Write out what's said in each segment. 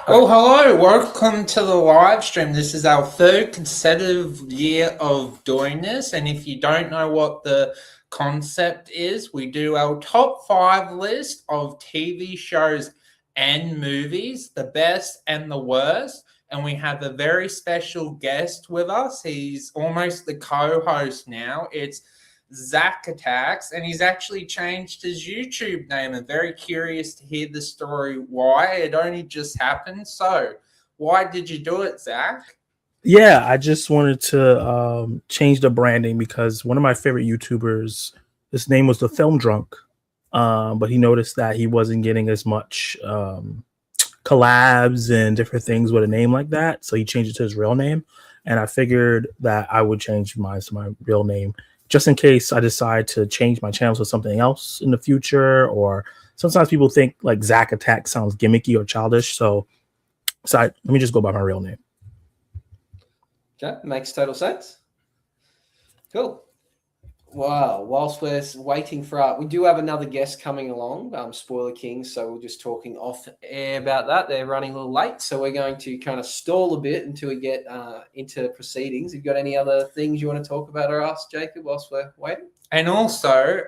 Oh, hello. Welcome to the live stream. This is our third consecutive year of doing this. And if you don't know what the concept is, we do our top five list of TV shows and movies, the best and the worst. And we have a very special guest with us. He's almost the co host now. It's Zach Attacks, and he's actually changed his YouTube name. I'm very curious to hear the story why. It only just happened. So, why did you do it, Zach? Yeah, I just wanted to change the branding because one of my favorite YouTubers, his name was the Film Drunk, but he noticed that he wasn't getting as much collabs and different things with a name like that, so he changed it to his real name. And I figured that I would change mine to my real name just in case I decide to change my channel to something else in the future. Or sometimes people think like Zach Attack sounds gimmicky or childish, so let me just go by my real name. Okay, makes total sense. Cool. Wow. Whilst we're waiting for we do have another guest coming along, Spoiler King. So we're just talking off air about that. They're running a little late, so we're going to kind of stall a bit until we get into proceedings. Have you got any other things you want to talk about or ask, Jacob, whilst we're waiting? And also,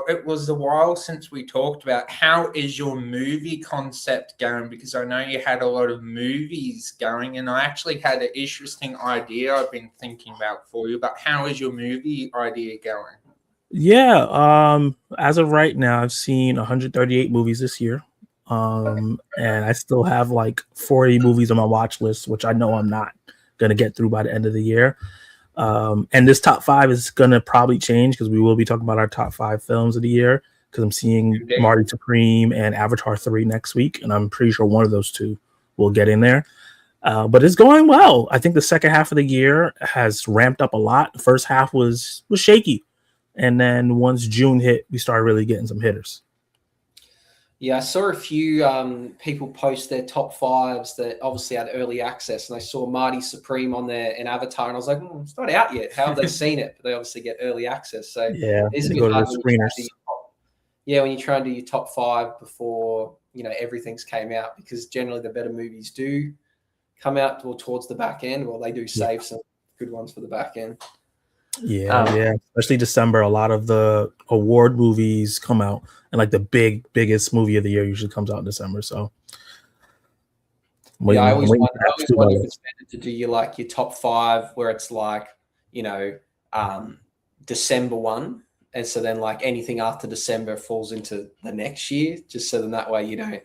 it was a while since we talked about how is your movie concept going, because I know you had a lot of movies going, and I actually had an interesting idea I've been thinking about for you. But how is your movie idea going? Yeah, as of right now, I've seen 138 movies this year. And I still have like 40 movies on my watch list, which I know I'm not gonna get through by the end of the year. And this top five is gonna probably change because we will be talking about our top five films of the year. Because I'm seeing Marty Supreme and Avatar 3 next week, and I'm pretty sure one of those two will get in there. But it's going well. I think the second half of the year has ramped up a lot. The first half was shaky, and then once June hit, we started really getting some hitters. Yeah, I saw a few people post their top fives that obviously had early access, and I saw Marty Supreme on there and Avatar, and I was like, it's not out yet. How have they seen it? But they obviously get early access. So yeah, it's they a bit go to hard the screeners. when you try and do your top five before everything's came out, because generally the better movies do come out towards the back end, or they do save some good ones for the back end. Yeah, especially December. A lot of the award movies come out, and like the biggest movie of the year usually comes out in December. So, I always wonder if it's better to do your top five where it's like December one, and so then like anything after December falls into the next year, just so then that way you don't.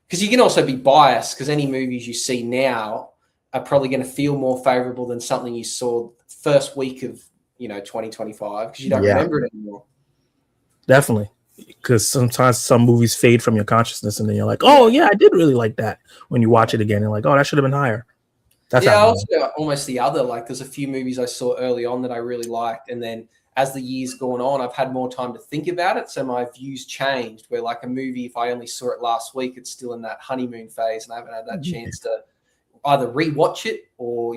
Because you can also be biased, because any movies you see now are probably going to feel more favorable than something you saw first week of 2025, because you don't remember it anymore. Definitely, because sometimes some movies fade from your consciousness, and then you're like, oh yeah, I did really like that. When you watch it again, you're like, oh, that should have been higher. That's also almost the other. Like, there's a few movies I saw early on that I really liked, and then as the years gone on, I've had more time to think about it, so my views changed. Where like a movie, if I only saw it last week, it's still in that honeymoon phase, and I haven't had that chance to either rewatch it or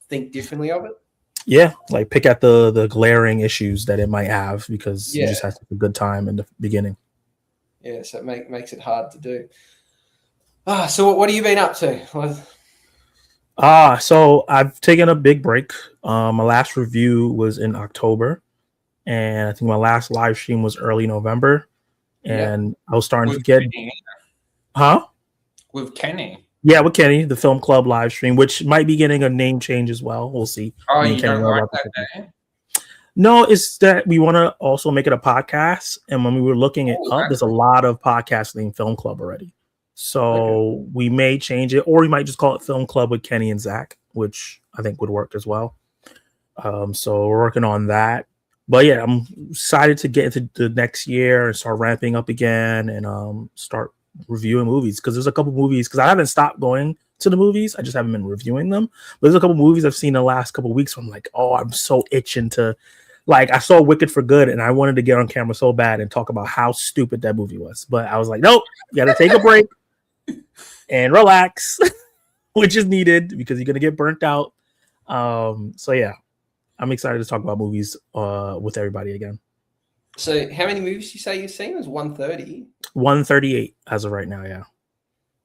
think differently of it. Yeah, like pick at the glaring issues that it might have, because you just had a good time in the beginning. Yeah, so it makes it hard to do. So what have you been up to? So I've taken a big break. My last review was in October, and I think my last live stream was early November, and I was starting to get with Kenny. Yeah, with Kenny, the Film Club live stream, which might be getting a name change as well. We'll see. Oh, you don't like that name? No, it's that we want to also make it a podcast. And when we were looking it up, there's a lot of podcasts named Film Club already. So we may change it, or we might just call it Film Club with Kenny and Zach, which I think would work as well. So we're working on that. But yeah, I'm excited to get into the next year and start ramping up again, and start reviewing movies, because there's a couple movies, because I haven't stopped going to the movies, I just haven't been reviewing them. But there's a couple movies I've seen the last couple of weeks where I'm like, oh, I'm so itching to, like, I saw Wicked for Good and I wanted to get on camera so bad and talk about how stupid that movie was, but I was like, nope, you gotta take a break and relax, which is needed because you're gonna get burnt out. So yeah, I'm excited to talk about movies with everybody again. So how many movies you say you've seen? It was 130? 138 as of right now, yeah.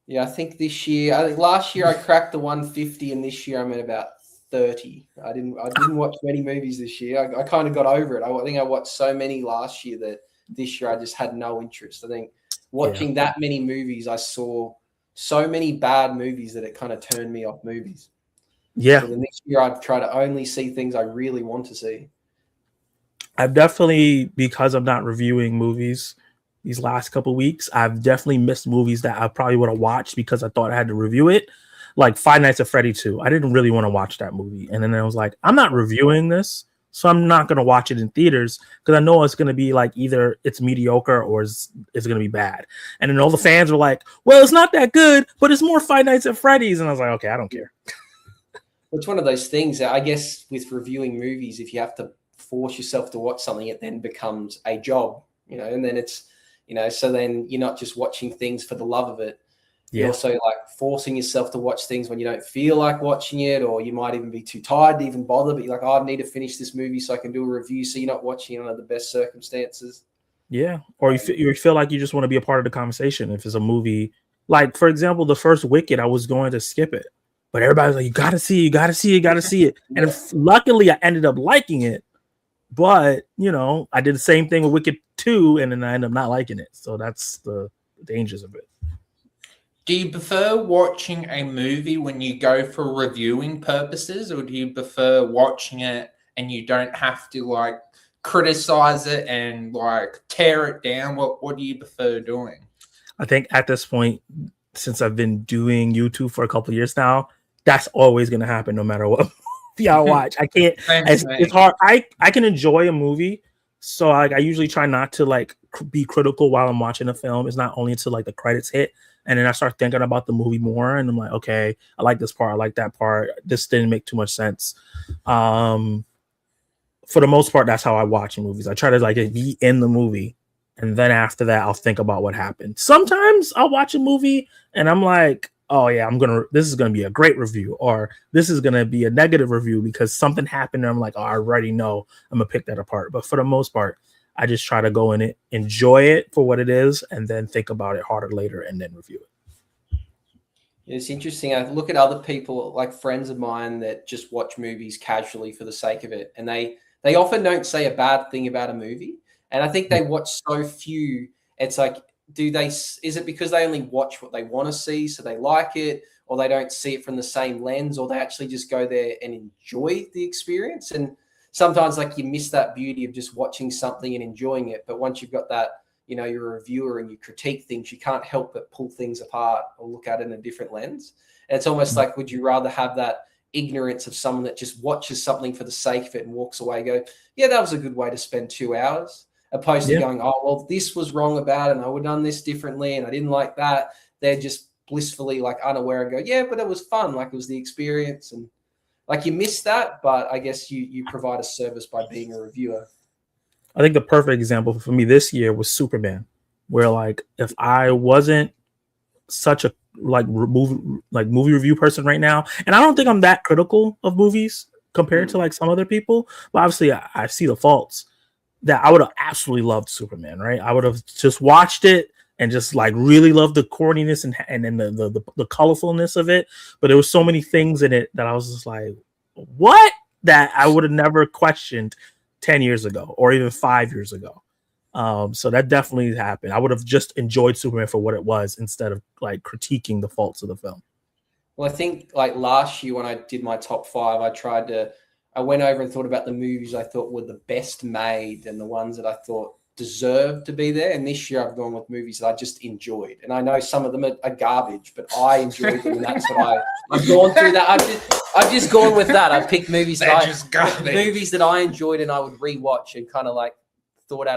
Yeah, I think this year. I think last year I cracked the 150, and this year I'm at about 30. I didn't watch many movies this year. I kind of got over it. I think I watched so many last year that this year I just had no interest. I think watching that many movies, I saw so many bad movies that it kind of turned me off movies. Yeah. So the next year I'd try to only see things I really want to see. I've definitely, because I'm not reviewing movies these last couple weeks, I've definitely missed movies that I probably would have watched because I thought I had to review it. Like Five Nights at Freddy 2. I didn't really want to watch that movie. And then I was like, I'm not reviewing this, so I'm not going to watch it in theaters because I know it's going to be like either it's mediocre or it's going to be bad. And then all the fans were like, well, it's not that good, but it's more Five Nights at Freddy's. And I was like, okay, I don't care. It's one of those things that I guess with reviewing movies, if you have to force yourself to watch something, it then becomes a job, and then it's, so then you're not just watching things for the love of it. You're also like forcing yourself to watch things when you don't feel like watching it, or you might even be too tired to even bother, but you're like, I need to finish this movie so I can do a review. So you're not watching it under the best circumstances. Yeah. Or you feel like you just want to be a part of the conversation. If it's a movie, like for example, the first Wicked, I was going to skip it, but everybody's like, you got to see it. And luckily I ended up liking it. But, I did the same thing with Wicked 2, and then I ended up not liking it. So that's the dangers of it. Do you prefer watching a movie when you go for reviewing purposes, or do you prefer watching it and you don't have to, criticize it and, tear it down? What do you prefer doing? I think at this point, since I've been doing YouTube for a couple of years now, that's always going to happen no matter what. I watch. I can't. It's hard. I can enjoy a movie, so I usually try not to be critical while I'm watching a film. It's not only until the credits hit, and then I start thinking about the movie more, and I'm like, okay, I like this part, I like that part. This didn't make too much sense. For the most part, that's how I watch movies. I try to be in the movie, and then after that, I'll think about what happened. Sometimes I'll watch a movie, and I'm like, oh yeah, this is gonna be a great review, or this is gonna be a negative review because something happened, and I'm like, oh, I already know I'm gonna pick that apart. But for the most part, I just try to go in it, enjoy it for what it is, and then think about it harder later and then review it. It's interesting. I look at other people, like friends of mine, that just watch movies casually for the sake of it, and they often don't say a bad thing about a movie. And I think they watch so few. It's like, is it because they only watch what they want to see, so they like it, or they don't see it from the same lens, or they actually just go there and enjoy the experience? And sometimes you miss that beauty of just watching something and enjoying it. But once you've got that, you're a reviewer and you critique things, you can't help but pull things apart or look at it in a different lens. And it's almost like, would you rather have that ignorance of someone that just watches something for the sake of it and walks away, go, yeah, that was a good way to spend 2 hours, opposed to going, oh, well, this was wrong about it, and I would have done this differently, and I didn't like that. They're just blissfully unaware and go, yeah, but it was fun. It was the experience. And you miss that, but I guess you provide a service by being a reviewer. I think the perfect example for me this year was Superman, where if I wasn't such a movie review person right now, and I don't think I'm that critical of movies compared to some other people, but obviously I see the faults, that I would have absolutely loved Superman, right? I would have just watched it and just really loved the corniness and then the colorfulness of it. But there was so many things in it that I was just like, what? That I would have never questioned 10 years ago or even 5 years ago. So that definitely happened. I would have just enjoyed Superman for what it was instead of critiquing the faults of the film. Well, I think last year when I did my top 5, I went over and thought about the movies I thought were the best made and the ones that I thought deserved to be there. And this year I've gone with movies that I just enjoyed. And I know some of them are garbage, but I enjoyed them. And that's what I've gone through that. I've just gone with that. I picked movies that I enjoyed and I would rewatch and kind of thought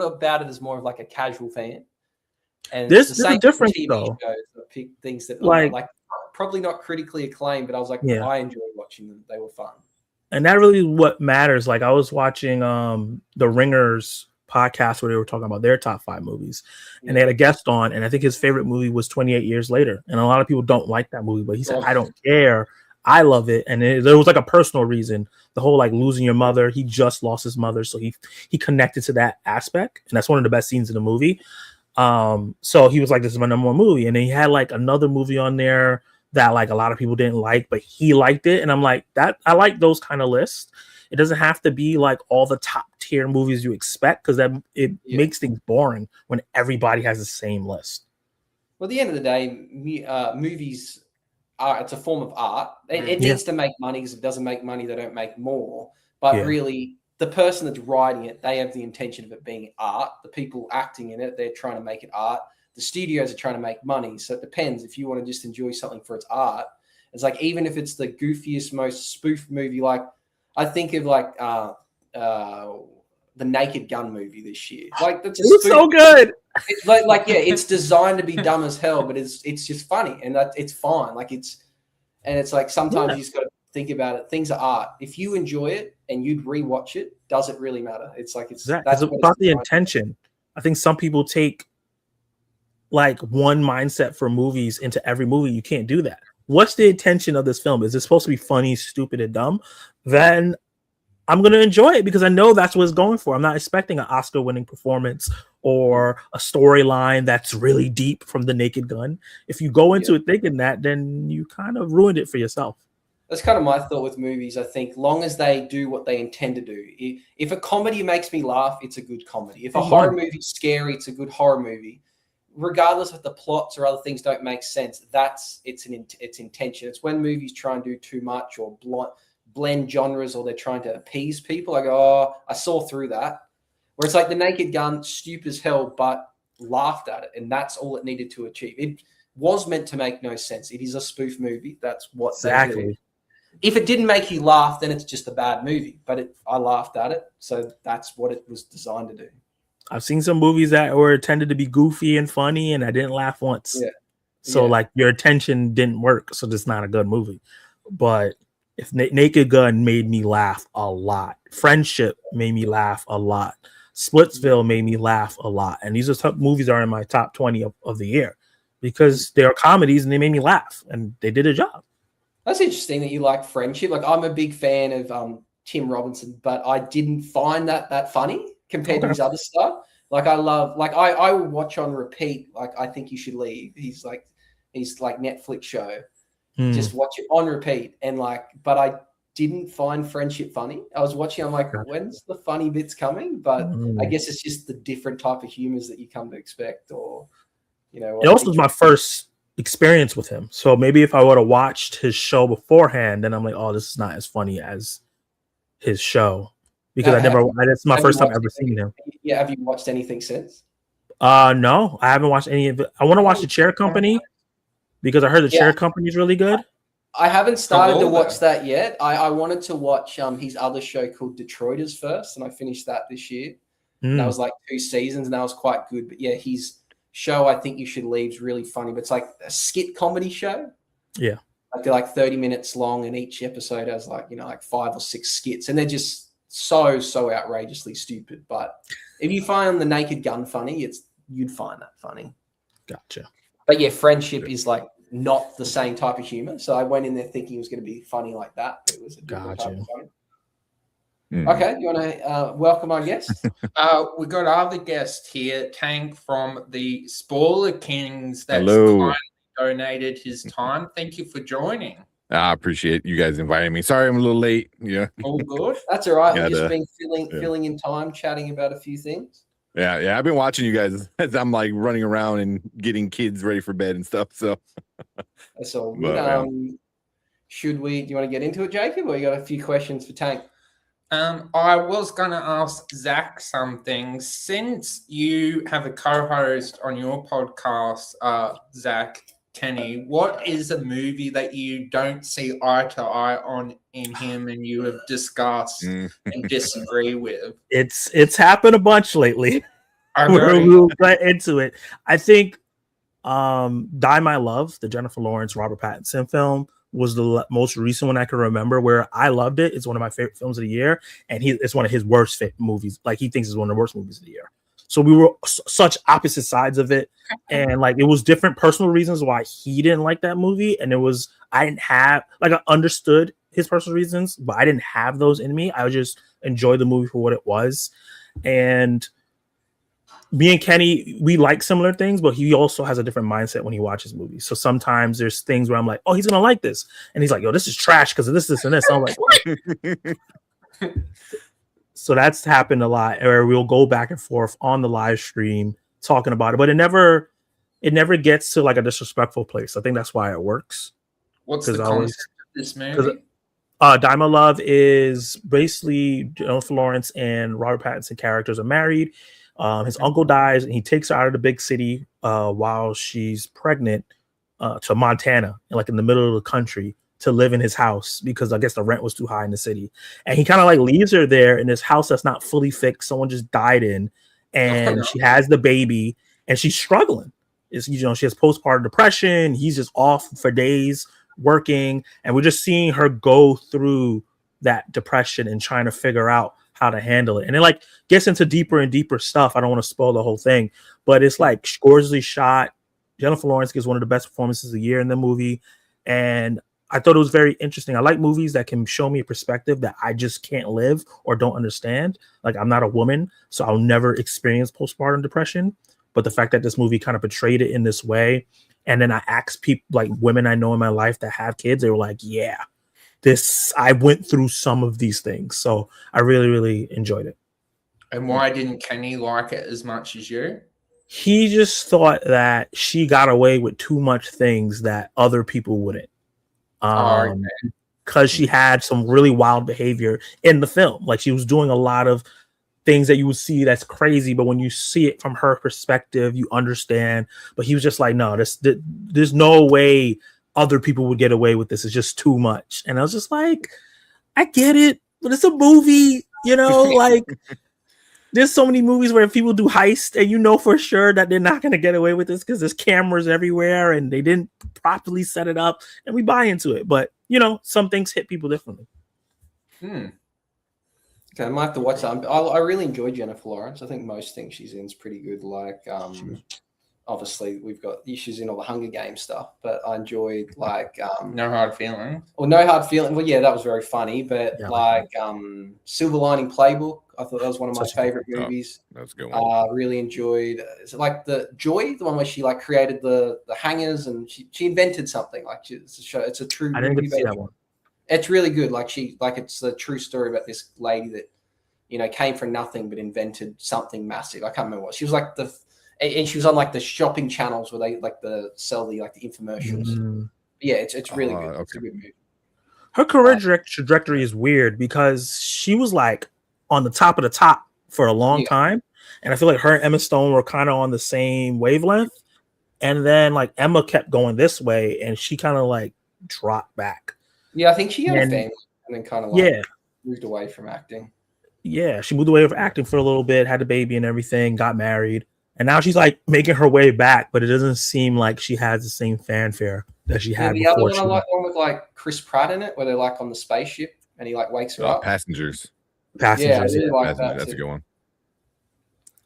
about it as more of a casual fan. And there's a difference though. Shows, I picked things that probably not critically acclaimed, but I was I enjoyed watching them. They were fun. And that really is what matters. I was watching the Ringers podcast where they were talking about their top 5 movies, and they had a guest on, and I think his favorite movie was 28 Years Later. And a lot of people don't like that movie, but he said, I don't care. I love it. And there was a personal reason, the whole losing your mother. He just lost his mother. So he connected to that aspect. And that's one of the best scenes in the movie. So he was like, this is my number one movie. And then he had like another movie on there that like a lot of people didn't like, but he liked it. And I'm like, that I like those kind of lists. It doesn't have to be like all the top tier movies you expect, because that it makes things boring when everybody has the same list. Well, at the end of the day, movies are, it's a form of art. It needs to make money, because if it doesn't make money, they don't make more. But really, the person that's writing it, they have the intention of it being art. The people acting in it, they're trying to make it art. The studios are trying to make money. So it depends. If you want to just enjoy something for its art, it's like, even if it's the goofiest, most spoof movie, like I think of like the Naked Gun movie this year. Like that's so good. It's like it's designed to be dumb as hell, but it's just funny, and that it's fine. Like it's like sometimes you just got to think about it. Things are art. If you enjoy it and you'd rewatch it, does it really matter? It's like that's about the intention. I think some people take like one mindset for movies into every movie. You can't do that. What's the intention of this film? Is it supposed to be funny, stupid, and dumb? Then I'm going to enjoy it, because I know that's what it's going for. I'm not expecting an Oscar-winning performance or a storyline that's really deep from The Naked Gun. If you go into it thinking that, then you kind of ruined it for yourself. That's kind of my thought with movies. I think long as they do what they intend to do. If a comedy makes me laugh, it's a good comedy. If a horror movie's scary, it's a good horror movie. Regardless if the plots or other things don't make sense, it's intention. It's when movies try and do too much or blend genres, or they're trying to appease people. I go, oh, I saw through that. Where it's like The Naked Gun, stupid as hell, but laughed at it, and that's all it needed to achieve. It was meant to make no sense. It is a spoof movie. That's what exactly. They do. If it didn't make you laugh, then it's just a bad movie. But I laughed at it, so that's what it was designed to do. I've seen some movies that were intended to be goofy and funny, and I didn't laugh once. Yeah. So like your attention didn't work, so it's not a good movie. But if Naked Gun made me laugh a lot, Friendship made me laugh a lot, Splitsville made me laugh a lot, and these are movies are in my top 20 of the year, because they are comedies and they made me laugh, and they did a job. That's interesting that you like Friendship. Like, I'm a big fan of Tim Robinson, but I didn't find that funny compared to his other stuff. Like, I would watch on repeat. Like, I Think You Should Leave. He's like Netflix show. Just watch it on repeat. And but I didn't find Friendship funny. I was watching, I'm like, when's the funny bits coming? But I guess it's just the different type of humors that you come to expect, or, you know. It also was my first experience with him. So maybe if I would have watched his show beforehand, then I'm like, oh, this is not as funny as his show. Because it's my first time ever seeing him. Yeah, have you watched anything since? No, I haven't watched any of it. I want to watch The Chair Company, because I heard The Chair Company is really good. I haven't started to watch that yet. I wanted to watch his other show called Detroiters first, and I finished that this year. That was like 2 seasons, and that was quite good. But yeah, his show, I Think You Should Leave, is really funny. But it's like a skit comedy show. Yeah. Like they're like 30 minutes long, and each episode has like 5 or 6 skits, and they're just so outrageously stupid. But if you find The Naked Gun funny, you'd find that funny. Gotcha. But yeah, Friendship is like not the same type of humor. So I went in there thinking it was going to be funny like that. But it was a different type of funny. Okay, you want to welcome our guest? We got other guest here, Tank from the Spoiler Kings. That's kindly donated his time. Thank you for joining. I appreciate you guys inviting me. Sorry, I'm a little late. Yeah, all good. That's all right. We've just been filling in time, chatting about a few things. Yeah. I've been watching you guys as I'm like running around and getting kids ready for bed and stuff. So that's all good. Do you want to get into it, Jacob, or you got a few questions for Tank? I was going to ask Zach something. Since you have a co-host on your podcast, Zach Kenny, what is a movie that you don't see eye to eye on in him and you have discussed and disagree with? It's happened a bunch lately. We'll get into it. I think Die My Love, the Jennifer Lawrence, Robert Pattinson film, was the most recent one I can remember where I loved it. It's one of my favorite films of the year, and it's one of his worst movies. Like, he thinks it's one of the worst movies of the year. So we were such opposite sides of it, and like it was different personal reasons why he didn't like that movie, and I understood his personal reasons, but I didn't have those in me. I would just enjoy the movie for what it was, and me and Kenny, we like similar things, but he also has a different mindset when he watches movies. So sometimes there's things where I'm like, oh, he's gonna like this, and he's like, yo, this is trash because of this, and this. I'm like, what? So that's happened a lot, where we'll go back and forth on the live stream talking about it, but it never gets to like a disrespectful place. I think that's why it works. What's the concept of this movie? Diamond Love is basically Jennifer Lawrence and Robert Pattinson characters are married. His uncle dies, and he takes her out of the big city while she's pregnant to Montana, like in the middle of the country, to live in his house because I guess the rent was too high in the city. And he kind of like leaves her there in this house that's not fully fixed. Someone just died in, and she has the baby, and she's struggling. She has postpartum depression. He's just off for days working, and we're just seeing her go through that depression and trying to figure out how to handle it. And it like gets into deeper and deeper stuff. I don't want to spoil the whole thing, but it's like gorgeously shot. Jennifer Lawrence gives one of the best performances of the year in the movie, and I thought it was very interesting. I like movies that can show me a perspective that I just can't live or don't understand. Like, I'm not a woman, so I'll never experience postpartum depression. But the fact that this movie kind of portrayed it in this way, and then I asked people, like women I know in my life that have kids, they were like, yeah, I went through some of these things. So I really, really enjoyed it. And why didn't Kenny like it as much as you? He just thought that she got away with too much things that other people wouldn't. Because she had some really wild behavior in the film. Like, she was doing a lot of things that you would see that's crazy, but when you see it from her perspective, you understand. But he was just like, no, there's no way other people would get away with this. It's just too much. And I was just like, I get it, but it's a movie, like there's so many movies where people do heist and you know for sure that they're not going to get away with this because there's cameras everywhere and they didn't properly set it up, and we buy into it. But some things hit people differently. Okay, I might have to watch that. I really enjoy Jennifer Lawrence. I think most things she's in is pretty good. Like, obviously we've got issues in all the Hunger Games stuff, but I enjoyed like No Hard Feelings. Or No Hard Feelings. Well, yeah, that was very funny. But Silver Lining Playbook, I thought that was one of my favorite movies. That's a good one. Really enjoyed. Is it like the Joy, the one where she like created the hangers and she invented something? Like, it's a show. It's a true. I didn't get to see that one. It's really good. It's a true story about this lady that came from nothing but invented something massive. I can't remember what she was like. And she was on like the shopping channels where they like sell the infomercials. Yeah, it's really good. Okay. It's a good movie. Her career trajectory is weird because she was like on the top of the top for a long time, and I feel like her and Emma Stone were kind of on the same wavelength. And then like Emma kept going this way, and she kind of like dropped back. Yeah, I think she had a family and then kind of moved away from acting. Yeah, she moved away from acting for a little bit, had a baby and everything, got married. And now she's like making her way back, but it doesn't seem like she has the same fanfare that she had before. The other one I like one with like Chris Pratt in it, where they're like on the spaceship and he like wakes her up. Passengers. Yeah, I really like that. That's a good one.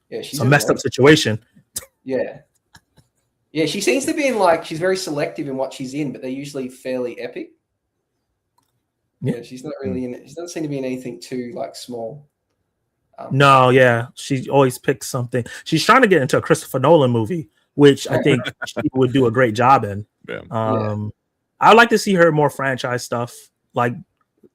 Yeah, she's a messed up situation. Yeah, she seems to be in she's very selective in what she's in, but they're usually fairly epic. Yeah, she's not really in it. She doesn't seem to be in anything too small. No, yeah, she always picks something. She's trying to get into a Christopher Nolan movie, which I think she would do a great job in. I'd like to see her more franchise stuff, like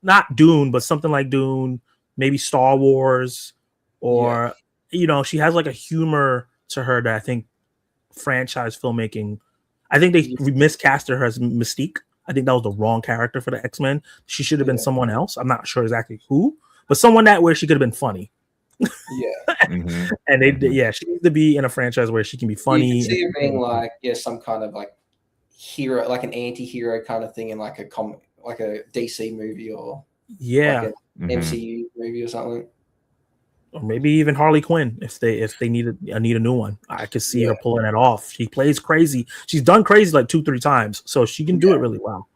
not Dune, but something like Dune, maybe Star Wars, or she has like a humor to her that I think franchise filmmaking. I think they miscasted her as Mystique. I think that was the wrong character for the X-Men. She should have been someone else. I'm not sure exactly who, but someone where she could have been funny. And she needs to be in a franchise where she can be funny. You can see her being some kind of hero, like an anti-hero kind of thing in like a DC movie or an MCU movie or something. Or maybe even Harley Quinn if they need a new one. I could see her pulling it off. She plays crazy. She's done crazy like 2-3 times, so she can do it really well.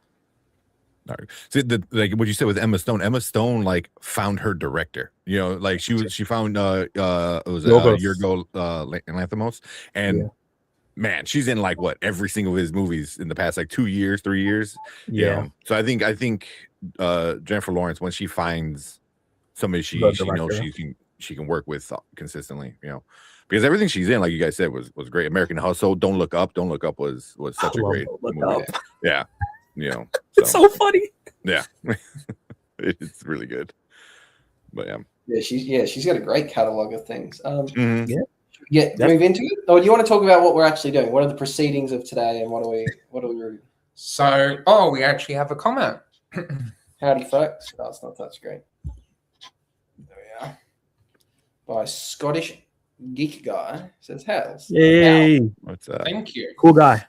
All right. So what you said with Emma Stone found her director. She found it was Yorgos Lanthimos, and man, she's in every single of his movies in the past 2 years, 3 years. So I think Jennifer Lawrence, when she finds somebody she knows she can work with consistently, because everything she's in, like you guys said, was great. American Hustle, Don't Look Up was such a great movie. Yeah, you know, it's so funny. Yeah, it's really good. But she's got a great catalog of things. Mm-hmm. Move into it, or do you want to talk about what we're actually doing? What are the proceedings of today, and what do we reading? So, we actually have a comment. Howdy, folks. Oh, it's not that great. There we are. By Scottish Geek Guy. Says, "Hells." Yay! What's up? Thank you. Cool guy.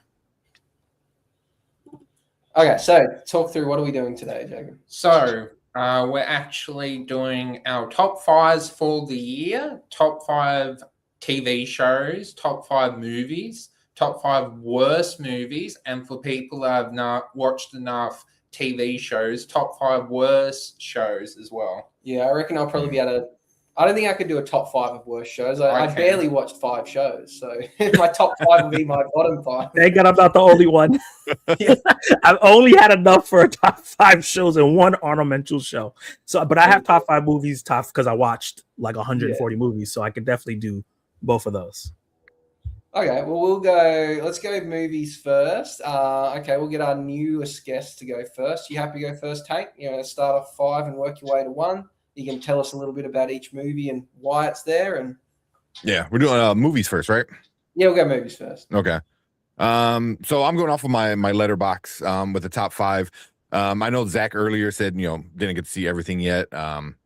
Okay, so talk through what are we doing today, Jacob? So, we're actually doing our top 5s for the year, top 5 TV shows, top 5 movies, top 5 worst movies, and for people that have not watched enough TV shows, top 5 worst shows as well. Yeah, I reckon I'll probably be able to. I don't think I could do a top 5 of worst shows. I barely watched 5 shows, so my top 5 would be my bottom 5. Thank God I'm not the only one. I've only had enough for a top 5 shows and one ornamental show. So, but I have top 5 movies, because I watched like 140 movies, so I could definitely do both of those. Okay, well, let's go movies first. Okay, we'll get our newest guest to go first. You happy to go first, Tate? Start off 5 and work your way to 1. You can tell us a little bit about each movie and why it's there. And yeah, we're doing movies first, right? Yeah, we'll go movies first. Okay. So I'm going off of my letterbox with the top 5. I know Zach earlier said, didn't get to see everything yet.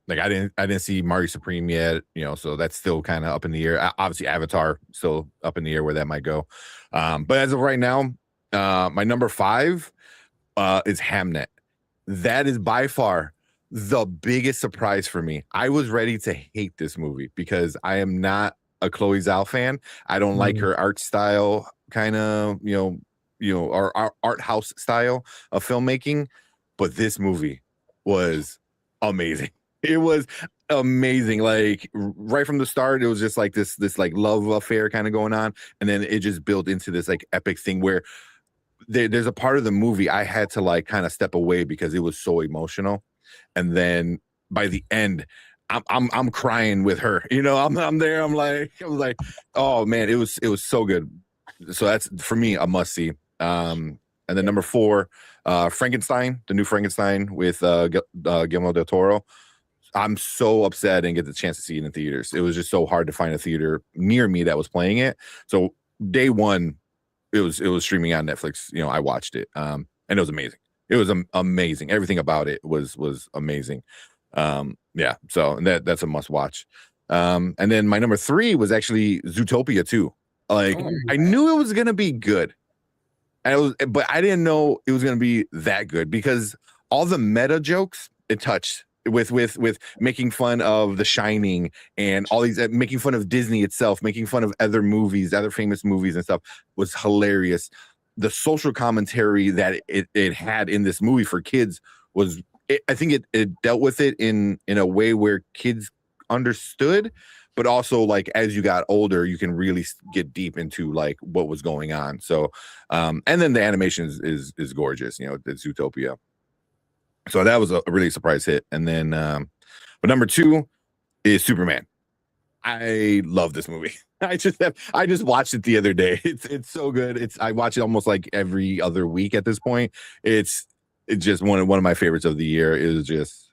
Like I didn't see Mario Supreme yet, so that's still kind of up in the air. Obviously Avatar still up in the air where that might go. But as of right now, my number 5 is Hamnet. That is by far the biggest surprise for me. I was ready to hate this movie because I am not a Chloe Zhao fan. I don't like her art style, kind of, or art house style of filmmaking. But this movie was amazing. It was amazing. Like right from the start, it was just like this like love affair kind of going on, and then it just built into this like epic thing where there's a part of the movie I had to like kind of step away because it was so emotional. And then by the end, I'm crying with her. I'm there. I was like, oh man, it was so good. So that's for me a must see. And then number 4, Frankenstein, the new Frankenstein with Guillermo del Toro. I'm so upset I didn't get the chance to see it in theaters. It was just so hard to find a theater near me that was playing it. So day 1, it was streaming on Netflix. I watched it, and it was amazing. It was amazing. Everything about it was amazing. Yeah. So that's a must watch. And then my number 3 was actually Zootopia 2. Like I knew it was gonna be good, but I didn't know it was gonna be that good because all the meta jokes it touched with making fun of The Shining and all these, making fun of Disney itself, making fun of other movies, other famous movies and stuff was hilarious. The social commentary that it had in this movie for kids was, I think it dealt with it in a way where kids understood, but also like as you got older, you can really get deep into like what was going on. So, and then the animation is gorgeous. It's Zootopia. So that was a really surprise hit. And then, but number 2 is Superman. I love this movie. I just watched it the other day. It's so good. I watch it almost like every other week at this point. It's just one of my favorites of the year. It was just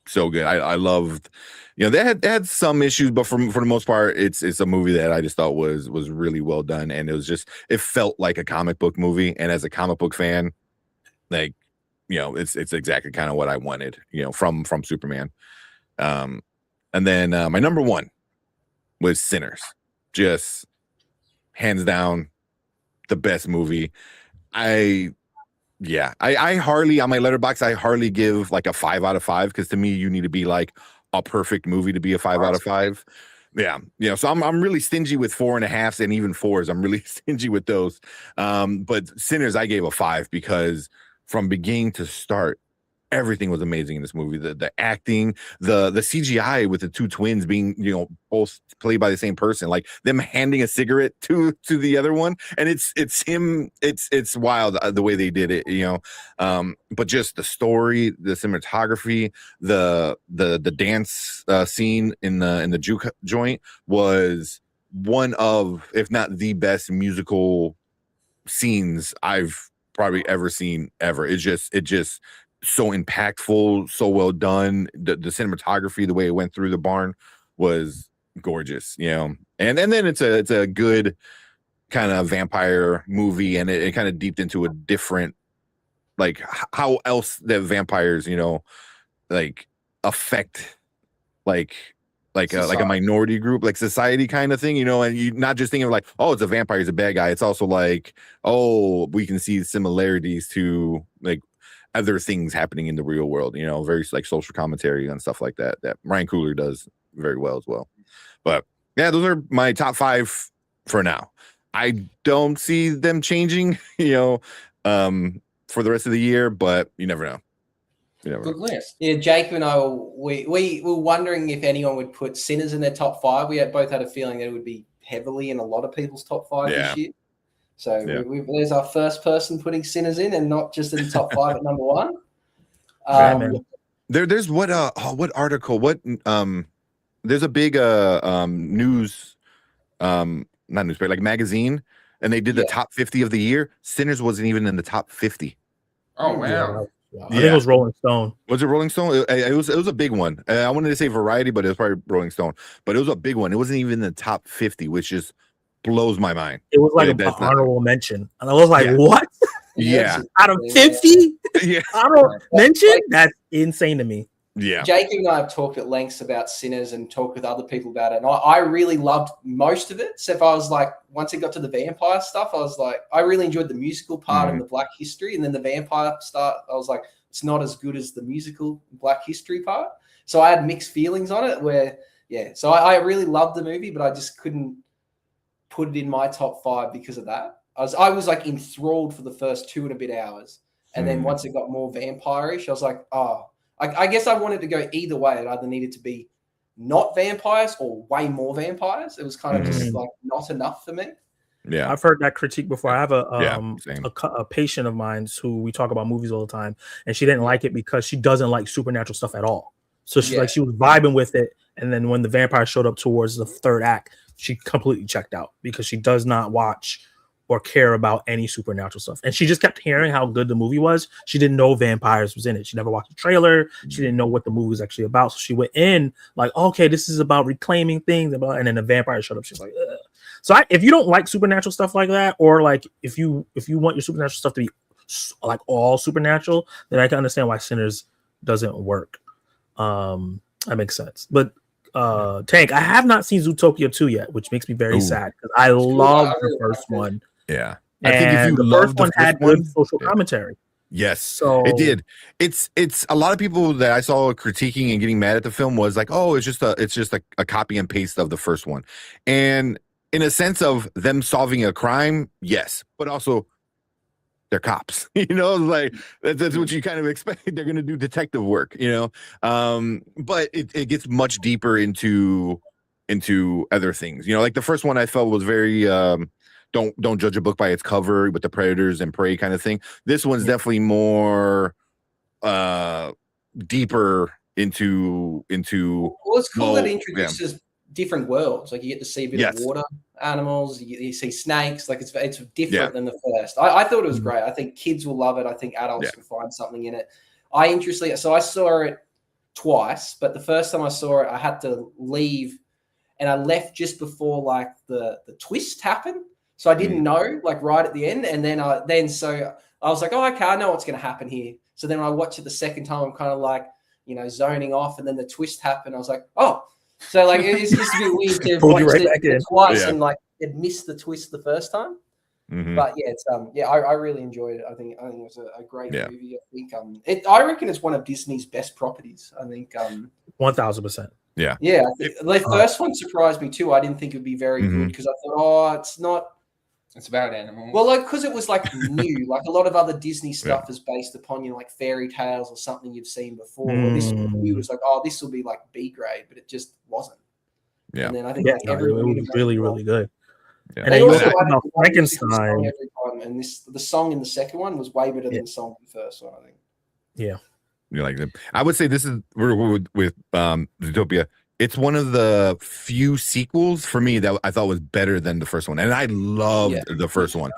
so good. I loved, they had some issues, but for the most part, it's a movie that I just thought was really well done, and it felt like a comic book movie. And as a comic book fan, like it's exactly kind of what I wanted, from Superman. And then my number 1 was Sinners. Just hands down the best movie. I hardly, on my letterbox, I hardly give like a 5 out of 5 because to me you need to be like a perfect movie to be a 5 out of 5. Yeah. So I'm really stingy with 4.5s and even 4s. I'm really stingy with those. But Sinners I gave a 5 because from beginning to start, everything was amazing in this movie. The acting, the CGI with the 2 twins being, both played by the same person, like them handing a cigarette to the other one. And it's him. It's wild the way they did it, but just the story, the cinematography, the dance scene in the juke joint was one of, if not the best musical scenes I've probably ever seen ever. It just so impactful, so well done. The cinematography, the way it went through the barn was gorgeous, you know. And then it's a good kind of vampire movie, and it kind of deeped into a different, like, how else that vampires, you know, like affect like a minority group, like society kind of thing, you know. And you not just thinking of like, oh, it's a vampire, he's a bad guy. It's also like, oh, we can see similarities to like other things happening in the real world, you know, very like social commentary and stuff like that Ryan Coogler does very well as well. But yeah, those are my top 5 for now. I don't see them changing, you know, for the rest of the year, but you never know. Good list. Yeah, Jacob and I we were wondering if anyone would put Sinners in their top 5. We both had a feeling that it would be heavily in a lot of people's top 5 this year. So there's our first person putting Sinners in, and not just in the top 5 at number 1. There's what article? There's a big news not newspaper, like magazine, and they did the top 50 of the year. Sinners wasn't even in the top 50. Oh wow. I think it was Rolling Stone. Was it Rolling Stone? It was a big one. I wanted to say Variety, but it was probably Rolling Stone. But it was a big one. It wasn't even in the top 50, which just blows my mind. It was like an honorable mention, and I was like, "What? Out of 50, honorable mention? That's insane to me." Yeah, Jacob and I have talked at lengths about Sinners and talked with other people about it, and I really loved most of it. So if I was like, once it got to the vampire stuff, I was like, I really enjoyed the musical part and the Black History, and then the vampire stuff, I was like, it's not as good as the musical Black History part. So I had mixed feelings on it. So I really loved the movie, but I just couldn't put it in my top 5 because of that. I was like enthralled for the first 2 and a bit hours, and then once it got more vampire-ish, I was like, oh. I guess I wanted to go either way. It either needed to be not vampires or way more vampires. It was kind of just like not enough for me. Yeah, I've heard that critique before. I have a patient of mine who we talk about movies all the time, and she didn't like it because she doesn't like supernatural stuff at all. So she's like, she was vibing with it, and then when the vampire showed up towards the 3rd act, she completely checked out because she does not watch or care about any supernatural stuff. And she just kept hearing how good the movie was. She didn't know vampires was in it. She never watched the trailer. She didn't know what the movie was actually about. So she went in like, okay, this is about reclaiming things. And then the vampire showed up. She's like, ugh. So if you don't like supernatural stuff like that, or like if you want your supernatural stuff to be like all supernatural, then I can understand why Sinners doesn't work. That makes sense. But Tank, I have not seen Zootopia 2 yet, which makes me very sad because I love the first one. Yeah. I think if you the first one had good social commentary. Yes, so it did. It's a lot of people that I saw critiquing and getting mad at the film was like, oh, it's just a copy and paste of the first one. And in a sense of them solving a crime, yes, but also they're cops, you know, like that's what you kind of expect. They're going to do detective work, you know, but it gets much deeper into other things, you know, like the first one I felt was very don't judge a book by its cover with the predators and prey kind of thing. This one's definitely more deeper into well, it's cool that it introduces different worlds. Like you get to see a bit of water animals, you see snakes. Like it's different than the first. I thought it was great. I think kids will love it. I think adults will find something in it. So I saw it twice, but the first time I saw it, I had to leave, and I left just before like the twist happened. So I didn't know, like right at the end, and then I was like, oh, okay, I know what's going to happen here. So then when I watched it the second time, I'm kind of like, you know, zoning off, and then the twist happened. I was like, oh, so like it's just a bit weird to watch it twice and like it missed the twist the first time. But yeah, it's I really enjoyed it. I think it was a great movie. I think I reckon it's one of Disney's best properties. I think 1000%. Yeah. The first one surprised me too. I didn't think it would be very good because I thought, oh, it's not. It's about animals. Well, like because it was like new. Like a lot of other Disney stuff is based upon, you know, like fairy tales or something you've seen before. This movie was like, oh, this will be like B grade, but it just wasn't. Yeah. And then I think it was really, really good. Yeah. And they also had Frankenstein. And the song in the second one was way better than the song in the first one, I think. Yeah. You like them? I would say this is we're with Zootopia. It's one of the few sequels for me that I thought was better than the first one, and I loved the first one.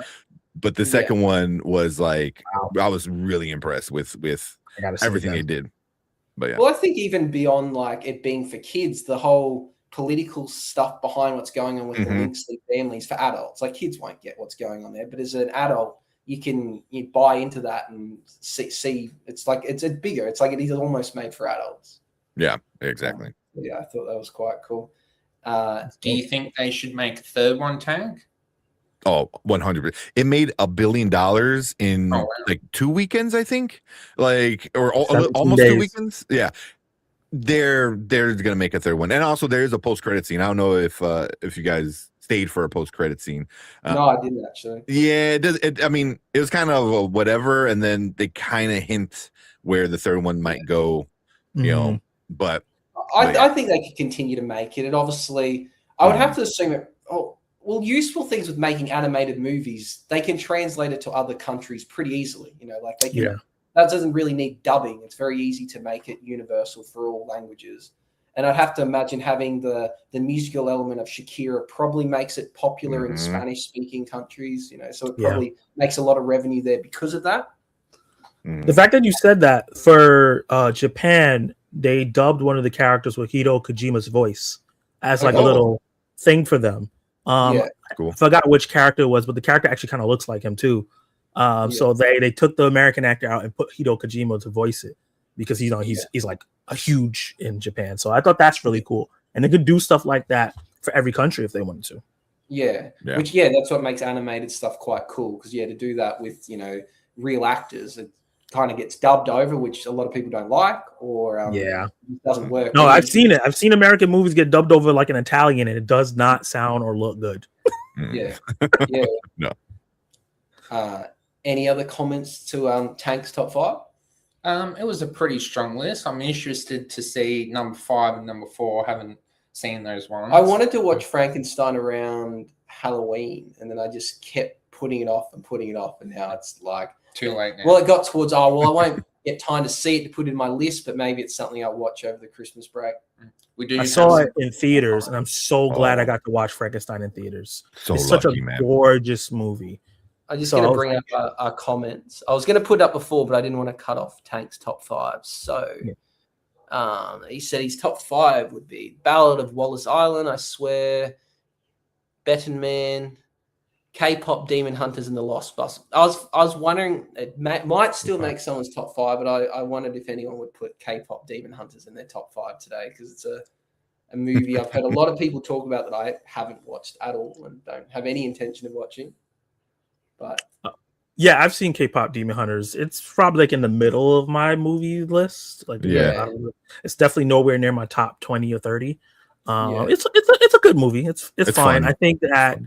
But the second one was like, I was really impressed with everything they did. But yeah. Well, I think even beyond like it being for kids, the whole political stuff behind what's going on with the linked sleep families for adults, like kids won't get what's going on there, but as an adult, you buy into that and see it's like it's bigger. It's like it is almost made for adults. Yeah, exactly. Yeah, I thought that was quite cool. Do you think they should make a third one, Tank? Oh, 100%. It made $1 billion in like 2 weekends, I think, like, or almost days. 2 weekends. Yeah, they're gonna make a third one, and also there is a post-credit scene. I don't know if you guys stayed for a post-credit scene. No, I didn't actually. Yeah, it does. I mean, it was kind of a whatever, and then they kind of hint where the third one might go, you know. But I think they could continue to make it. And obviously, I would have to assume it. Well, useful things with making animated movies, they can translate it to other countries pretty easily. You know, like they can. That doesn't really need dubbing. It's very easy to make it universal for all languages. And I'd have to imagine having the musical element of Shakira probably makes it popular in Spanish-speaking countries. You know, so it probably makes a lot of revenue there because of that. The fact that you said that for Japan, they dubbed one of the characters with Hideo Kojima's voice as like a little thing for them. Cool. I forgot which character it was, but the character actually kind of looks like him too. So they took the American actor out and put Hideo Kojima to voice it because he's like a huge in Japan. So I thought that's really cool, and they could do stuff like that for every country if they wanted to. Which that's what makes animated stuff quite cool because to do that with real actors, it kind of gets dubbed over, which a lot of people don't like, or it doesn't work. No, I've seen it. I've seen American movies get dubbed over like an Italian, and it does not sound or look good. No. Any other comments to Tank's top 5? It was a pretty strong list. I'm interested to see number 5 and number 4. I haven't seen those ones. I wanted to watch Frankenstein around Halloween, and then I just kept putting it off, and now it's like too late now. Well, it got towards, I won't get time to see it to put in my list, but maybe it's something I'll watch over the Christmas break. I saw it in theaters, and I'm so glad I got to watch Frankenstein in theaters. It's such a gorgeous movie. I'm just going to bring up our comments. I was going to put it up before, but I didn't want to cut off Tank's top 5. So he said his top 5 would be Ballad of Wallace Island, I Swear, Betten Man, K-pop Demon Hunters, and The Lost Bus. I was wondering, it might still make someone's top 5, but I wondered if anyone would put K-pop Demon Hunters in their top 5 today because it's a movie I've heard a lot of people talk about that I haven't watched at all and don't have any intention of watching. But I've seen K-pop Demon Hunters. It's probably like in the middle of my movie list. It's definitely nowhere near my top 20 or 30. It's a good movie. It's fine. Fun. I think that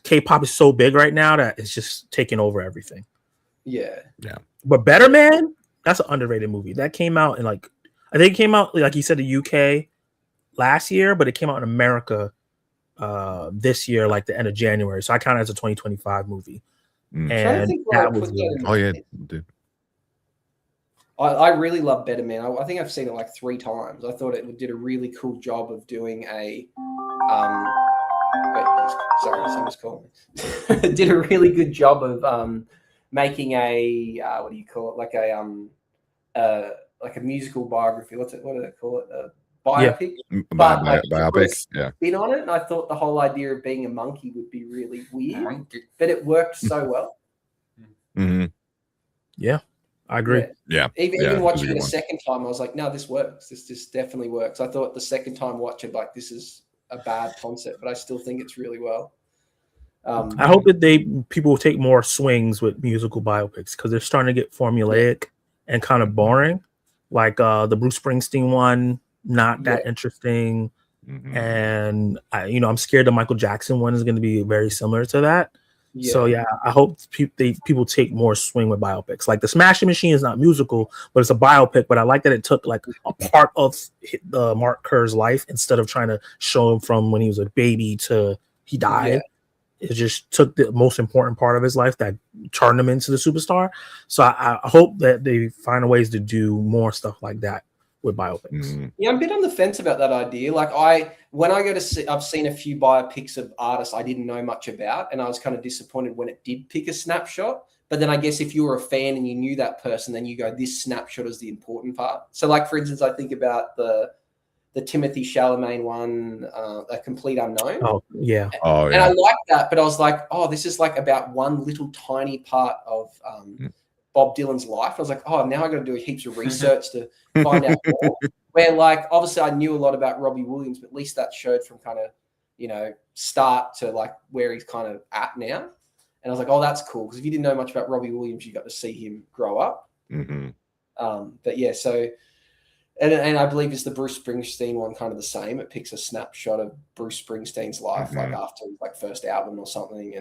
K-pop is so big right now that it's just taking over everything. But Better Man, that's an underrated movie. That came out in I think it came out like you said the UK last year, but it came out in America this year, like the end of January. So I count it as a 2025 movie. And that was dude. I really love Better Man. I think I've seen it like 3 times. I thought it did a really cool job of doing a sorry, someone's calling me. It did a really good job of making a what do you call it? Like a musical biography. What do they call it? A biopic. Biopic. Spin on it, and I thought the whole idea of being a monkey would be really weird, but it worked so well. Yeah, I agree. Even watching it a second time, I was like, no, this works. This definitely works. I thought the second time watching, like, this is a bad concept, but I still think it's really well. I hope that people will take more swings with musical biopics because they're starting to get formulaic and kind of boring. Like the Bruce Springsteen one, not that interesting. And I'm scared the Michael Jackson one is going to be very similar to that. So I hope people take more swing with biopics. Like the Smashing Machine is not musical, but it's a biopic. But I like that it took like a part of Mark Kerr's life instead of trying to show him from when he was a baby to he died. It just took the most important part of his life that turned him into the superstar. So I hope that they find ways to do more stuff like that with biopics. Yeah, I'm a bit on the fence about that idea. Like when I go to see, I've seen a few biopics of artists I didn't know much about, and I was kind of disappointed when it did pick a snapshot. But then I guess if you were a fan and you knew that person, then you go, this snapshot is the important part. So like, for instance, I think about the Timothy Chalamet one, A Complete Unknown. Oh, yeah. And I like that, but I was like, oh, this is like about one little tiny part of Bob Dylan's life. I was like, oh, now I got to do heaps of research to find out more. Where like, obviously I knew a lot about Robbie Williams, but at least that showed from kind of, start to like where he's kind of at now. And I was like, oh, that's cool. Because if you didn't know much about Robbie Williams, you got to see him grow up. But yeah, so, and I believe it's the Bruce Springsteen one kind of the same. It picks a snapshot of Bruce Springsteen's life, like after his like first album or something.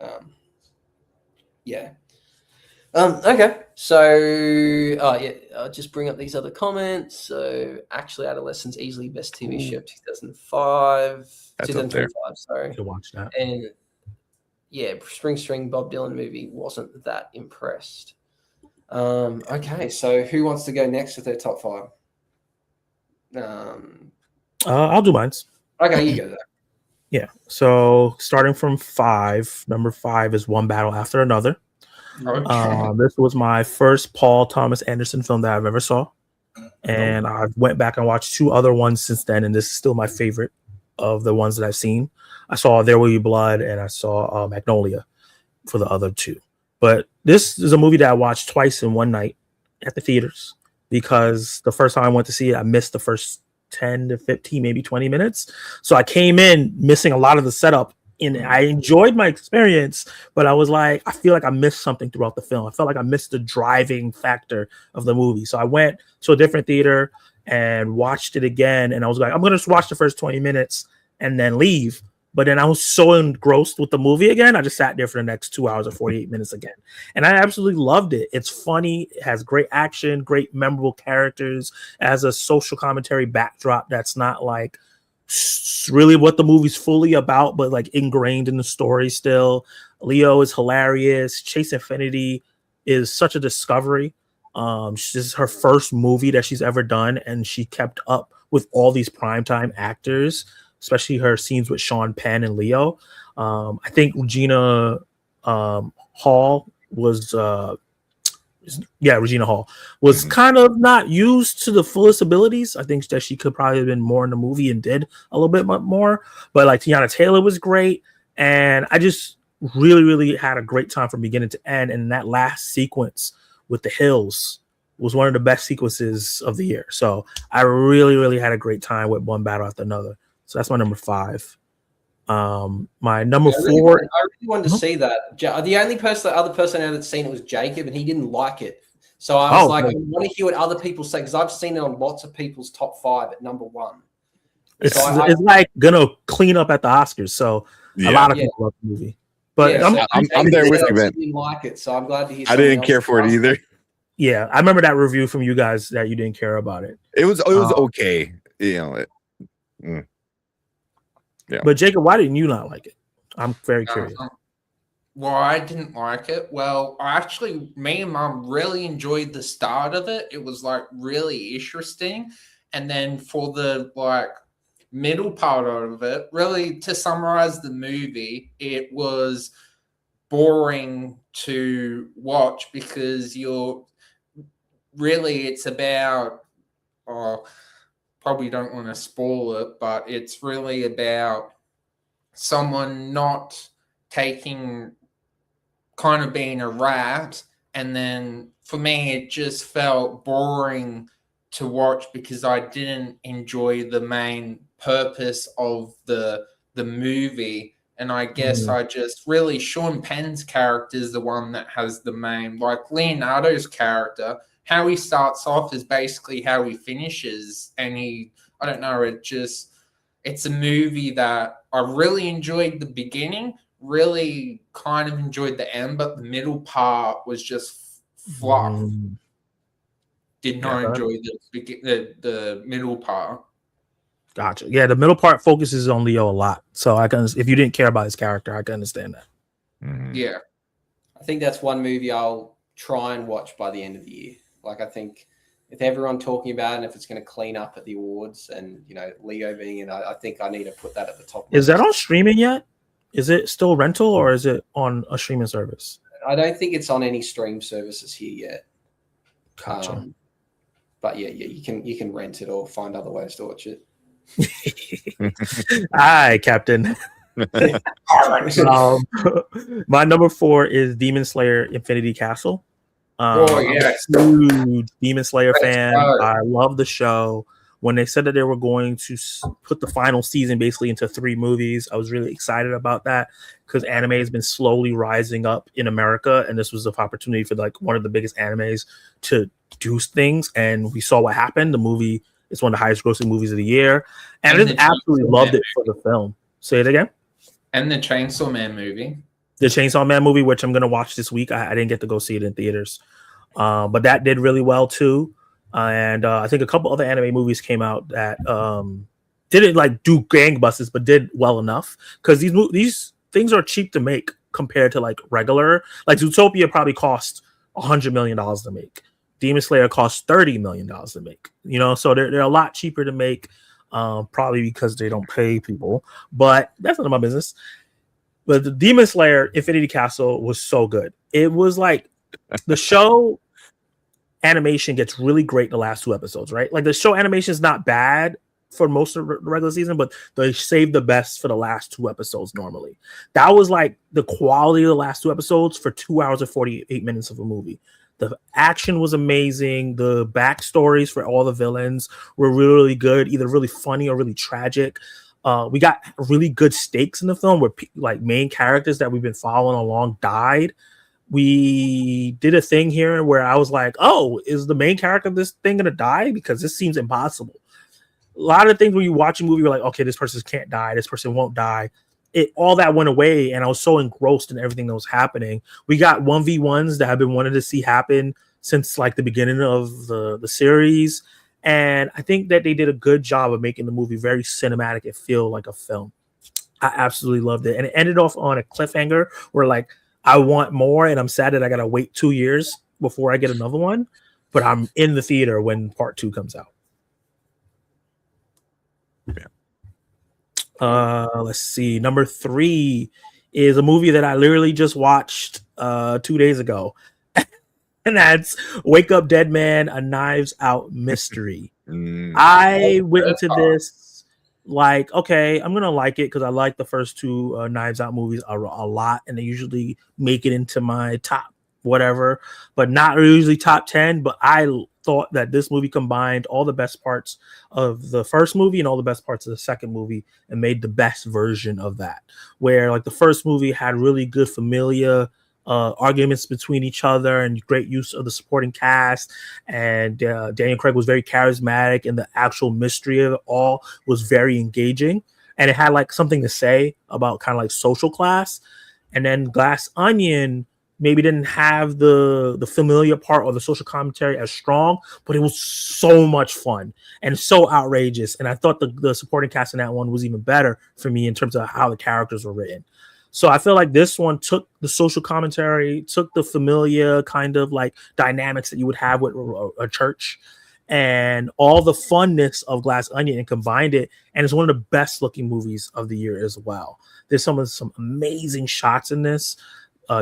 And yeah. Okay. So, I'll just bring up these other comments. So, actually, Adolescence easily best TV show of 2005. That's 2025, sorry. To watch that. And yeah, Springsteen Bob Dylan movie wasn't that impressed. Okay, so who wants to go next with their top 5? I'll do mine. Okay, you go there. Yeah. So starting from 5, number 5 is One Battle After Another. This was my first Paul Thomas Anderson film that I've ever saw, and I went back and watched 2 other ones since then, and this is still my favorite of the ones that I've seen. I saw There Will Be Blood, and I saw Magnolia for the other 2. But this is a movie that I watched twice in one night at the theaters, because the first time I went to see it, I missed the first 10 to 15, maybe 20 minutes. So I came in missing a lot of the setup, and I enjoyed my experience, but I was like, I feel like I missed something throughout the film. I felt like I missed the driving factor of the movie. So I went to a different theater and watched it again, and I was like, I'm going to watch the first 20 minutes and then leave. But then I was so engrossed with the movie again, I just sat there for the next 2 hours or 48 minutes again. And I absolutely loved it. It's funny. It has great action, great memorable characters, it has a social commentary backdrop that's not like really what the movie's fully about, but like ingrained in the story still. Leo is hilarious. Chase Infinity is such a discovery. This is her first movie that she's ever done, and she kept up with all these primetime actors, especially her scenes with Sean Penn and Leo. I think Regina Hall was Regina Hall was kind of not used to the fullest abilities. I think that she could probably have been more in the movie and did a little bit more. But like Tiana Taylor was great, and I just really, really had a great time from beginning to end. And that last sequence with the hills was one of the best sequences of the year. So I really, really had a great time with One Battle After Another. So that's my number 5. My number 4. I really wanted to see that. The only other person I know that's seen it was Jacob, and he didn't like it. So I was I want to hear what other people say, because I've seen it on lots of people's top 5 at number 1. It's like gonna clean up at the Oscars. So a lot of people love the movie. But I'm there with you, man. Didn't like it, so I'm glad to hear. I didn't care for it either. Yeah, I remember that review from you guys that you didn't care about it. It was okay, Yeah. But Jacob, why didn't you not like it? I'm very curious. Well, I didn't like it. Well, me and Mom really enjoyed the start of it. It was like really interesting, and then for the like middle part of it, really to summarize the movie, it was boring to watch, because it's about, probably don't want to spoil it, but it's really about someone not taking, kind of being a rat. And then for me, it just felt boring to watch, because I didn't enjoy the main purpose of the movie. And I guess I just really, Sean Penn's character is the one that has the main, like Leonardo's character, how he starts off is basically how he finishes. And I don't know, it's a movie that I really enjoyed the beginning, really kind of enjoyed the end, but the middle part was just fluff. Did not enjoy the middle part. Gotcha. Yeah, the middle part focuses on Leo a lot. So if you didn't care about his character, I can understand that. Yeah. I think that's one movie I'll try and watch by the end of the year. Like, I think with everyone talking about it, and if it's going to clean up at the awards, and Leo being in, I think I need to put that at the top. Is that on streaming yet? Is it still rental or is it on a streaming service? I don't think it's on any stream services here yet. Gotcha. But yeah, you can rent it or find other ways to watch it. Aye, Captain. My number 4 is Demon Slayer Infinity Castle. Yes. I'm a huge Demon Slayer fan. I love the show. When they said that they were going to put the final season basically into 3 movies, I was really excited about that because anime has been slowly rising up in America, and this was an opportunity for like one of the biggest animes to do things. And we saw what happened. The movie is one of the highest grossing movies of the year, and I just absolutely loved it for the film. Say it again. And the Chainsaw Man movie. The Chainsaw Man movie, which I'm going to watch this week. I didn't get to go see it in theaters, but that did really well too. And I think a couple other anime movies came out that didn't like do gangbusters, but did well enough because these things are cheap to make compared to like regular. Like Zootopia probably cost $100 million to make. Demon Slayer costs $30 million to make. So they're a lot cheaper to make, probably because they don't pay people. But that's none of my business. But the Demon Slayer Infinity Castle was so good. It was like the show animation gets really great in the last 2 episodes, right? Like the show animation is not bad for most of the regular season, but they save the best for the last 2 episodes normally. That was like the quality of the last 2 episodes for 2 hours and 48 minutes of a movie. The action was amazing. The backstories for all the villains were really, really good, either really funny or really tragic. We got really good stakes in the film where like main characters that we've been following along died. We did a thing here where I was like, oh, is the main character of this thing going to die? Because this seems impossible. A lot of things when you watch a movie, you're like, okay, this person can't die. This person won't die. All that went away, and I was so engrossed in everything that was happening. We got 1v1s that I've been wanting to see happen since like the beginning of the series. And I think that they did a good job of making the movie very cinematic and feel like a film. I absolutely loved it. And it ended off on a cliffhanger where like, I want more, and I'm sad that I got to wait 2 years before I get another one, but I'm in the theater when part 2 comes out. Yeah. Let's see. Number 3 is a movie that I literally just watched 2 days ago. And that's Wake Up Dead Man, A Knives Out Mystery. I went into this like, okay, I'm going to like it because I like the first 2 Knives Out movies a lot, and they usually make it into my top whatever, but not usually top 10. But I thought that this movie combined all the best parts of the first movie and all the best parts of the second movie and made the best version of that, where like the first movie had really good familiar arguments between each other and great use of the supporting cast, and Daniel Craig was very charismatic, and the actual mystery of it all was very engaging, and it had like something to say about kind of like social class. And then Glass Onion maybe didn't have the familiar part or the social commentary as strong, but it was so much fun and so outrageous, and I thought the supporting cast in that one was even better for me in terms of how the characters were written. So I feel like this one took the social commentary, took the familiar kind of like dynamics that you would have with a church, and all the funness of Glass Onion and combined it. And it's one of the best looking movies of the year as well. There's some amazing shots in this.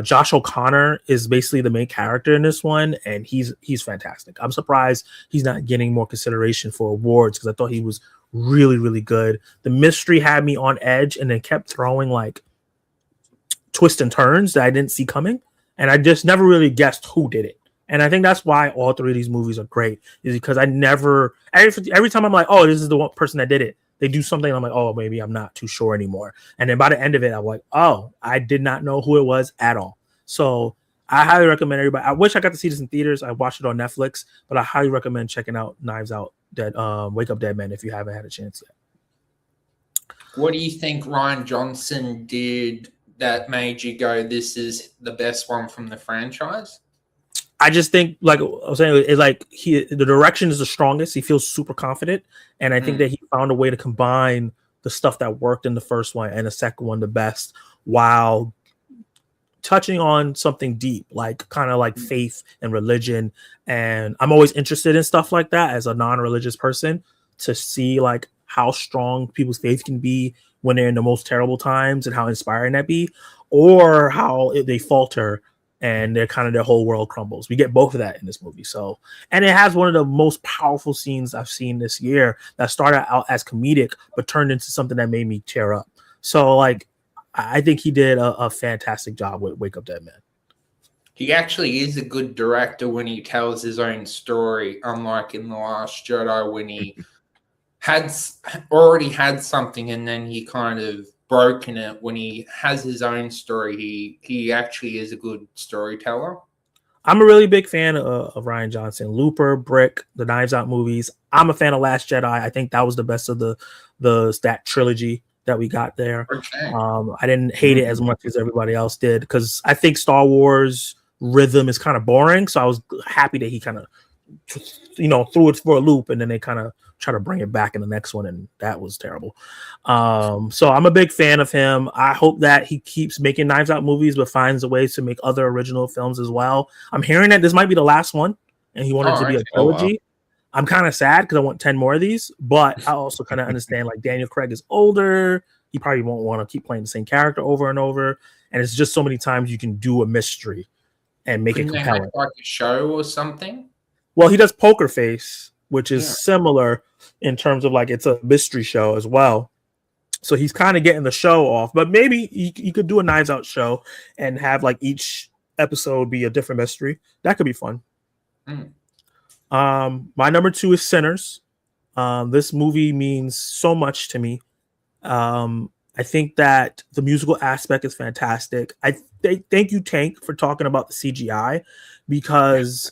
Josh O'Connor is basically the main character in this one, and he's fantastic. I'm surprised he's not getting more consideration for awards because I thought he was really, really good. The mystery had me on edge and then kept throwing like twists and turns that I didn't see coming, and I just never really guessed who did it. And I think that's why all 3 of these movies are great, is because I never every time I'm like, oh, this is the one person that did it, they do something, and I'm like, oh, maybe I'm not too sure anymore. And then by the end of it, I'm like, oh, I did not know who it was at all. So I highly recommend everybody. I wish I got to see this in theaters. I watched it on Netflix, but I highly recommend checking out Knives Out Wake Up Dead Man if you haven't had a chance yet. What do you think Rian Johnson did that made you go, this is the best one from the franchise? I just think, like I was saying, it's like the direction is the strongest. He feels super confident, and I think that he found a way to combine the stuff that worked in the first one and the second one the best, while touching on something deep, like kind of like faith and religion. And I'm always interested in stuff like that as a non-religious person, to see like how strong people's faith can be when they're in the most terrible times and how inspiring that be, or how they falter and their whole world crumbles. We get both of that in this movie. So, and it has one of the most powerful scenes I've seen this year that started out as comedic but turned into something that made me tear up. So like, I think he did a fantastic job with Wake Up Dead Man. He actually is a good director when he tells his own story, unlike in The Last Jedi when he already had something and then he kind of broken it. When he has his own story, he actually is a good storyteller. I'm a really big fan of Rian Johnson. Looper, Brick, the Knives Out movies. I'm a fan of Last Jedi. I think that was the best of that trilogy that we got there. Okay. I didn't hate it as much as everybody else did, because I think Star Wars rhythm is kind of boring. So I was happy that he kind of, threw it for a loop, and then they kind of try to bring it back in the next one, and that was terrible. So I'm a big fan of him. I hope that he keeps making Knives Out movies, but finds a way to make other original films as well. I'm hearing that this might be the last one, and he wanted it to be a trilogy. Oh, wow. I'm kind of sad because I want 10 more of these, but I also kind of understand like Daniel Craig is older. He probably won't want to keep playing the same character over and over. And it's just so many times you can do a mystery and make it compelling. Have, like a show or something? Well, he does Poker Face, which is similar in terms of like it's a mystery show as well. So he's kind of getting the show off, but maybe you could do a Knives Out show and have like each episode be a different mystery. That could be fun. My number 2 is Sinners. This movie means so much to me. I think that the musical aspect is fantastic. I thank you, Tank, for talking about the CGI, because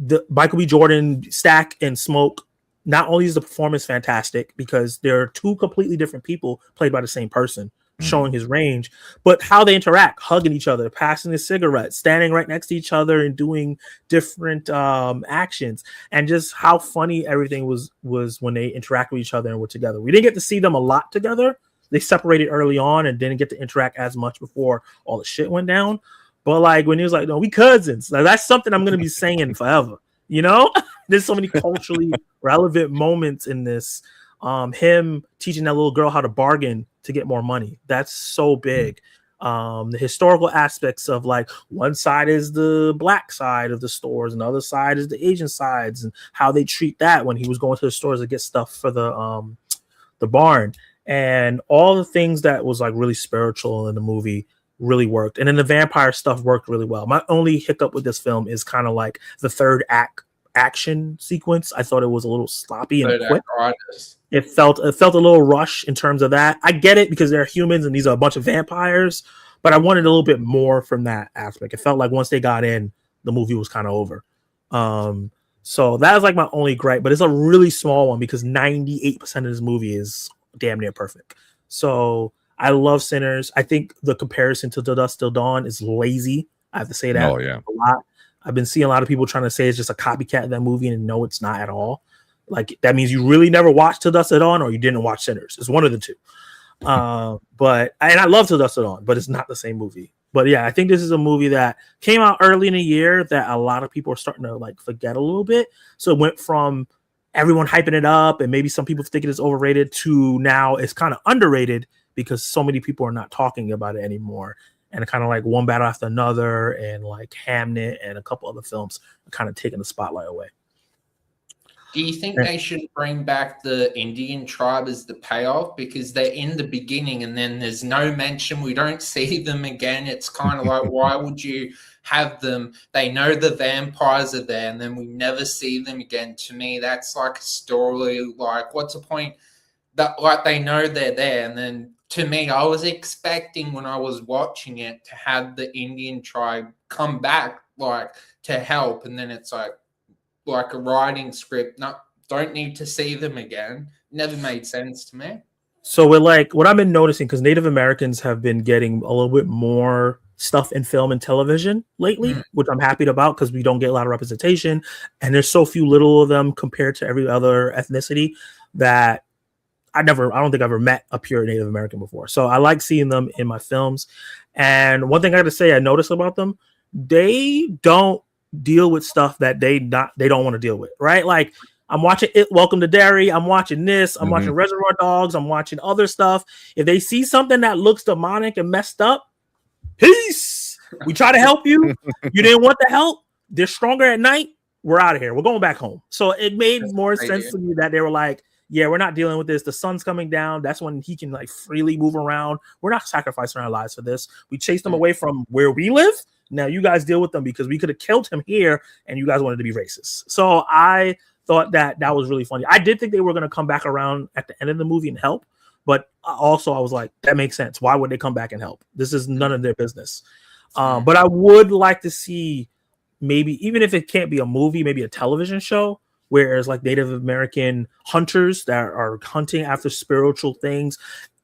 the Michael B. Jordan, Stack, and Smoke, not only is the performance fantastic because they're 2 completely different people played by the same person, showing his range, but how they interact, hugging each other, passing a cigarette, standing right next to each other and doing different actions, and just how funny everything was when they interact with each other and were together. We didn't get to see them a lot together. They separated early on and didn't get to interact as much before all the shit went down. But like when he was like, no, we cousins, like, that's something I'm going to be saying forever. There's so many culturally relevant moments in this. Him teaching that little girl how to bargain to get more money. That's so big. The historical aspects of like one side is the black side of the stores and the other side is the Asian sides, and how they treat that when he was going to the stores to get stuff for the barn, and all the things that was like really spiritual in the movie really worked. And then the vampire stuff worked really well. My only hiccup with this film is kind of like the third act action sequence. I thought it was a little sloppy and quick. It felt a little rush in terms of that. I get it because they're humans and these are a bunch of vampires, but I wanted a little bit more from that aspect. It felt like once they got in, the movie was kind of over. So that was like my only gripe, but it's a really small one because 98% of this movie is damn near perfect. So I love Sinners. I think the comparison to The Dusk Till Dawn is lazy. I have to say that a lot. I've been seeing a lot of people trying to say it's just a copycat of that movie, and no, it's not at all. Like that means you really never watched Till Dusk Till Dawn, or you didn't watch Sinners. It's one of the two. But I love Till Dusk Till Dawn, but it's not the same movie. But yeah, I think this is a movie that came out early in the year that a lot of people are starting to like forget a little bit. So it went from everyone hyping it up and maybe some people thinking it's overrated to now it's kind of underrated because so many people are not talking about it anymore. And kind of like One Battle After Another and like Hamnet and a couple other films are kind of taking the spotlight away. Do you think they should bring back the Indian tribe as the payoff? Because they're in the beginning and then there's no mention. We don't see them again. It's kind of like, why would you have them? They know the vampires are there and then we never see them again. To me, that's like a story. Like, what's the point? That like they know they're there. And then to me, I was expecting when I was watching it to have the Indian tribe come back, like to help. And then it's like a writing script. Don't need to see them again. Never made sense to me. So we're like, what I've been noticing, because Native Americans have been getting a little bit more stuff in film and television lately, which I'm happy about because we don't get a lot of representation. And there's so few little of them compared to every other ethnicity that I don't think I've ever met a pure Native American before. So I like seeing them in my films. And one thing I got to say, I noticed about them, they don't deal with stuff that they don't want to deal with, right? Like I'm watching it, Welcome to Derry. I'm watching this. I'm watching Reservoir Dogs. I'm watching other stuff. If they see something that looks demonic and messed up, peace. We try to help you. You didn't want the help. They're stronger at night. We're out of here. We're going back home. So it made more sense to me that they were like, yeah, we're not dealing with this. The sun's coming down. That's when he can like freely move around. We're not sacrificing our lives for this. We chased them away from where we live. Now you guys deal with them because we could have killed him here and you guys wanted to be racist. So I thought that was really funny. I did think they were going to come back around at the end of the movie and help. But also I was like, that makes sense. Why would they come back and help? This is none of their business. But I would like to see maybe, even if it can't be a movie, maybe a television show, where it's like Native American hunters that are hunting after spiritual things,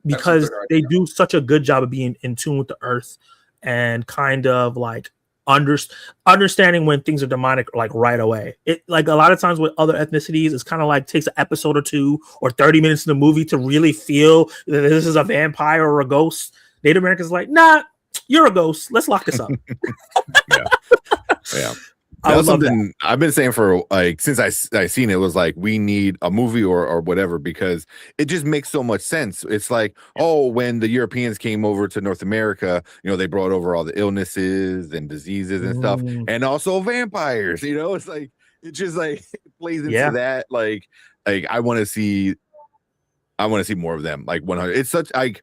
because they do such a good job of being in tune with the earth and kind of like understanding when things are demonic, like right away. It like a lot of times with other ethnicities, it's kind of like takes an episode or 2 or 30 minutes in the movie to really feel that this is a vampire or a ghost. Native Americans like, nah, you're a ghost. Let's lock this up. Yeah. That was something I've been saying for like since I seen it, was like we need a movie or whatever, because it just makes so much sense. It's like, oh, when the Europeans came over to North America, they brought over all the illnesses and diseases and stuff, and also vampires. It's like it just like plays into that. Like I want to see more of them. Like 100. It's such like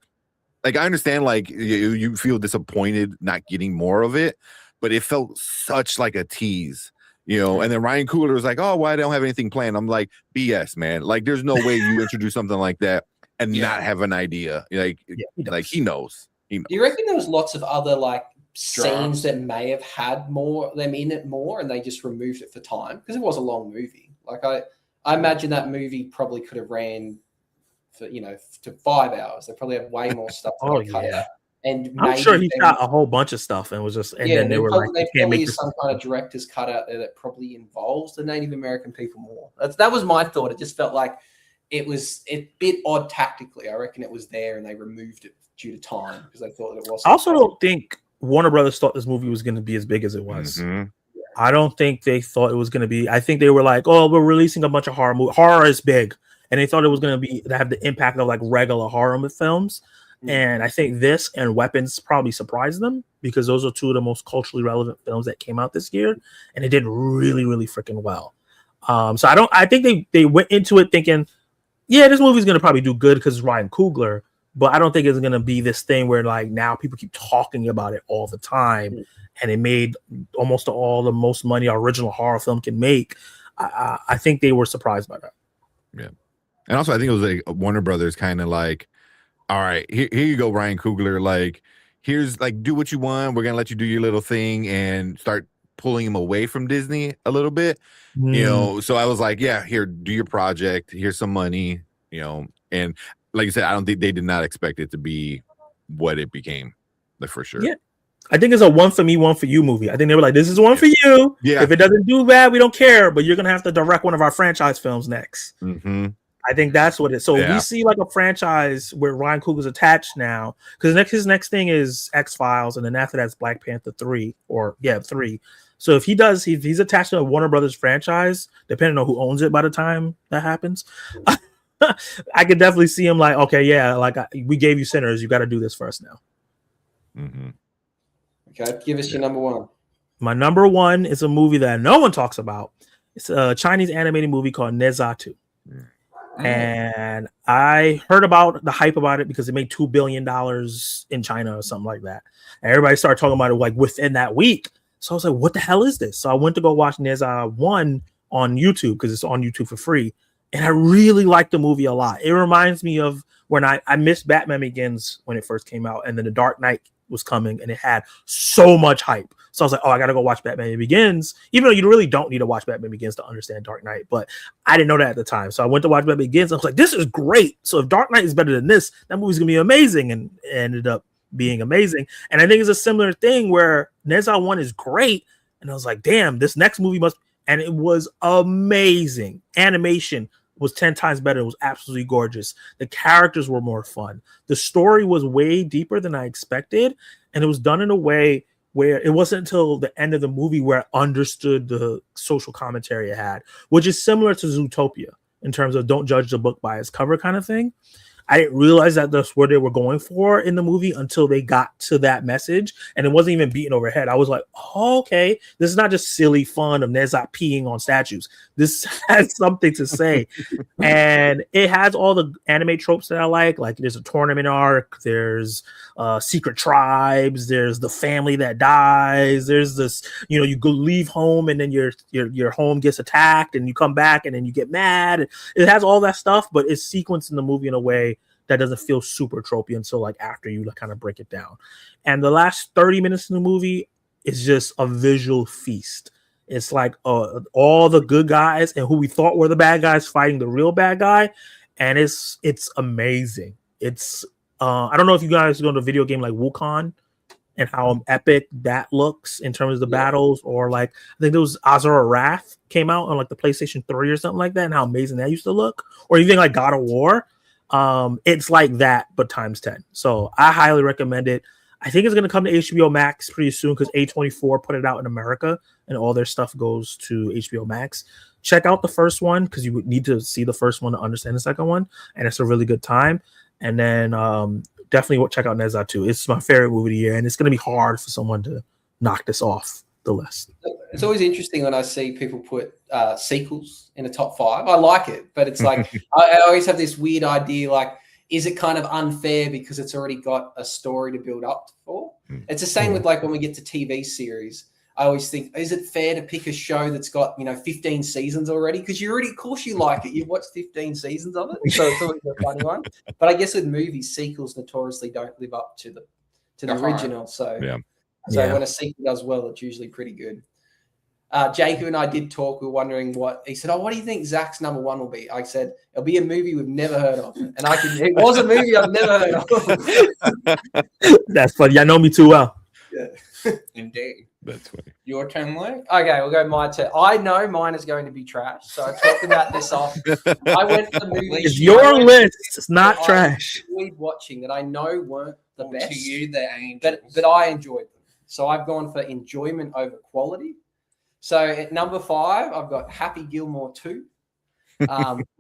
I understand like you feel disappointed not getting more of it. But it felt such like a tease, and then Ryan Coogler was like, oh, well, I don't have anything planned. I'm like, BS, man. Like, there's no way you introduce something like that and not have an idea. Like he knows. Do you reckon there was lots of other like scenes that may have had them in it more and they just removed it for time? Because it was a long movie. Like I imagine that movie probably could have ran for, to 5 hours. They probably have way more stuff to cut out. And I'm sure he shot a whole bunch of stuff and was just, and then they were like, they probably is some kind of director's cut out there that probably involves the Native American people more. That was my thought. It just felt like it was a bit odd tactically. I reckon it was there and they removed it due to time because they thought that it was. I also don't think Warner Brothers thought this movie was going to be as big as it was. Mm-hmm. I don't think they thought it was going to be. I think they were like, oh, we're releasing a bunch of horror movies. Horror is big. And they thought it was going to have the impact of like regular horror films. And I think this and Weapons probably surprised them because those are two of the most culturally relevant films that came out this year, and it did really, really freaking well. So I think they went into it thinking, yeah, this movie's gonna probably do good because it's Ryan Coogler, but I don't think it's gonna be this thing where like now people keep talking about it all the time, and it made almost all the most money an original horror film can make. I think they were surprised by that. Yeah, and also I think it was like Warner Brothers kind of like, all right, here you go, Ryan Coogler. Like, here's like, do what you want. We're gonna let you do your little thing and start pulling him away from Disney a little bit. So I was like, yeah, here, do your project. Here's some money. And like you said, I don't think they did not expect it to be what it became, like for sure. Yeah, I think it's a one for me, one for you movie. I think they were like, this is one for you. Yeah. If it doesn't do bad, we don't care. But you're gonna have to direct one of our franchise films next. Mm-hmm. I think that's what it is. So we see like a franchise where Ryan Coogler's attached now, because his next thing is X-Files, and then after that's Black Panther 3. So if he's attached to a Warner Brothers franchise, depending on who owns it by the time that happens, I could definitely see him like, okay, yeah, like we gave you Sinners, you got to do this first now. Mm-hmm. Okay, give us your number one. My number one is a movie that no one talks about. It's a Chinese animated movie called Ne Zha 2. And I heard about the hype about it because it made $2 billion in China or something like that. And everybody started talking about it like within that week. So I was like, what the hell is this? So I went to go watch Ne Zha 1 on YouTube because it's on YouTube for free. And I really liked the movie a lot. It reminds me of when I missed Batman Begins when it first came out, and then The Dark Knight was coming and it had so much hype. So I was like, oh, I got to go watch Batman Begins, even though you really don't need to watch Batman Begins to understand Dark Knight. But I didn't know that at the time. So I went to watch Batman Begins. I was like, this is great. So if Dark Knight is better than this, that movie's going to be amazing. And it ended up being amazing. And I think it's a similar thing where Ne Zha 1 is great. And I was like, damn, this next movie must. And it was amazing. Animation was 10 times better. It was absolutely gorgeous. The characters were more fun. The story was way deeper than I expected. and it was done in a way where it wasn't until the end of the movie where I understood the social commentary it had, which is similar to Zootopia in terms of don't judge the book by its cover kind of thing. I didn't realize that that's what they were going for in the movie until they got to that message, and it wasn't even beaten overhead. I was like, oh, okay, this is not just silly fun of Nezat peeing on statues. This has something to say, and it has all the anime tropes that I like. Like there's a tournament arc, there's secret tribes, there's the family that dies, there's this, you go leave home and then your home gets attacked, and you come back and then you get mad. It has all that stuff, but it's sequenced in the movie in a way that doesn't feel super tropey until like after you kind of break it down. And the last 30 minutes in the movie is just a visual feast. It's like all the good guys and who we thought were the bad guys fighting the real bad guy, and it's amazing. It's I don't know if you guys know the video game like Wukong and how epic that looks in terms of the battles, or like I think there was Azura Wrath came out on like the PlayStation 3 or something like that, and how amazing that used to look, or even like God of War. It's like that but times 10. So I highly recommend it. I think it's going to come to HBO Max pretty soon because A24 put it out in America and all their stuff goes to HBO Max. Check out the first one because you would need to see the first one to understand the second one, and it's a really good time. And then definitely check out Nezat too. It's my favorite movie of the year, and it's going to be hard for someone to knock this off the list. It's always interesting when I see people put sequels in the top 5. I like it, but it's like I always have this weird idea, like, is it kind of unfair because it's already got a story to build up for? It's the same with like when we get to TV series. I always think, is it fair to pick a show that's got 15 seasons already? Because you already, of course, you like it. You've watched 15 seasons of it, so it's always a funny one. But I guess with movies, sequels notoriously don't live up to the original. So when a sequel does well, it's usually pretty good. Jacob and I did talk. We were wondering what he said. Oh, what do you think Zach's number 1 will be? I said it'll be a movie we've never heard of, and it was a movie I've never heard of. That's funny. I know me too well. Yeah, indeed. That's funny. Your turn, Luke. Okay, we'll go my turn. I know mine is going to be trash, so I talked about this off. I went to the movie. It's your list. It's not trash. I enjoyed watching that I know weren't the best. To you, they're angels. But I enjoyed them. So I've gone for enjoyment over quality. So at number 5, I've got Happy Gilmore 2.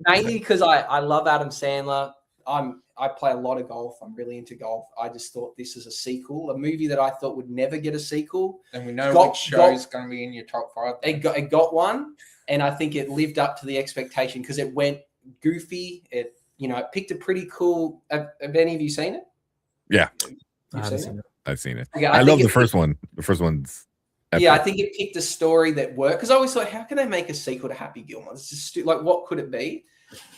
Mainly because I love Adam Sandler. I play a lot of golf. I'm really into golf. I just thought this is a sequel, a movie that I thought would never get a sequel. And we know which show is going to be in your top 5. It got one, and I think it lived up to the expectation because it went goofy. It picked a pretty cool. Have any of you seen it? Yeah, I've seen it. I've seen it. Okay, I love the first one. The first one's epic. Yeah, I think it picked a story that worked because I always thought, how can they make a sequel to Happy Gilmore? It's just like, what could it be?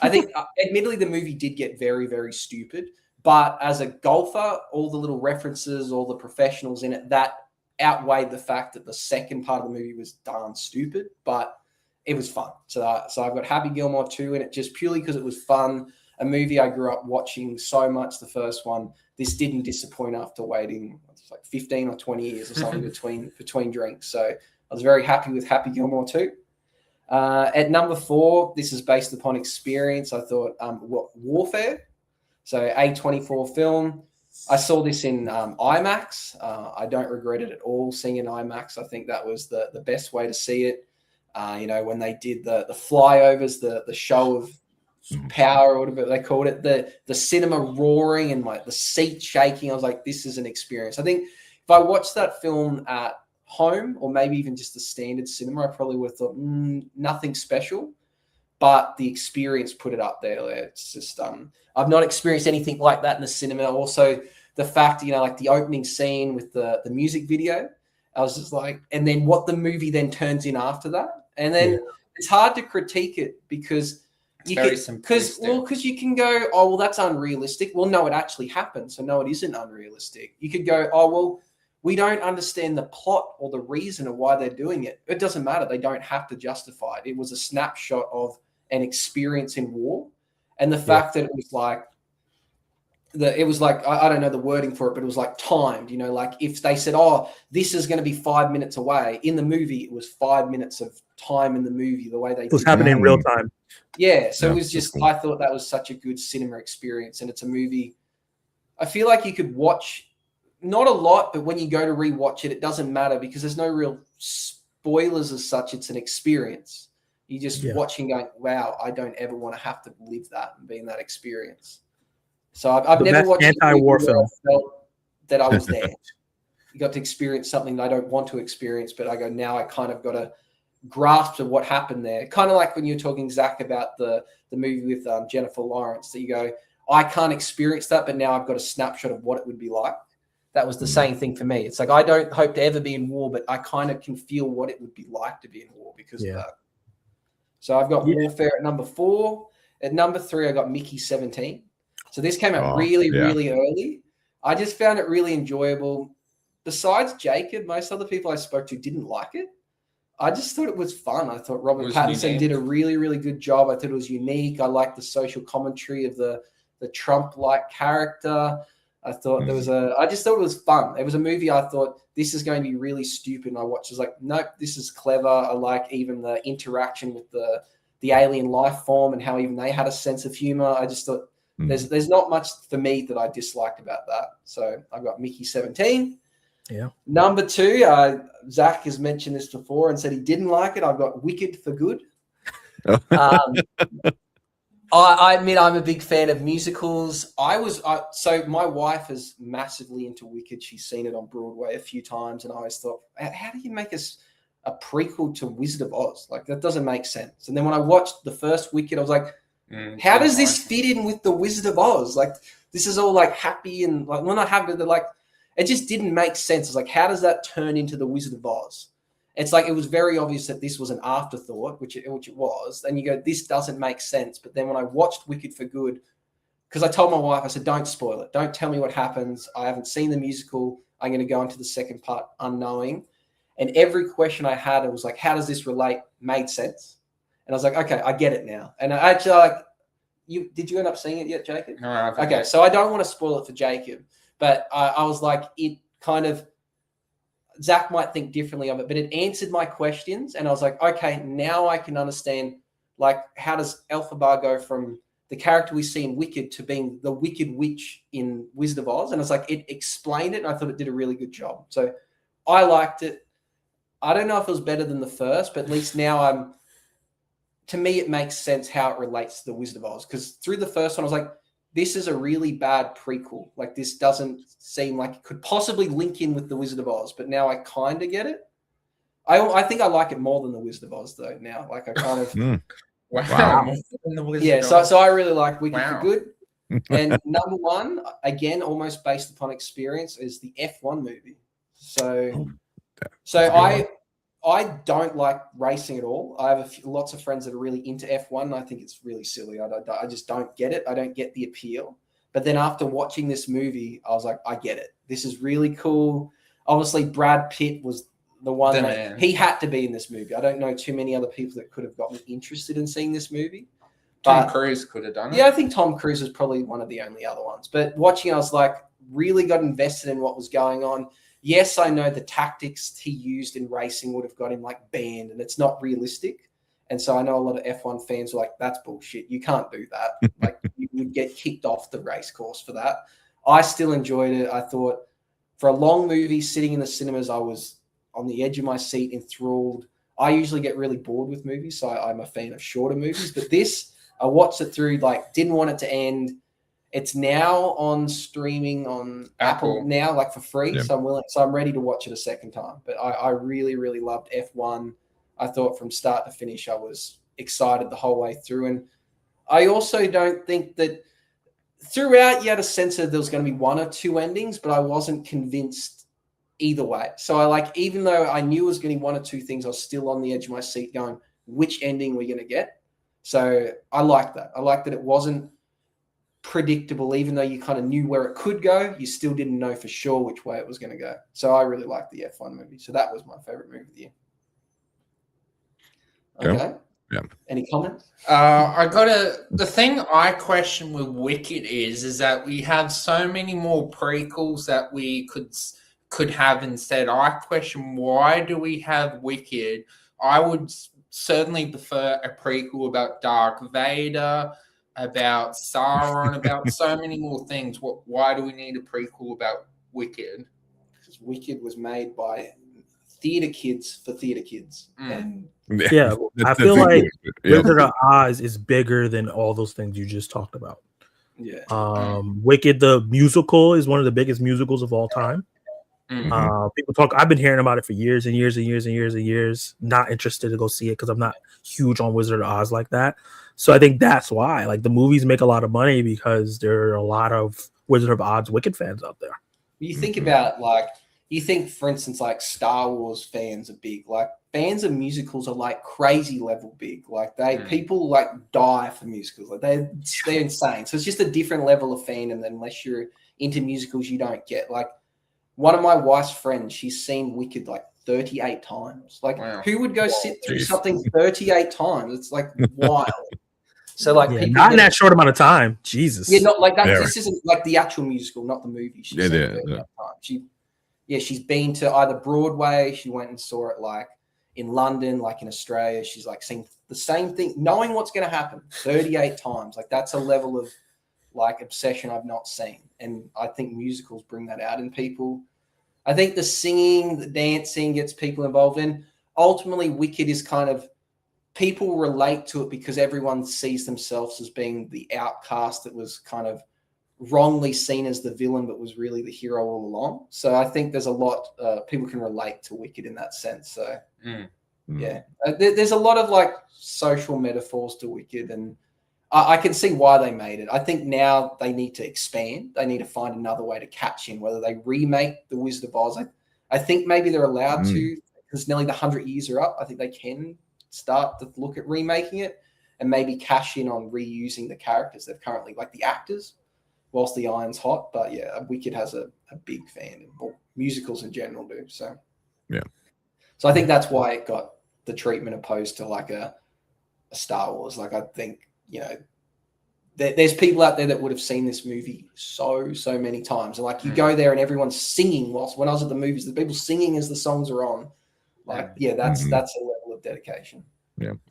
I think, admittedly, the movie did get very, very stupid. But as a golfer, all the little references, all the professionals in it, that outweighed the fact that the second part of the movie was darn stupid. But it was fun. So I've got Happy Gilmore 2 in it just purely because it was fun. A movie I grew up watching so much, the first one. This didn't disappoint after waiting like 15 or 20 years or something between drinks. So I was very happy with Happy Gilmore 2. At number 4, this is based upon experience. I thought Warfare. So A24 film. I saw this in IMAX. I don't regret it at all seeing in IMAX. I think that was the best way to see it. When they did the flyovers, the show of power or whatever they called it, the cinema roaring and like the seat shaking. I was like, this is an experience. I think if I watched that film at home or maybe even just the standard cinema, I probably would have thought nothing special, but the experience put it up there. It's just I've not experienced anything like that in the cinema. Also the fact, like the opening scene with the music video, I was just like, and then what the movie then turns in after that. And then it's hard to critique it because because you can go, oh, well, that's unrealistic. Well, no, it actually happened. So no, it isn't unrealistic. You could go, oh, well, we don't understand the plot or the reason of why they're doing it. It doesn't matter. They don't have to justify it. It was a snapshot of an experience in war. And the fact that it was like, I don't know the wording for it, but it was like timed, like if they said, oh, this is going to be 5 minutes away in the movie, it was 5 minutes of time in the movie, the way they it was happening in real time. Yeah. So it was just, I thought that was such a good cinema experience. And it's a movie I feel like you could watch not a lot, but when you go to rewatch it, it doesn't matter because there's no real spoilers as such. It's an experience. You're just watching going, wow, I don't ever want to have to live that and be in that experience. So I've never watched anti-war film. I felt that I was there. You got to experience something that I don't want to experience, but I go, now I kind of got to grasp of what happened there. Kind of like when you're talking, Zach, about the movie with Jennifer Lawrence, that you go, I can't experience that, but now I've got a snapshot of what it would be like. That was the same thing for me. It's like, I don't hope to ever be in war, but I kind of can feel what it would be like to be in war because of that. So I've got Warfare at number 4. At number 3, I got Mickey 17. So this came out really early. I just found it really enjoyable. Besides Jacob, most other people I spoke to didn't like it. I just thought it was fun. I thought Robert Pattinson did a really, really good job. I thought it was unique. I liked the social commentary of the Trump-like character. I thought I just thought it was fun. It was a movie I thought, this is going to be really stupid. And I watched, I was like, nope, this is clever. I like even the interaction with the alien life form and how even they had a sense of humor. I just thought there's not much for me that I disliked about that. So I got Mickey 17. Yeah. Number 2, Zach has mentioned this before and said he didn't like it. I've got Wicked for Good. I admit I'm a big fan of musicals. So my wife is massively into Wicked. She's seen it on Broadway a few times, and I always thought, how do you make a prequel to Wizard of Oz? Like, that doesn't make sense. And then when I watched the first Wicked, I was like, how does this fit in with the Wizard of Oz? Like, this is all like happy and like, well, not happy, but like, it just didn't make sense. It's like, how does that turn into the Wizard of Oz? It's like, it was very obvious that this was an afterthought, which it was. And you go, this doesn't make sense. But then when I watched Wicked for Good, because I told my wife, I said, don't spoil it. Don't tell me what happens. I haven't seen the musical. I'm going to go into the second part unknowing. And every question I had, it was like, how does this relate? Made sense. And I was like, okay, I get it now. And I actually, did you end up seeing it yet, Jacob? No, I haven't. Okay, so I don't want to spoil it for Jacob. But I was like, it kind of, Zach might think differently of it, but it answered my questions. And I was like, okay, now I can understand, like, how does Elphaba go from the character we see in Wicked to being the Wicked Witch in Wizard of Oz? And it's like, it explained it, and I thought it did a really good job. So I liked it. I don't know if it was better than the first, but at least now to me, it makes sense how it relates to the Wizard of Oz. Because through the first one, I was like, this is a really bad prequel. Like, this doesn't seem like it could possibly link in with the Wizard of Oz, but now I kind of get it. I think I like it more than the Wizard of Oz though. Now, like, I kind of wow. Yeah, so I really like Wicked for Good. And number 1, again, almost based upon experience, is the F1 movie. So I don't like racing at all. I have lots of friends that are really into F1, and I think it's really silly. I just don't get it. I don't get the appeal. But then after watching this movie, I was like, I get it. This is really cool. Obviously, Brad Pitt was the one that he had to be in this movie. I don't know too many other people that could have got me interested in seeing this movie. Tom Cruise could have done it. Yeah, I think Tom Cruise was probably one of the only other ones. But watching it, I was like, really got invested in what was going on. Yes, I know the tactics he used in racing would have got him like banned, and it's not realistic. And so I know a lot of F1 fans are like, that's bullshit. You can't do that. Like, you would get kicked off the race course for that. I still enjoyed it. I thought for a long movie sitting in the cinemas, I was on the edge of my seat, enthralled. I usually get really bored with movies, so I'm a fan of shorter movies. But this, I watched it through, like, didn't want it to end. It's now on streaming on Apple now, like for free. Yep. So I'm ready to watch it a second time. But I really, really loved F1. I thought from start to finish, I was excited the whole way through. And I also don't think that throughout you had a sense that there was going to be one or two endings, but I wasn't convinced either way. So even though I knew it was going to be one or two things, I was still on the edge of my seat going, which ending we're going to get? So I liked that. I liked that it wasn't predictable, even though you kind of knew where it could go, you still didn't know for sure which way it was going to go. So I really liked the F1 movie. So that was my favorite movie of the year. Okay. Yeah. Any comments? The thing I question with Wicked is that we have so many more prequels that we could have instead. I question, why do we have Wicked? I would certainly prefer a prequel about Darth Vader, about Sauron, about so many more things. Why do we need a prequel about Wicked? Wicked was made by theater kids for theater kids. And yeah, I feel like Wizard of Oz is bigger than all those things you just talked about. Yeah. Wicked the musical is one of the biggest musicals of all time. People talk. I've been hearing about it for years and years and years and years and years. Not interested to go see it because I'm not huge on Wizard of Oz like that. So I think that's why, like, the movies make a lot of money because there are a lot of Wizard of Oz Wicked fans out there. You think about, like, you think, for instance, like Star Wars fans are big. Like, fans of musicals are like crazy level big. Like, people like die for musicals. Like, they're insane. So it's just a different level of fandom than unless you're into musicals you don't get. Like, one of my wife's friends, she's seen Wicked like 38 times. Like, who would go sit through something 38 times? It's like wild. So, like, people not in that short amount of time. Jesus. Yeah, not like that. This isn't like the actual musical, not the movie. She's she's been to either Broadway. She went and saw it like in London, like in Australia. She's like seen the same thing, knowing what's going to happen 38 times. Like, that's a level of like obsession I've not seen. And I think musicals bring that out in people. I think the singing, the dancing gets people involved in. Ultimately, Wicked is kind of, people relate to it because everyone sees themselves as being the outcast that was kind of wrongly seen as the villain, but was really the hero all along. So I think there's a lot, people can relate to Wicked in that sense. So there's a lot of like social metaphors to Wicked, and I can see why they made it. I think now they need to expand. They need to find another way to catch in, whether they remake The Wizard of Oz. I think maybe they're allowed to, because nearly the 100 years are up. I think they can start to look at remaking it and maybe cash in on reusing the characters they've currently, like the actors, whilst the iron's hot. But yeah, Wicked has a big fan, or musicals in general do. So so I think that's why it got the treatment opposed to like a Star Wars. Like, I think, you know, there's people out there that would have seen this movie so many times, and like you go there and everyone's singing whilst, when I was at the movies, the people singing as the songs are on. Like, that's a level of dedication.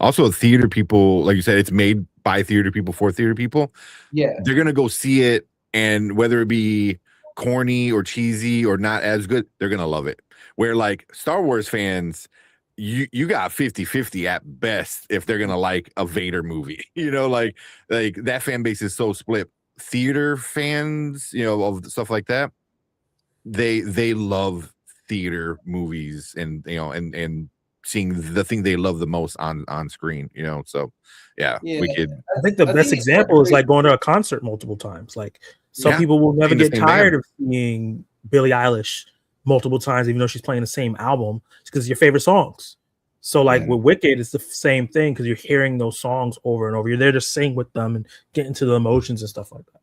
Also, theater people, like you said, it's made by theater people for theater people. They're gonna go see it, and whether it be corny or cheesy or not as good, they're gonna love it. Where like Star Wars fans, you got 50-50 at best if they're gonna like a Vader movie. You know, like that fan base is so split. Theater fans, you know, of stuff like that, they love theater movies, and you know, and seeing the thing they love the most on screen, you know. So Wicked. I think the best example is like going to a concert multiple times. Like, some people will never get tired of seeing Billie Eilish multiple times, even though she's playing the same album, because your favorite songs. So like with Wicked, it's the same thing, because you're hearing those songs over and over. You're there to sing with them and get into the emotions and stuff like that.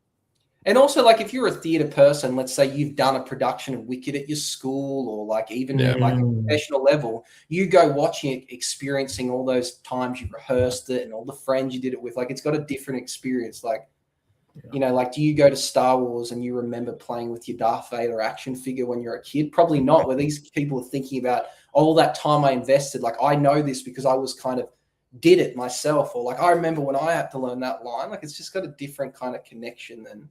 And also, like, if you're a theater person, let's say you've done a production of Wicked at your school, or like even at like a professional level, you go watching it, experiencing all those times you rehearsed it and all the friends you did it with. Like, it's got a different experience. Like, you know, like, do you go to Star Wars and you remember playing with your Darth Vader action figure when you're a kid? Probably not. Where these people are thinking about all that time I invested. Like, I know this because I was kind of did it myself, or like I remember when I had to learn that line. Like, it's just got a different kind of connection than,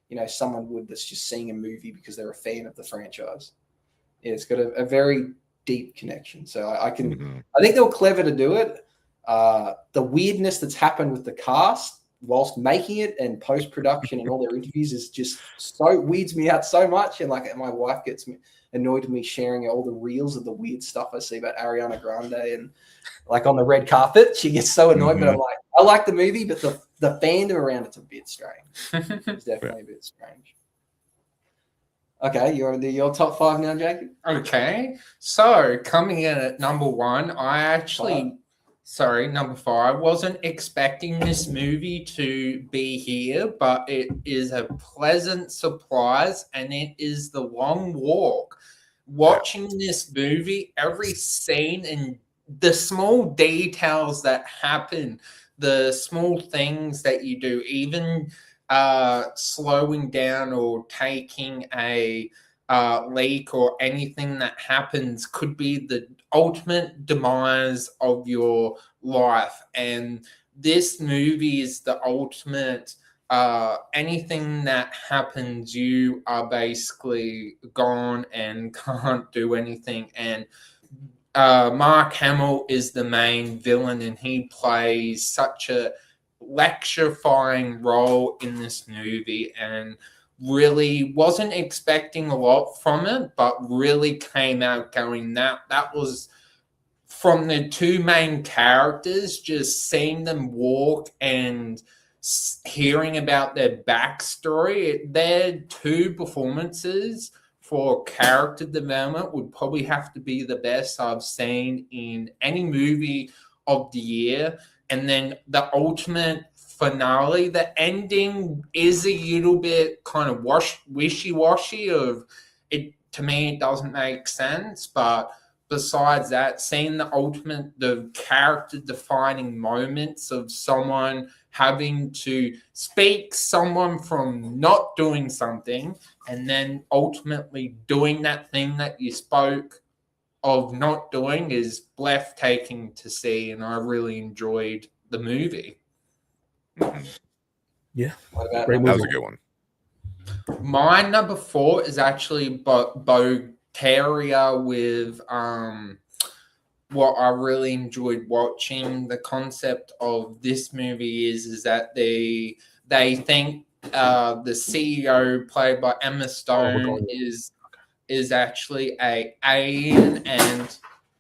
you know, someone would that's just seeing a movie because they're a fan of the franchise. Yeah, it's got a very deep connection. So I think they were clever to do it. The weirdness that's happened with the cast whilst making it and post-production and all their interviews is just so weirds me out so much. And like, my wife gets annoyed with me sharing all the reels of the weird stuff I see about Ariana Grande, and like on the red carpet, she gets so annoyed. But I'm like, I like the movie, but the fandom around it's a bit strange. It's definitely a bit strange. Okay, you want to do your top 5 now, Jacob? Okay, so coming in at number 1, number 5, wasn't expecting this movie to be here, but it is a pleasant surprise, and it is The Long Walk. Watching this movie, every scene and the small details that happen, the small things that you do, even slowing down or taking a leak or anything that happens could be the ultimate demise of your life. And this movie is the ultimate anything that happens, you are basically gone and can't do anything. And Mark Hamill is the main villain, and he plays such a lecturifying role in this movie, and really wasn't expecting a lot from it, but really came out going, that was from the two main characters, just seeing them walk and hearing about their backstory. Their two performances for character development would probably have to be the best I've seen in any movie of the year. And then the ultimate finale, the ending is a little bit kind of wishy-washy of it. To me, it doesn't make sense, but besides that, seeing the character defining moments of someone having to speak someone from not doing something and then ultimately doing that thing that you spoke of not doing is breathtaking to see, and I really enjoyed the movie. Yeah, great movie. That was a good one. My number 4 is actually Boteria with what I really enjoyed watching. The concept of this movie is that they think the CEO, played by Emma Stone, is actually a alien, and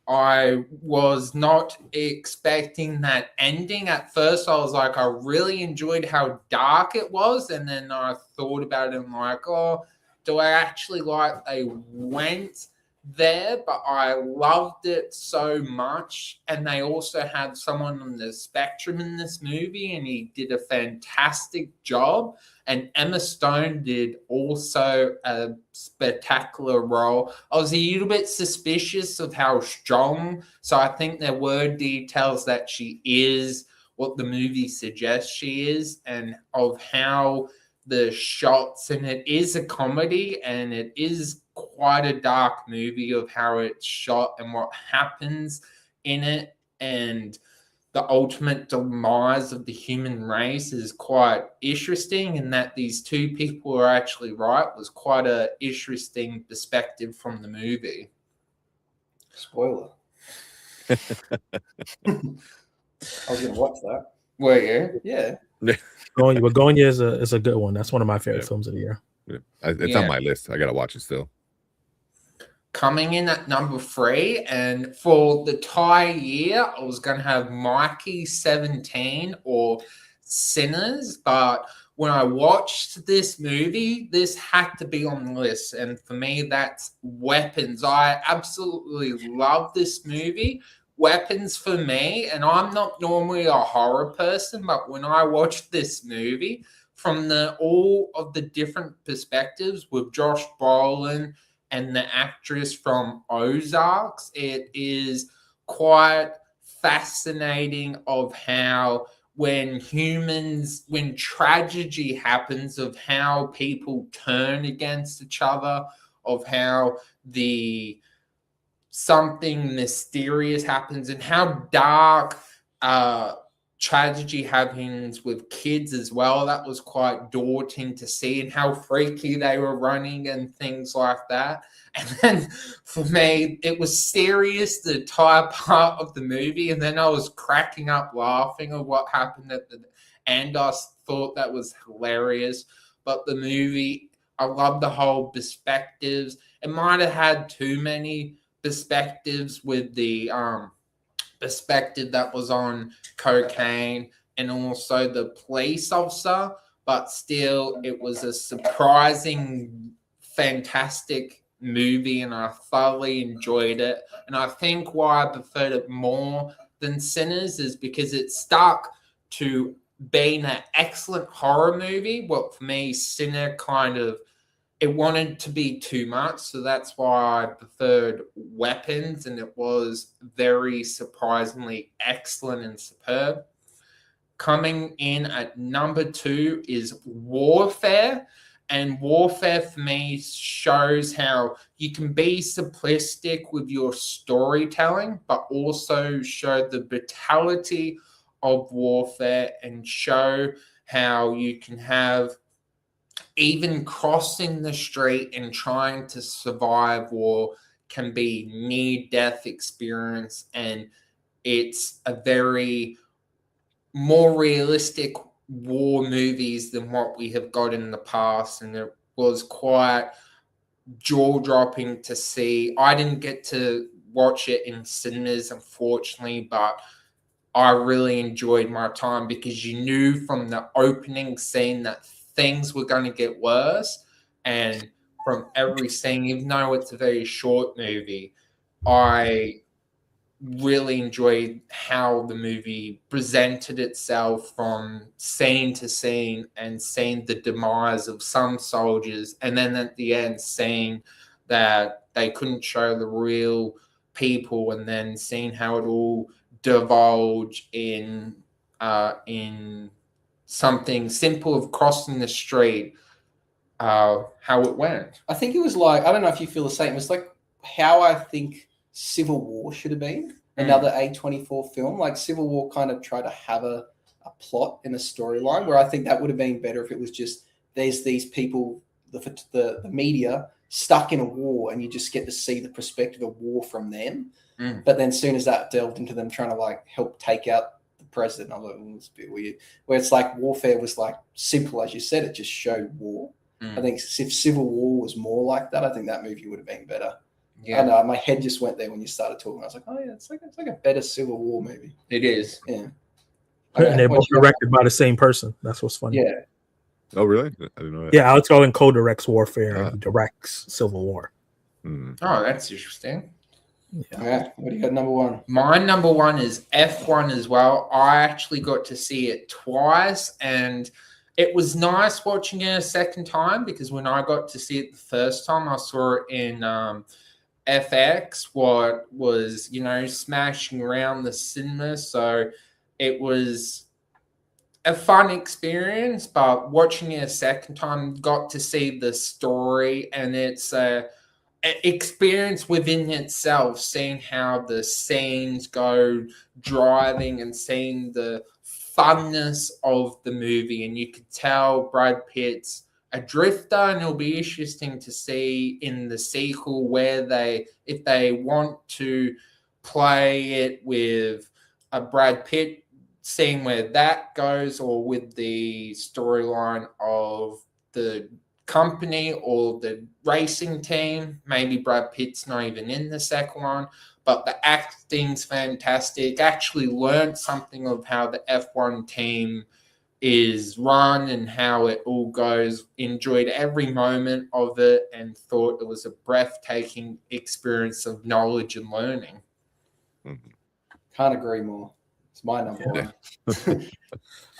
I was not expecting that ending. At first, I was like, I really enjoyed how dark it was, and then I thought about it and like, oh, do I actually like they went there? But I loved it so much. And they also had someone on the spectrum in this movie, and he did a fantastic job. And Emma Stone did also a spectacular role. I was a little bit suspicious of how strong, so I think there were details that she is what the movie suggests she is, and of how the shots, and it is a comedy, and it is quite a dark movie of how it's shot and what happens in it, and the ultimate demise of the human race is quite interesting, and that these two people are actually right was quite a interesting perspective from the movie. Spoiler. I was going to watch that. Were you? Yeah. Begonia is a good one. That's one of my favorite films of the year. Yeah. It's on my list. I gotta watch it still. Coming in at number 3, and for the entire year, I was going to have Mikey 17 or Sinners, but when I watched this movie, this had to be on the list, and for me, that's Weapons. I absolutely love this movie. Weapons for me, and I'm not normally a horror person, but when I watched this movie, from all of the different perspectives with Josh Brolin and the actress from Ozarks, it is quite fascinating of how when tragedy happens, of how people turn against each other, of how something mysterious happens, and how dark tragedy happens with kids as well. That was quite daunting to see, and how freaky they were running and things like that. And then for me, it was serious the entire part of the movie, and then I was cracking up laughing at what happened at the end. I thought that was hilarious. But the movie, I love the whole perspectives. It might have had too many perspectives with the perspective that was on cocaine and also the police officer, but still it was a surprising, fantastic movie, and I thoroughly enjoyed it. And I think why I preferred it more than Sinners is because it stuck to being an excellent horror movie. Well, for me, Sinner it wanted to be too much, so that's why I preferred Weapons, and it was very surprisingly excellent and superb. Coming in at number 2 is Warfare, and Warfare for me shows how you can be simplistic with your storytelling, but also show the brutality of warfare and show how you can have even crossing the street and trying to survive war can be near-death experience, and it's a very more realistic war movies than what we have got in the past, and it was quite jaw-dropping to see. I didn't get to watch it in cinemas, unfortunately, but I really enjoyed my time because you knew from the opening scene that things were going to get worse, and from every scene, even though it's a very short movie, I really enjoyed how the movie presented itself from scene to scene, and seeing the demise of some soldiers, and then at the end seeing that they couldn't show the real people, and then seeing how it all divulged in something simple of crossing the street, how it went. I think it was like, I don't know if you feel the same. It was like how I think Civil War should have been another A24 film. Like Civil War kind of tried to have a plot in a storyline, where I think that would have been better if it was just there's these people, the media stuck in a war, and you just get to see the perspective of war from them. But then as soon as that delved into them trying to like help take out the president, I was like, it's a bit weird. Where it's like warfare was like simple, as you said, it just showed war. I think if Civil War was more like that, I think that movie would have been better. Yeah, I know. My head just went there when you started talking. I was like, oh yeah, it's like a better Civil War movie. It is. Yeah. Okay. And they're both directed by the same person. That's what's funny. Yeah. Oh really? I didn't know that. Yeah, Alex Garland co-directs Warfare and he directs Civil War. Oh, that's interesting. Yeah. What do you got number one? My number one is F1 as well. I actually got to see it twice, and it was nice watching it a second time, because when I got to see it the first time, I saw it in FX, what was, smashing around the cinema. So it was a fun experience, but watching it a second time, got to see the story, and it's a experience within itself, seeing how the scenes go, driving and seeing the funness of the movie. And you could tell Brad Pitt's a drifter, and it'll be interesting to see in the sequel where if they want to play it with a Brad Pitt, seeing where that goes, or with the storyline of the company or the racing team. Maybe Brad Pitt's not even in the second one, but the acting's fantastic. Actually learned something of how the F1 team is run and how it all goes. Enjoyed every moment of it and thought it was a breathtaking experience of knowledge and learning. Can't agree more. It's my number one.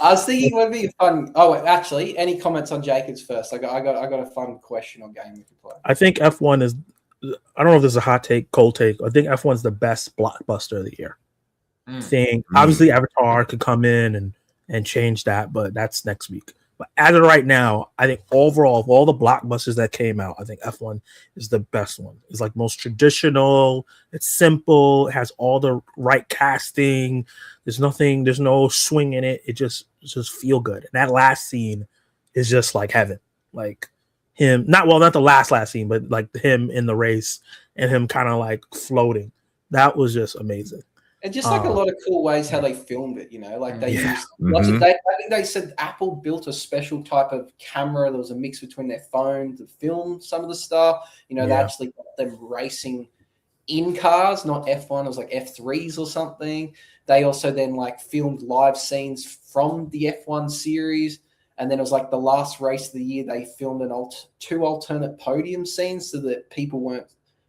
I was thinking it would be fun. Oh, actually, any comments on Jacobs first? I got a fun question or game we can play. I think F1 is. I don't know if this is a hot take, cold take. I think F1 is the best blockbuster of the year. I think obviously Avatar could come in and change that, but that's next week. But as of right now, I think overall of all the blockbusters that came out, I think F1 is the best one. It's like most traditional. It's simple. It has all the right casting. There's no swing in it. It just feel good. And that last scene is just like heaven. Like him, not the last scene, but like him in the race and him kind of like floating. That was just amazing. And just like a lot of cool ways how they filmed it, like they used lots of. I think they said Apple built a special type of camera. There was a mix between their phone to film some of the stuff. They actually got them racing in cars, not F1. It was like F3s or something. They also then like filmed live scenes from the F1 series, and then it was like the last race of the year. They filmed two alternate podium scenes so that people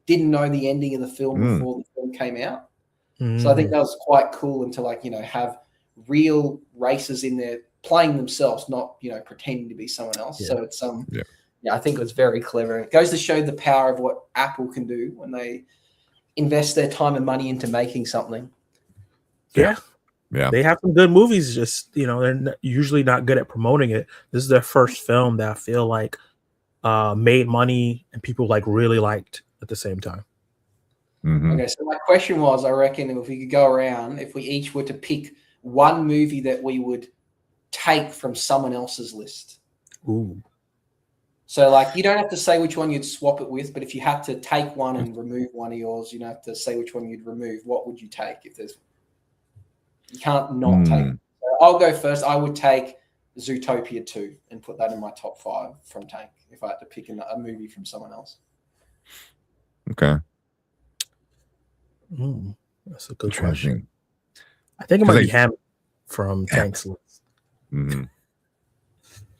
didn't know the ending of the film before the film came out. So I think that was quite cool, and to have real racers in there playing themselves, not pretending to be someone else. Yeah. So it's I think it was very clever. It goes to show the power of what Apple can do when they invest their time and money into making something. Yeah. They have some good movies. Just they're usually not good at promoting it. This is their first film that I feel like made money and people like really liked at the same time. Okay, so my question was, I reckon if we could go around, if we each were to pick one movie that we would take from someone else's list? Ooh. So, like, you don't have to say which one you'd swap it with, but if you had to take one and remove one of yours, you don't have to say which one you'd remove. What would you take if there's? You can't not take. So I'll go first. I would take Zootopia 2 and put that in my top 5 from Tank if I had to pick a movie from someone else. Okay. That's a good question. I think it might be Hammond from Tank's list.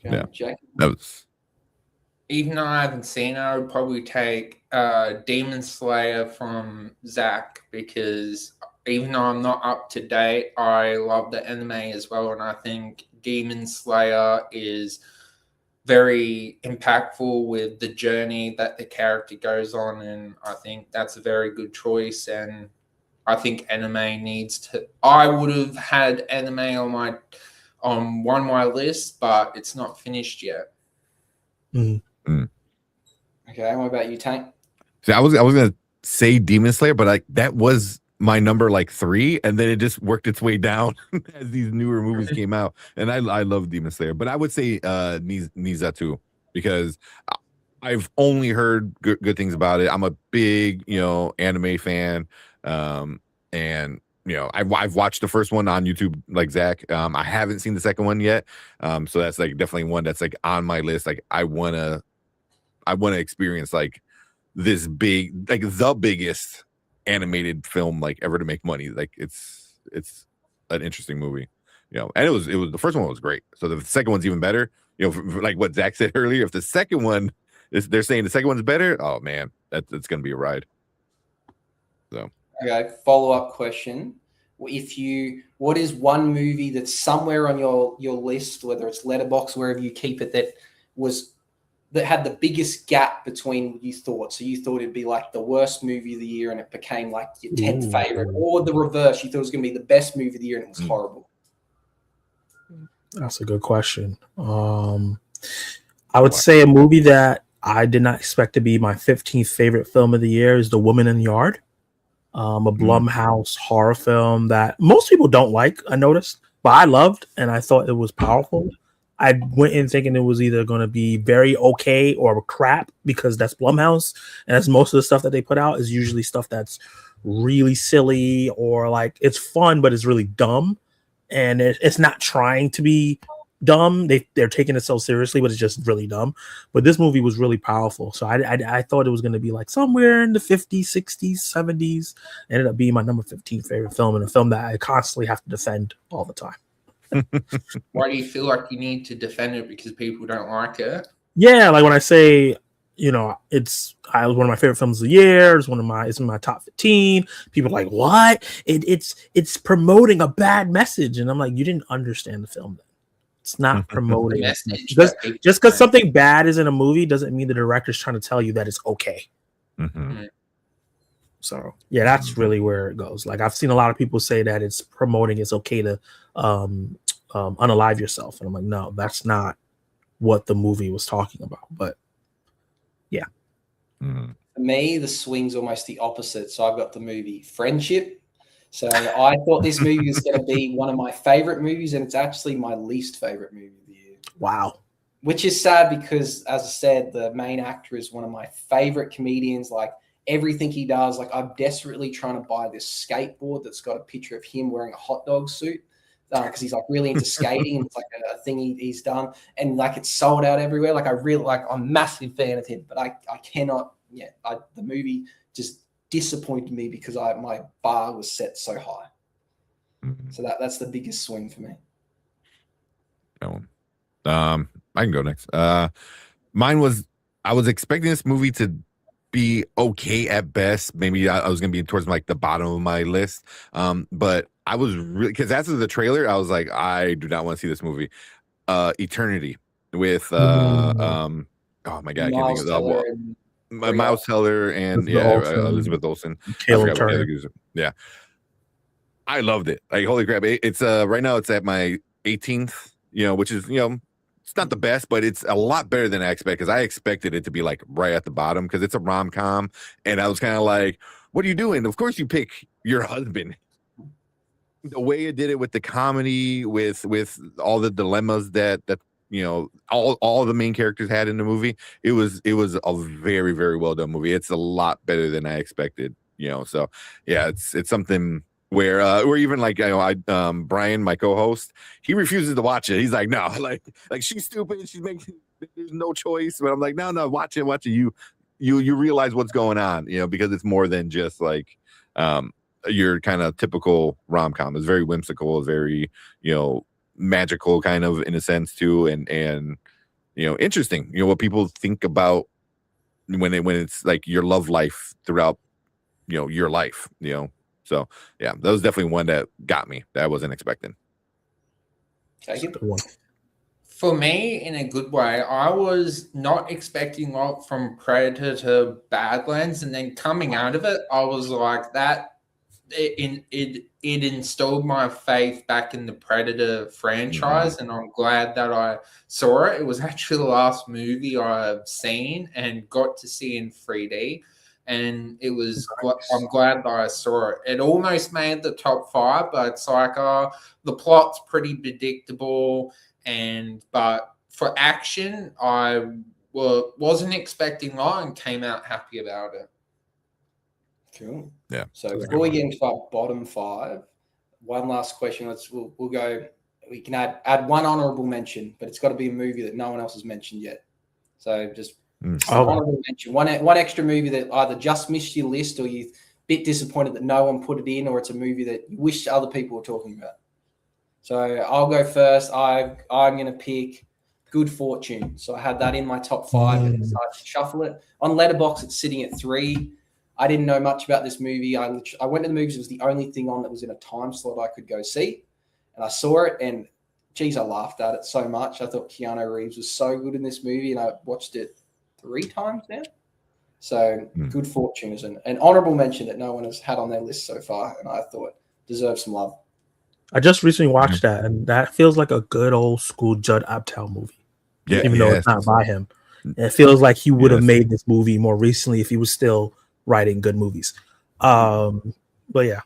Yeah. Jake? That was... Even though I haven't seen it, I would probably take Demon Slayer from Zach, because even though I'm not up to date, I love the anime as well, and I think Demon Slayer is very impactful with the journey that the character goes on, and I think that's a very good choice. And I think anime needs to. I would have had anime on one of my lists, but it's not finished yet. Okay, what about you, Tank? See, I was gonna say Demon Slayer, but that was my number 3, and then it just worked its way down as these newer movies came out. And I love Demon Slayer, but I would say Nizatu, because I've only heard good things about it. I'm a big anime fan, and I've watched the first one on YouTube like Zach. I haven't seen the second one yet, so that's definitely one that's on my list. I wanna experience this big, the biggest animated film ever to make money. It's an interesting movie, and it was the first one was great, so the second one's even better. Like what Zach said earlier, if the second one they're saying the second one's better, oh man, it's gonna be a ride. So okay, follow-up question. What is one movie that's somewhere on your list, whether it's Letterboxd, wherever you keep it, that had the biggest gap between what you thought? So you thought it'd be the worst movie of the year and it became your 10th favorite, or the reverse, you thought it was going to be the best movie of the year and it was horrible? That's a good question. I would say a movie that I did not expect to be my 15th favorite film of the year is The Woman in the Yard. A Blumhouse horror film that most people don't like, I noticed, but I loved, and I thought it was powerful. I went in thinking it was either going to be very okay or crap, because that's Blumhouse, and that's most of the stuff that they put out is usually stuff that's really silly, or it's fun but it's really dumb, and it's not trying to be dumb. They're taking it so seriously, but it's just really dumb. But this movie was really powerful, so I thought it was going to be somewhere in the 50s, 60s, 70s. Ended up being my number 15 favorite film, and a film that I constantly have to defend all the time. Why do you feel like you need to defend it? Because people don't like it? Yeah, when I say, it's one of my favorite films of the year. It's in my top 15. People are like, what? It's promoting a bad message, and I'm like, you didn't understand the film. It's not promoting a message. Just because something bad is in a movie doesn't mean the director's trying to tell you that it's okay. So yeah, that's really where it goes. I've seen a lot of people say that it's promoting it's okay to unalive yourself, and I'm like, no, that's not what the movie was talking about. But yeah, for me, the swing's almost the opposite. So I've got the movie Friendship. So I thought this movie was going to be one of my favorite movies, and it's actually my least favorite movie of the year. Wow. Which is sad because, as I said, the main actor is one of my favorite comedians. Everything he does, I'm desperately trying to buy this skateboard that's got a picture of him wearing a hot dog suit, because he's really into skating, and it's a thing he's done, and it's sold out everywhere. I'm a massive fan of him, but I cannot. Yeah, the movie just disappointed me because my bar was set so high. So that's the biggest swing for me. That one. I can go next. Mine was, I was expecting this movie to be okay at best. Maybe I was gonna be towards the bottom of my list. But I was really, because after the trailer, I was like, I do not want to see this movie. Eternity with oh my god, I can't think of Miles Teller and Elizabeth Olsen. Yeah, I loved it. Holy crap! It's right now it's at my 18th. Which is it's not the best, but it's a lot better than I expected, because I expected it to be right at the bottom, because it's a rom-com, and I was kind of like, what are you doing? Of course you pick your husband. the way it did it with the comedy, with all the dilemmas that all the main characters had in the movie, it was a very, very well done movie. It's a lot better than I expected. So yeah, it's something where even like Brian, my co-host, he refuses to watch it. He's like, no, like she's stupid. She's making there's no choice. But I'm like, no, watch it. You realize what's going on, because it's more than just like your kind of typical rom-com. It's very whimsical, very magical kind of in a sense too, and interesting. What people think about when it's like your love life throughout your life. So yeah, that was definitely one that got me that I wasn't expecting. For me, in a good way, I was not expecting a lot from Predator to Badlands, and then coming out of it, I was like that. It instilled my faith back in the Predator franchise, and I'm glad that I saw it. It was actually the last movie I've seen and got to see in 3D. And it was, I'm glad that I saw it. It almost made the top 5, but it's like, the plot's pretty predictable. But for action, I wasn't expecting that and came out happy about it. Cool. Yeah. So before we get into our bottom 5, one last question. We'll go. We can add one honorable mention, but it's got to be a movie that no one else has mentioned yet. So just. Honorable mention. One extra movie that either just missed your list or you're a bit disappointed that no one put it in, or it's a movie that you wish other people were talking about. So I'll go first. I'm going to pick Good Fortune. So I had that in my top 5 and decided to shuffle it. On Letterboxd, it's sitting at 3. I didn't know much about this movie. I went to the movies. It was the only thing on that was in a time slot I could go see. And I saw it, and geez, I laughed at it so much. I thought Keanu Reeves was so good in this movie, and I watched it 3 times now. So Good Fortune is an honorable mention that no one has had on their list so far, and I thought deserves some love. I just recently watched that, and that feels like a good old school Judd Apatow movie. Yeah, even though it's not by him. It feels like he would have made this movie more recently if he was still writing good movies. But yeah,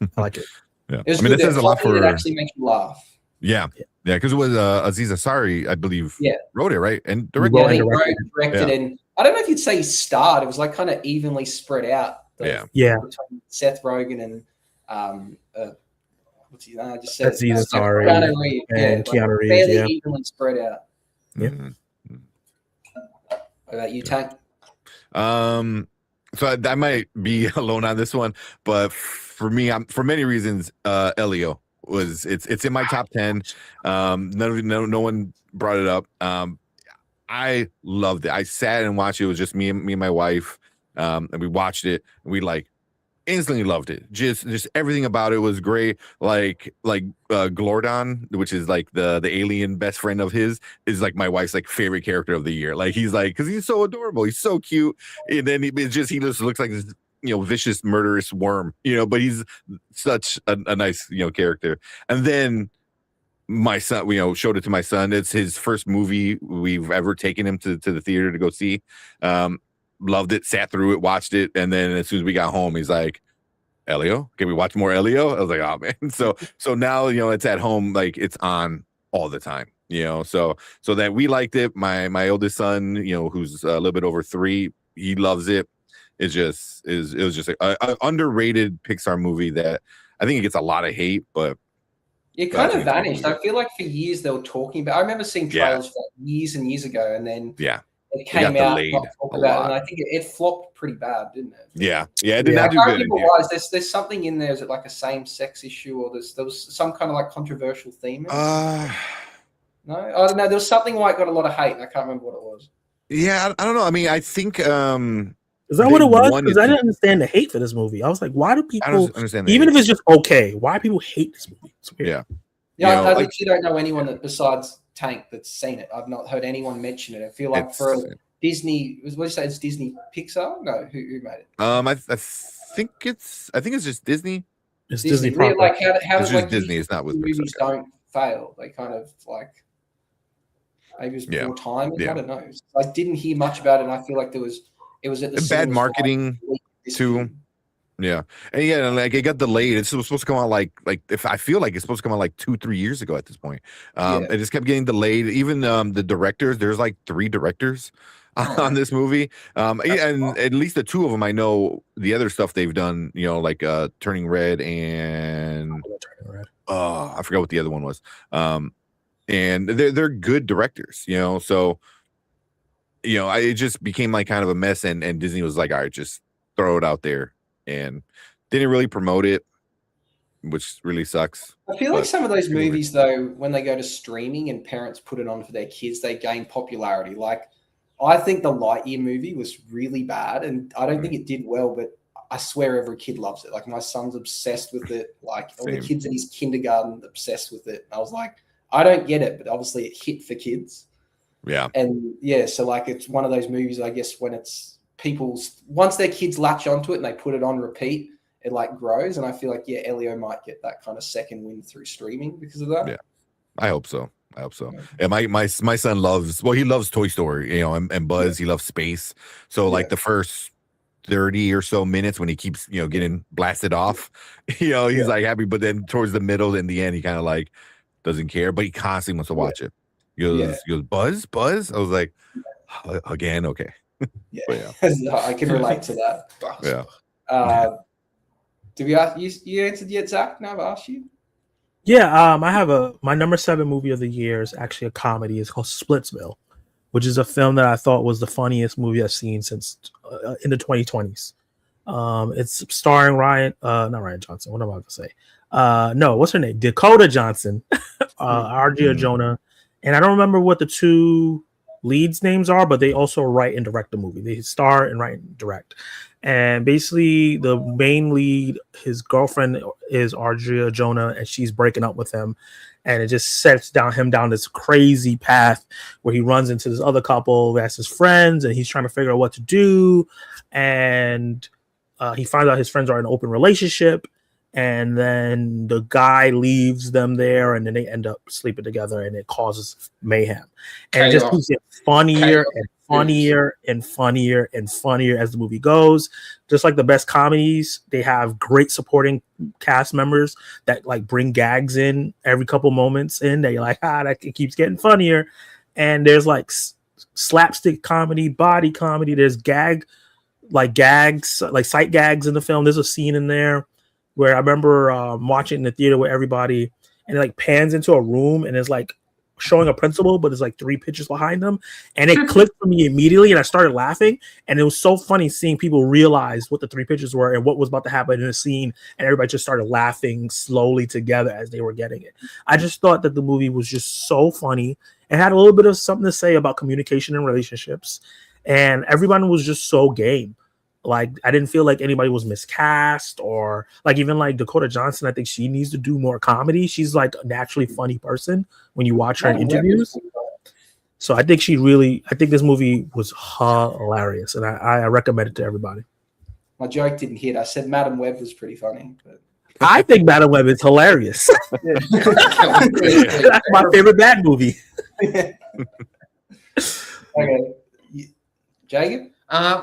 I like it. Yeah, it was this says a lot for. It actually makes you laugh. Yeah, because it was Aziz Ansari, I believe, wrote it, right? And directed. Yeah, he directed, and I don't know if you'd say he starred. It was like kind of evenly spread out. Between Seth Rogen and what's his name? I just said Aziz Ansari and Keanu Reeves. Fairly evenly spread out. Yeah. What about you, Tank? So I might be alone on this one, but for me, for many reasons, Elio it's in my top 10. No one brought it up. I loved it. I sat and watched it. It was just me and my wife, and we watched it. And we instantly loved it. Just everything about it was great. Like Glordon, which is like the alien best friend of his, is like my wife's favorite character of the year. He's because he's so adorable, he's so cute, and then he just looks like this vicious murderous worm, but he's such a nice character. And then my son, showed it to my son. It's his first movie we've ever taken him to the theater to go see. Loved it, sat through it, watched it, and then as soon as we got home, he's like, Elio, can we watch more Elio? I was like, oh man. So now it's at home, it's on all the time, so that we liked it. My oldest son, who's a little bit over 3, he loves it. It was just an underrated Pixar movie that I think it gets a lot of hate, but it kind of vanished. I feel like for years they were talking about. I remember seeing trailers for years and years ago, and then it came out. And I think it flopped pretty bad, didn't it? Yeah, it did not do good. There's something in there. Is it like a same-sex issue, or there was some kind of controversial theme? No, I don't know. There was something why it got a lot of hate, and I can't remember what it was. Yeah, I don't know. I mean, I think. Is that what it was? Because I didn't understand the hate for this movie. I was like, why do people, even if it's just okay, why do people hate this movie? It's weird. Yeah, I literally don't know anyone besides Tank that's seen it. I've not heard anyone mention it. I feel like for Disney, what did you say? It's Disney Pixar? No, who made it? I think it's just Disney. It's Disney. How does Disney? It's not with movies don't fail. They kind of maybe it was before time. I don't know. I didn't hear much about it, and I feel like it was at the bad marketing too. Yeah, and yeah, like it got delayed. It's supposed to come out like if I feel like it's supposed to come out like 2-3 years ago at this point. It just kept getting delayed. Even the directors, there's like 3 directors on this movie. And at least the 2 of them I know. The other stuff they've done, like Turning Red and I forgot what the other one was. And they're good directors, so it just became like kind of a mess, and Disney was like, all right, just throw it out there, and didn't really promote it, which really sucks. I feel like some of those movies, though, when they go to streaming and parents put it on for their kids, they gain popularity. Like, I think the Lightyear movie was really bad, and I don't think it did well, but I swear every kid loves it. Like, my son's obsessed with it. Like, all the kids in his kindergarten obsessed with it. I was like, I don't get it, but obviously it hit for kids. Yeah. And yeah, so like it's one of those movies, I guess, when it's once their kids latch onto it and they put it on repeat, it like grows. And I feel like, yeah, Elio might get that kind of second win through streaming because of that. Yeah. I hope so. And my son loves Toy Story, and Buzz, he loves space. So like the first 30 or so minutes when he keeps, getting blasted off, he's like happy, but then towards the middle and the end, he kind of like doesn't care, but he constantly wants to watch it. He goes, Buzz. I was like, again, okay. Yeah, I can relate to that. Yeah. Did we ask you answered yet, Zach? No, I've asked you. Yeah, I have my number 7 movie of the year is actually a comedy. It's called Splitsville, which is a film that I thought was the funniest movie I've seen since in the 2020s. It's starring not Ryan Johnson. What am I about to say? No, what's her name? Dakota Johnson, Arjuna Jonah. And I don't remember what the 2 leads names are, but they also write and direct the movie. They star and write and direct. And basically, the main lead, his girlfriend is Arjuna Jonah, and she's breaking up with him. And it just sets him down this crazy path where he runs into this other couple that's his friends, and he's trying to figure out what to do. And he finds out his friends are in an open relationship. And then the guy leaves them there, and then they end up sleeping together, and it causes mayhem. And it just keeps getting funnier and funnier and funnier and funnier as the movie goes. Just like the best comedies, they have great supporting cast members that like bring gags in every couple moments in. They're like, that it keeps getting funnier. And there's like slapstick comedy, body comedy. There's gags, like sight gags in the film. There's a scene in there where I remember watching in the theater with everybody, and it like pans into a room and it's like showing a principal, but there's like 3 pictures behind them, and it clicked for me immediately, and I started laughing, and it was so funny seeing people realize what the 3 pictures were and what was about to happen in the scene, and everybody just started laughing slowly together as they were getting it. I just thought that the movie was just so funny. It had a little bit of something to say about communication and relationships, and everyone was just so game. Like, I didn't feel like anybody was miscast, or like even like Dakota Johnson. I think she needs to do more comedy. She's like a naturally funny person when you watch her in interviews. So I think this movie was hilarious, and I recommend it to everybody. My joke didn't hit. I said Madam Web was pretty funny. But... I think Madam Web is hilarious. That's my favorite bad movie. Okay. Jacob?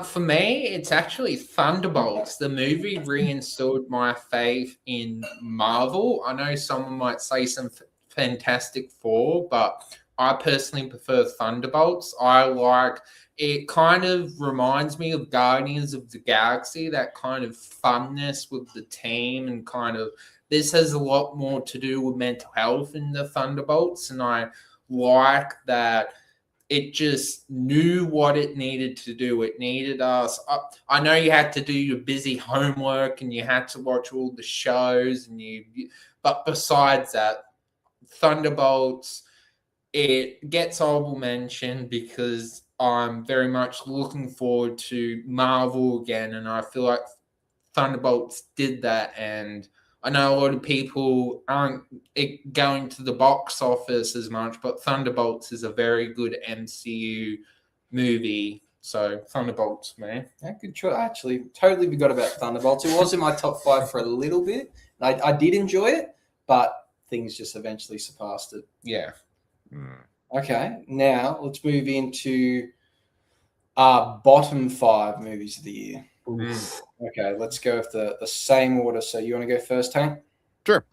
For me, it's actually Thunderbolts. The movie reinstalled my faith in Marvel. I know someone might say some Fantastic Four, but I personally prefer Thunderbolts. It kind of reminds me of Guardians of the Galaxy, that kind of funness with the team, and kind of this has a lot more to do with mental health in the Thunderbolts, and I like that it just knew what it needed to do. It needed us. I know you had to do your busy homework and you had to watch all the shows, but besides that, Thunderbolts, it gets honorable mention because I'm very much looking forward to Marvel again, and I feel like Thunderbolts did that. And I know a lot of people aren't going to the box office as much, but Thunderbolts is a very good MCU movie. So Thunderbolts, man. Yeah, good choice. I actually totally forgot about Thunderbolts. It was in my top 5 for a little bit. I did enjoy it, but things just eventually surpassed it. Yeah. Okay, now let's move into our bottom 5 movies of the year. Okay, let's go with the same order. So you want to go first, Hank? Sure.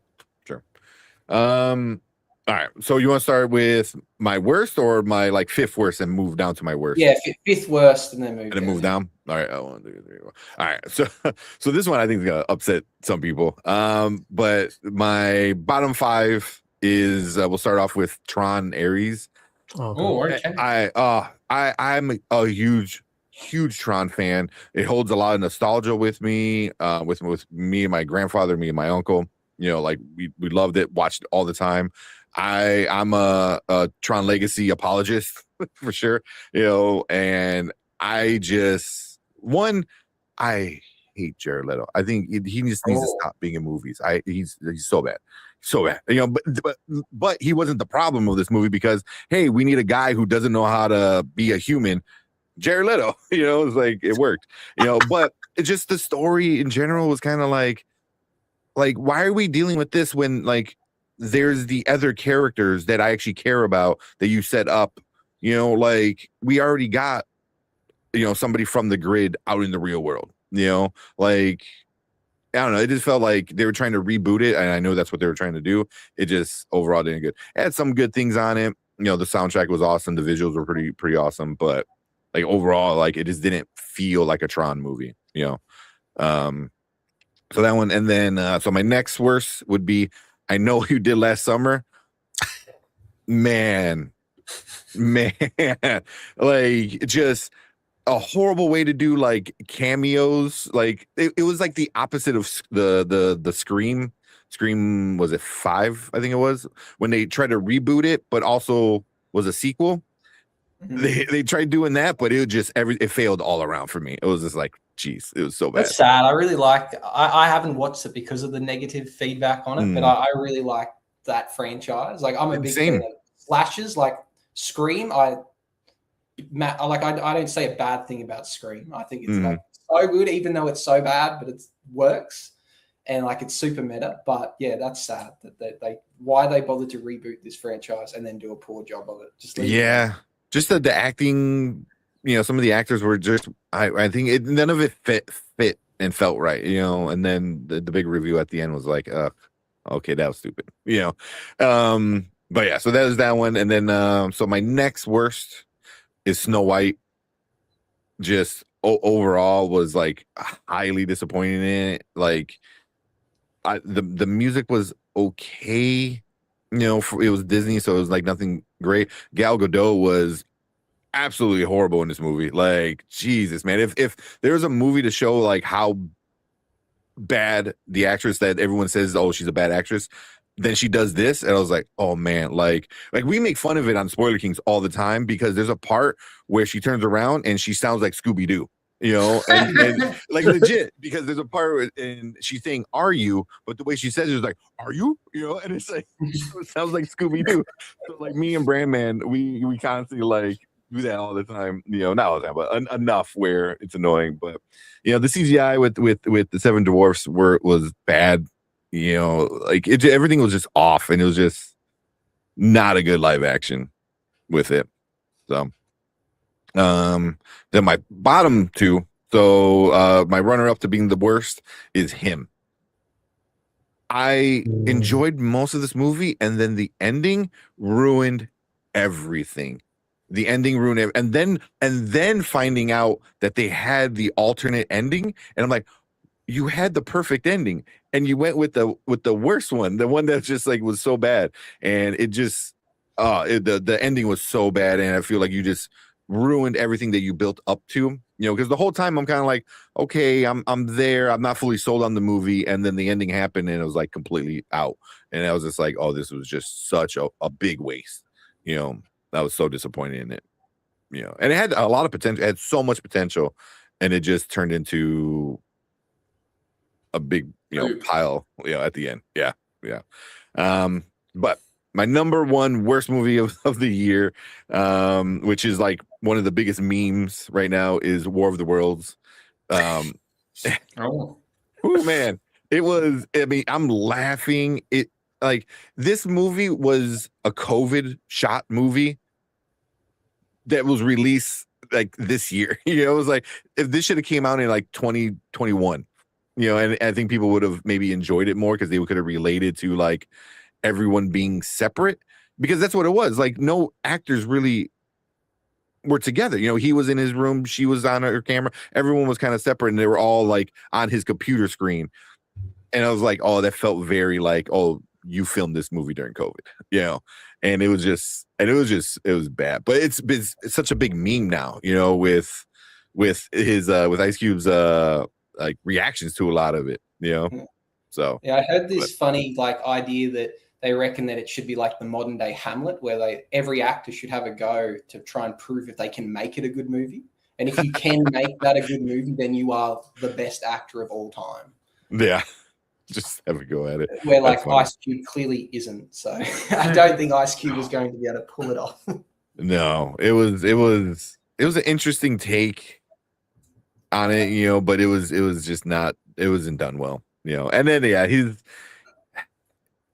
All right. So you want to start with my worst or my like fifth worst and move down to my worst? Yeah, fifth worst, and then move down. All right. Oh, 1, 2, 3, 4. All right. So this one I think is gonna upset some people. But my bottom 5 is we'll start off with Tron Ares. Oh, okay. I'm a huge Tron fan. It holds a lot of nostalgia with me, with me and my grandfather, me and my uncle. You know, like we loved it, watched it all the time. I'm a Tron Legacy apologist for sure. You know, and I hate Jared Leto. I think he just needs to stop being in movies. He's so bad. So bad, you know, but he wasn't the problem of this movie because hey, we need a guy who doesn't know how to be a human. Jared Leto, you know, it's like it worked, you know, but it's just the story in general was kind of like why are we dealing with this when like there's the other characters that I actually care about that you set up, you know, like we already got, you know, somebody from the grid out in the real world, you know, like I don't know. It just felt like they were trying to reboot it, and I know that's what they were trying to do. It just overall didn't good. It had some good things on it. You know, the soundtrack was awesome. The visuals were pretty awesome, but like overall, like it just didn't feel like a Tron movie. You know, so that one, and then so my next worst would be I Know What You Did Last Summer. Man, like just a horrible way to do like cameos. Like it was like the opposite of the Scream was it 5? I think it was when they tried to reboot it, but also was a sequel. They tried doing that, but it just it failed all around for me. It was just like, geez, it was so bad. That's sad. I really liked. I haven't watched it because of the negative feedback on it, but I really like that franchise. Like I'm a big fan of slashes, like Scream. I don't say a bad thing about Scream. I think it's like so good, even though it's so bad, but it works and like it's super meta. But yeah, that's sad that they why they bothered to reboot this franchise and then do a poor job of it. Just the acting. You know, some of the actors were just I think none of it fit and felt right. You know, and then the big review at the end was like, okay, that was stupid. You know, but yeah, so that was that one, and then so my next worst is Snow White. Just overall was like highly disappointed in it. Like the music was okay, you know, it was Disney, so it was like nothing great. Gal Gadot was absolutely horrible in this movie. Like Jesus, man, if there was a movie to show like how bad the actress that everyone says, oh, she's a bad actress, then she does this, and I was like, oh man, like we make fun of it on Spoiler Kings all the time because there's a part where she turns around and she sounds like Scooby-Doo, you know, and like legit, because there's a part where, and she's saying "Are you?" but the way she says it is like "Are you?" you know, and it's like it sounds like Scooby-Doo. So like me and Brandman, we constantly like do that all the time, you know, not all the time, but enough where it's annoying. But you know, the CGI with the Seven Dwarfs was bad. You know, like everything was just off, and it was just not a good live action with it. So, then my bottom 2. So, my runner up to being the worst is him. I enjoyed most of this movie, and then the ending ruined everything. The ending ruined it, and then finding out that they had the alternate ending, and I'm like, you had the perfect ending and you went with the worst one, the one that just like was so bad, and it just the ending was so bad, and I feel like you just ruined everything that you built up to, you know, because the whole time I'm kind of like, okay, I'm there, I'm not fully sold on the movie, and then the ending happened and it was like completely out, and I was just like, oh, this was just such a big waste, you know. I was so disappointed in it, you know, and it had a lot of potential, it had so much potential, and it just turned into a big, you know, pile, you know, at the end. Yeah. But my number 1 worst movie of the year, which is like one of the biggest memes right now, is War of the Worlds. Oh man, it was. I mean, I'm laughing. It like this movie was a COVID shot movie that was released like this year. You know, it was like if this should have came out in like 2021, you know, and I think people would have maybe enjoyed it more because they could have related to like everyone being separate, because that's what it was. Like no actors really were together. You know, he was in his room, she was on her camera, everyone was kind of separate, and they were all like on his computer screen. And I was like, oh, that felt very like, oh, you filmed this movie during COVID, you know. And it was bad. But it's such a big meme now, you know, with his with Ice Cube's like reactions to a lot of it, you know. So yeah, I heard this funny like idea that they reckon that it should be like the modern day Hamlet, where every actor should have a go to try and prove if they can make it a good movie. And if you can make that a good movie, then you are the best actor of all time. Yeah. Just have a go at it. Where like Ice Cube clearly isn't. So I don't think Ice Cube was going to be able to pull it off. No, it was an interesting take on it, you know, but it was just not, it wasn't done well, you know. And then yeah,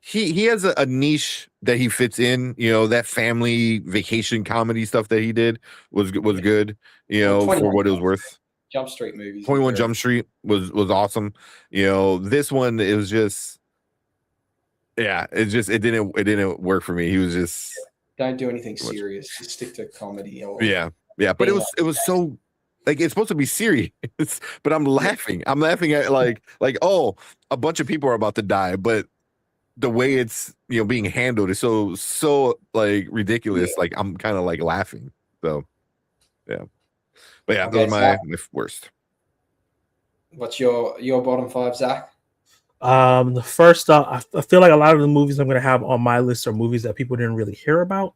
he has a niche that he fits in, you know. That family vacation comedy stuff that he did was good, you know, for what it was worth. Jump Street movies. 21 Jump Street was awesome. You know, this one, it was just, yeah, it didn't work for me. He was just, don't do anything serious. Just stick to comedy. Or yeah. But it was so like, it's supposed to be serious, but I'm laughing. I'm laughing at like, oh, a bunch of people are about to die, but the way it's, you know, being handled is so like ridiculous. Like I'm kind of like laughing. So yeah. But yeah, those are my worst. What's your bottom five, Zach? The first, I feel like a lot of the movies I'm going to have on my list are movies that people didn't really hear about.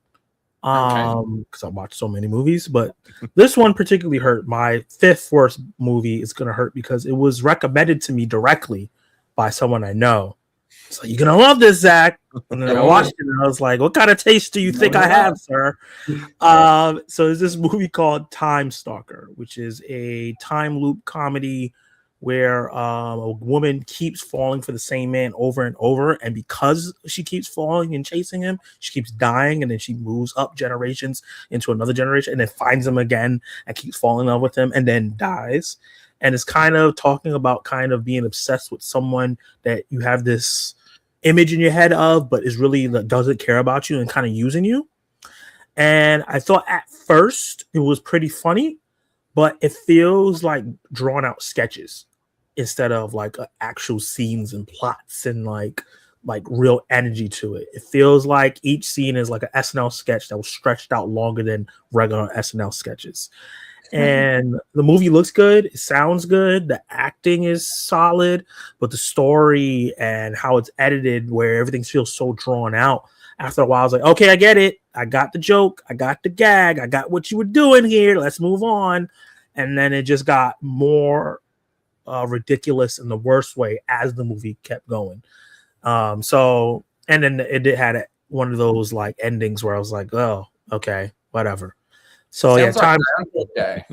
Because I watched so many movies, but this one particularly hurt. My fifth worst movie is going to hurt because it was recommended to me directly by someone I know. So you're gonna love this, Zach. And then I watched it and I was like, what kind of taste do you think I have, sir? So there's this movie called Time Stalker, which is a time loop comedy where a woman keeps falling for the same man over and over. And because she keeps falling and chasing him, she keeps dying. And then she moves up generations into another generation and then finds him again and keeps falling in love with him and then dies. And it's kind of talking about kind of being obsessed with someone that you have this image in your head of, but is really doesn't care about you and kind of using you. And I thought at first it was pretty funny, but it feels like drawn out sketches instead of like actual scenes and plots and like real energy to it. It feels like each scene is like an SNL sketch that was stretched out longer than regular SNL sketches. And the movie looks good, it sounds good, the acting is solid, but the story and how it's edited, where everything feels so drawn out, after a while I was like, okay, I get it, I got the joke, I got the gag, I got what you were doing here, let's move on. And then it just got more ridiculous in the worst way as the movie kept going. So and then it had one of those like endings where I was like, oh, okay, whatever. So sounds yeah,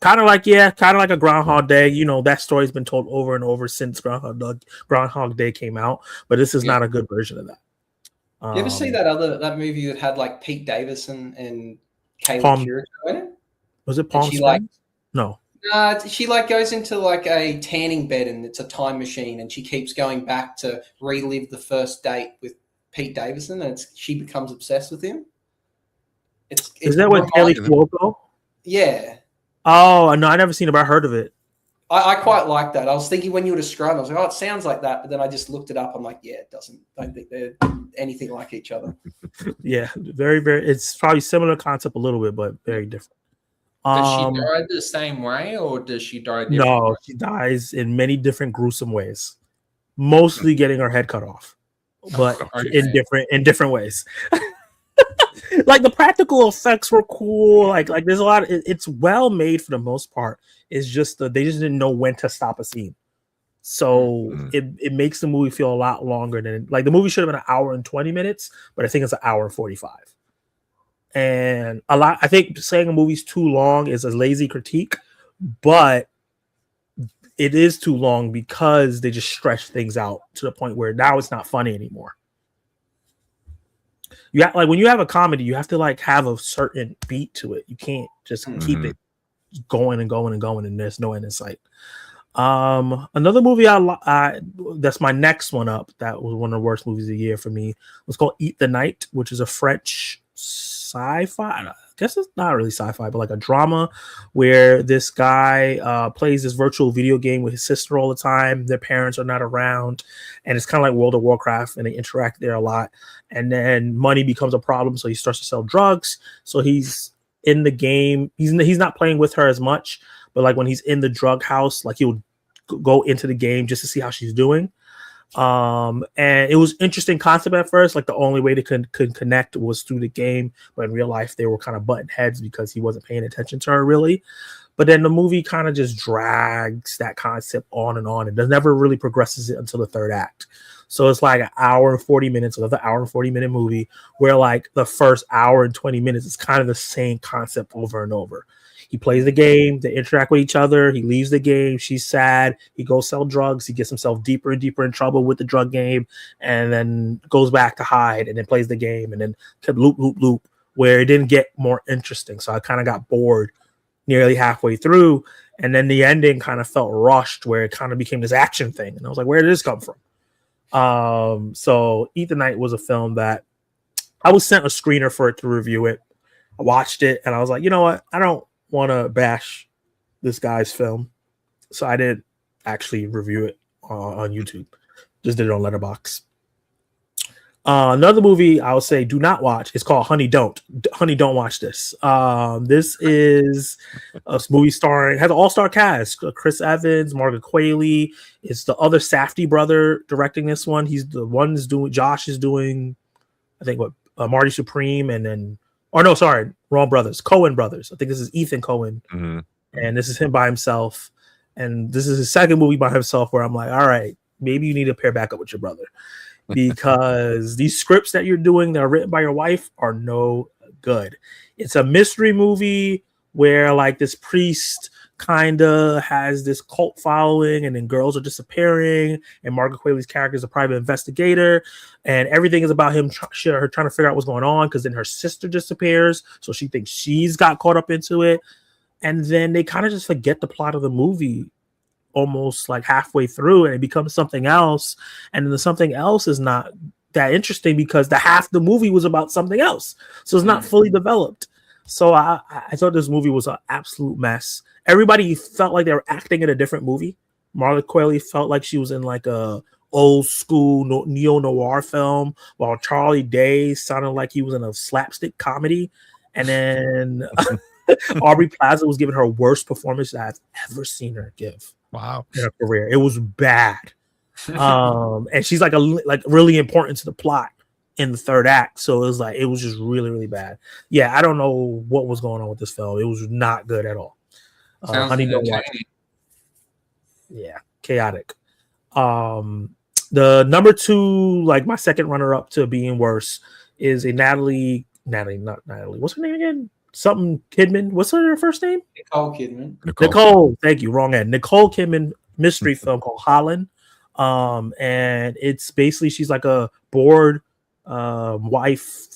kind of like a Groundhog Day. You know, that story's been told over and over since Groundhog Day came out, but this is not a good version of that. You ever see that movie that had like Pete Davidson and Kayla Curico in it? Was it Palm Springs? No. She like goes into like a tanning bed and it's a time machine and she keeps going back to relive the first date with Pete Davidson and she becomes obsessed with him. Is that what Kelly Cuoco? Yeah. Oh no, I never seen it, but I heard of it. I quite like that. I was thinking when you were describing, I was like, oh, it sounds like that. But then I just looked it up. I'm like, yeah, it doesn't. I don't think they're anything like each other. Yeah, very, very. It's probably similar concept a little bit, but very different. Does she die the same way, or does she die different? No, she dies in many different gruesome ways. Mostly getting her head cut off, but in different ways. Like the practical effects were cool. Like there's a lot. It's well made for the most part. It's just they just didn't know when to stop a scene, so it makes the movie feel a lot longer than like the movie should have been an hour and 20 minutes, but I think it's an hour and 45. And a lot. I think saying a movie's too long is a lazy critique, but it is too long because they just stretch things out to the point where now it's not funny anymore. You have, like when you have a comedy, you have to like have a certain beat to it. You can't just keep it going and going and going, and there's no end in sight. Another movie I that's my next one up. That was one of the worst movies of the year for me. Was called Eat the Night, which is a French sci-fi. I guess it's not really sci-fi, but like a drama where this guy plays this virtual video game with his sister all the time. Their parents are not around, and it's kind of like World of Warcraft, and they interact there a lot. And then money becomes a problem, so he starts to sell drugs. So he's in the game. He's not playing with her as much, but like when he's in the drug house, like he'll go into the game just to see how she's doing. And it was interesting concept at first. Like the only way they could connect was through the game, but in real life they were kind of butting heads because he wasn't paying attention to her really. But then the movie kind of just drags that concept on and on. It never really progresses it until the third act. So it's like an hour and 40 minutes, another hour and 40-minute movie where like the first hour and 20 minutes is kind of the same concept over and over. He plays the game, they interact with each other, he leaves the game, she's sad, he goes sell drugs, he gets himself deeper and deeper in trouble with the drug game, and then goes back to hide, and then plays the game, and then kept loop, where it didn't get more interesting. So I kind of got bored nearly halfway through, and then the ending kind of felt rushed, where it kind of became this action thing, and I was like, where did this come from? So Eat the Night was a film that I was sent a screener for it to review it. I watched it, and I was like, you know what? I don't want to bash this guy's film, so I didn't actually review it on YouTube. Just did it on Letterboxd. Another movie I would say do not watch is called Honey Don't watch this. This is a movie starring, has an all-star cast: Chris Evans, Margaret Qualley. It's the other Safdie brother directing this one. He's the one that's doing, Josh is doing, I think what, Marty Supreme, and then, or no, sorry, wrong brothers, Coen brothers. I think this is Ethan Coen, and this is him by himself. And this is his second movie by himself where I'm like, all right, maybe you need to pair back up with your brother, because these scripts that you're doing that are written by your wife are no good. It's a mystery movie where like this priest kind of has this cult following, and then girls are disappearing, and Margaret Qualley's character is a private investigator, and everything is about her trying to figure out what's going on, because then her sister disappears, so she thinks she's got caught up into it. And then they kind of just forget the plot of the movie almost like halfway through, and it becomes something else, and then the something else is not that interesting because the half the movie was about something else, so it's not fully developed. So I thought this movie was an absolute mess. Everybody felt like they were acting in a different movie. Margaret Qualley felt like she was in like a old school neo-noir film, while Charlie Day sounded like he was in a slapstick comedy. And then Aubrey Plaza was giving her worst performance that I've ever seen her give. Wow. In her career. It was bad. And she's like really important to the plot in the third act. So it was just really, really bad. Yeah, I don't know what was going on with this film. It was not good at all. Honey, don't watch it. Yeah, chaotic. The number two, like my second runner up to being worse, is a Natalie, not Natalie. What's her name again? Something Kidman. What's her first name? Nicole Kidman. Nicole. Thank you. Wrong end. Nicole Kidman mystery film called Holland. And it's basically she's like a bored wife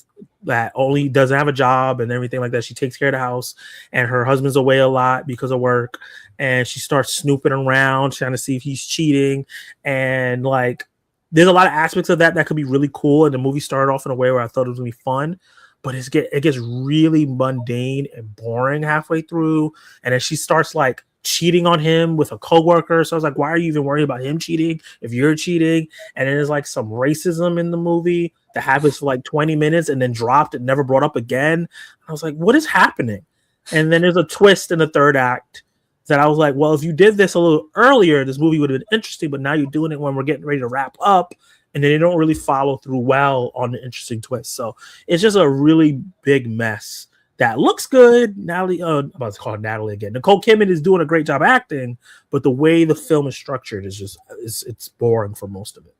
that only doesn't have a job and everything like that. She takes care of the house, and her husband's away a lot because of work, and she starts snooping around trying to see if he's cheating. And like there's a lot of aspects of that could be really cool, and the movie started off in a way where I thought it was gonna be fun, but it gets really mundane and boring halfway through. And then she starts like cheating on him with a coworker. So I was like, why are you even worried about him cheating if you're cheating? And then there's like some racism in the movie that happens for like 20 minutes and then dropped and never brought up again. I was like, what is happening? And then there's a twist in the third act that I was like, well, if you did this a little earlier, this movie would have been interesting, but now you're doing it when we're getting ready to wrap up, and then they don't really follow through well on the interesting twist. So it's just a really big mess that looks good. Natalie, I'm about to call her Natalie again. Nicole Kidman is doing a great job acting, but the way the film is structured is just it's boring for most of it.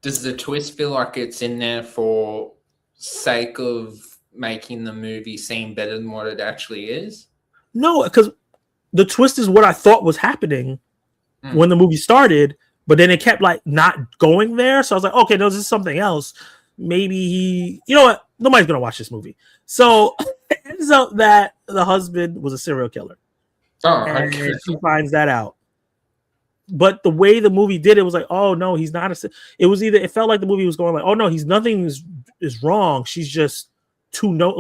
Does the twist feel like it's in there for sake of making the movie seem better than what it actually is? No, because the twist is what I thought was happening when the movie started, but then it kept like not going there. So I was like, okay, no, this is something else. maybe you know what? Nobody's gonna watch this movie. So it ends up that the husband was a serial killer. Oh, and okay. she finds that out. But the way the movie did it was like, oh no, he's not it was either, it felt like the movie was going like, oh no, nothing is wrong. She's just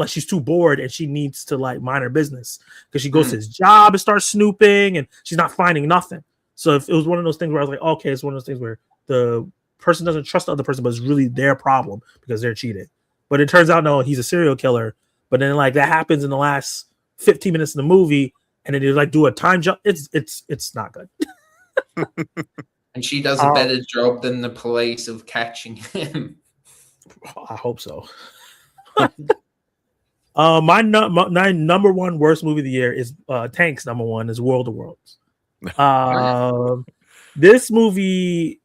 she's too bored and she needs to like mind her business because she goes to his job and starts snooping and she's not finding nothing. So if it was one of those things where I was like, okay, it's one of those things where the person doesn't trust the other person, but it's really their problem because they're cheating. But it turns out, no, he's a serial killer. But then like that happens in the last 15 minutes of the movie, and then they like do a time jump. It's not good. And she does a better job than the police of catching him. I hope so. My number one worst movie of the year is Tank's number one is World of Worlds. This movie,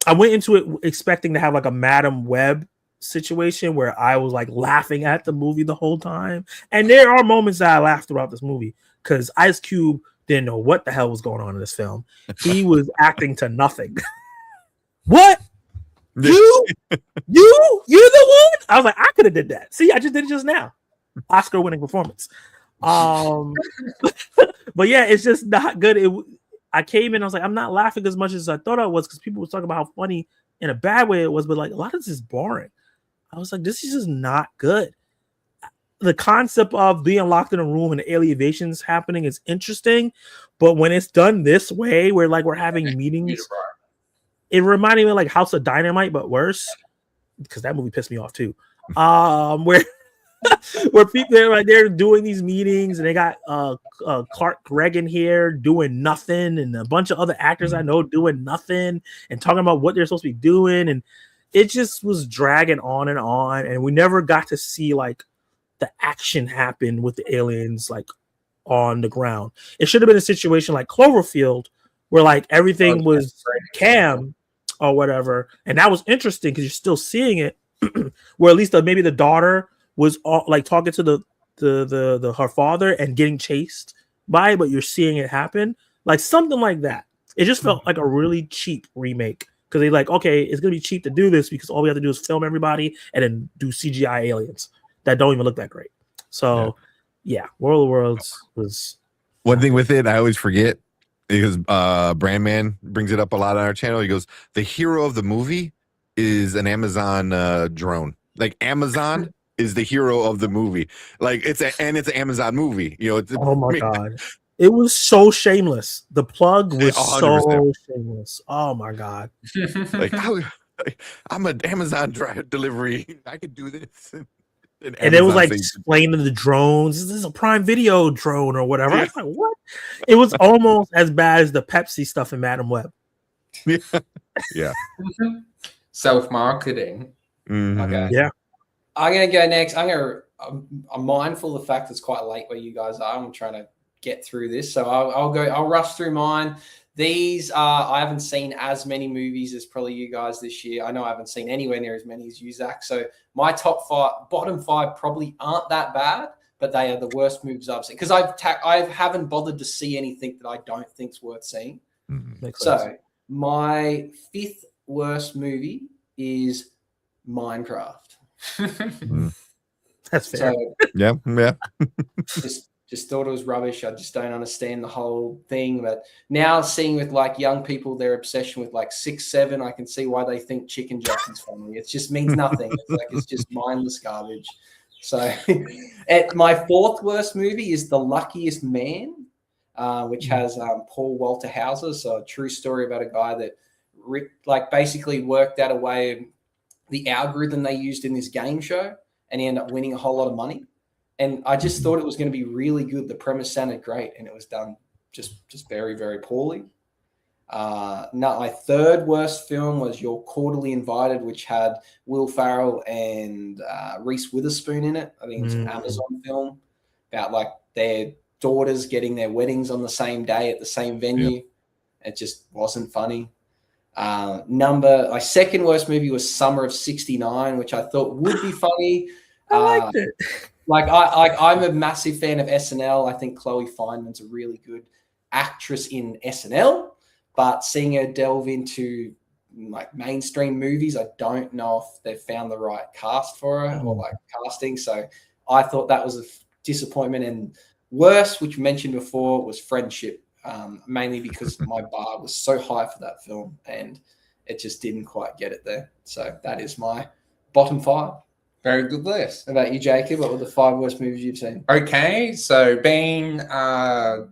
I went into it expecting to have like a Madam Web situation where I was like laughing at the movie the whole time, and there are moments that I laughed throughout this movie because Ice Cube didn't know what the hell was going on in this film. He was acting to nothing. What? You're the one? I was like, I could have did that. See, I just did it just now. Oscar winning performance. But yeah, it's just not good. I came in, I was like, I'm not laughing as much as I thought I was because people were talking about how funny in a bad way it was, but like a lot of this is boring. I was like, this is just not good. The concept of being locked in a room and the aliens happening is interesting, but when it's done this way, where like we're having meetings, it reminded me of like House of Dynamite, but worse, because that movie pissed me off too. Where people they're doing these meetings and they got Clark Gregg in here doing nothing and a bunch of other actors I know doing nothing and talking about what they're supposed to be doing, and it just was dragging on, and we never got to see like the action happen with the aliens like on the ground. It should have been a situation like Cloverfield where like everything was cam or whatever, and that was interesting because you're still seeing it. Where at least maybe the daughter was like talking to the her father and getting chased by it, but you're seeing it happen, like something like that. It just felt like a really cheap remake because they like, okay, it's gonna be cheap to do this because all we have to do is film everybody and then do CGI aliens that don't even look that great. So yeah, World of Worlds was one thing with it. I always forget because Brandman brings it up a lot on our channel. He goes, the hero of the movie is an Amazon drone. Like Amazon is the hero of the movie. Like it's an Amazon movie. You know. Oh my god, it was so shameless. The plug was 100%. So shameless. Oh my god. Like I'm an Amazon delivery. I could do this. And it was like explaining the drones. This is a Prime Video drone or whatever. I was like, what? It was almost as bad as the Pepsi stuff in Madam Web. Yeah. Self-marketing. Mm-hmm. Okay. Yeah. I'm gonna go next. I'm mindful of the fact it's quite late where you guys are. I'm trying to get through this, so I'll rush through mine. These I haven't seen as many movies as probably you guys this year. I know I haven't seen anywhere near as many as you, Zach. So my bottom five probably aren't that bad, but they are the worst movies I've seen because I haven't bothered to see anything that I don't think's worth seeing. Mm-hmm. So my fifth worst movie is Minecraft. That's fair. So, yeah. just thought it was rubbish. I just don't understand the whole thing. But now seeing with like young people, their obsession with like 6, 7, I can see why they think Chicken Jackson's funny. It just means nothing. It's just mindless garbage. So my fourth worst movie is The Luckiest Man, which has Paul Walter Hauser. So a true story about a guy that basically worked out a way, the algorithm they used in this game show, and he ended up winning a whole lot of money. And I just thought it was going to be really good. The premise sounded great, and it was done just very, very poorly. My third worst film was Your Quarterly Invited, which had Will Ferrell and Reese Witherspoon in it. I think it's an Amazon film about like their daughters getting their weddings on the same day at the same venue. Yep. It just wasn't funny. My second worst movie was Summer of '69, which I thought would be funny. I liked it. I'm a massive fan of SNL. I think Chloe Fineman's a really good actress in SNL, but seeing her delve into like mainstream movies. I don't know if they've found the right cast for it or like casting. So I thought that was a disappointment. And worse, which you mentioned before, was Friendship, mainly because my bar was so high for that film and it just didn't quite get it there. So that is my bottom 5. Very good list. How about you, Jacob? What were the 5 worst movies you've seen? Okay, so being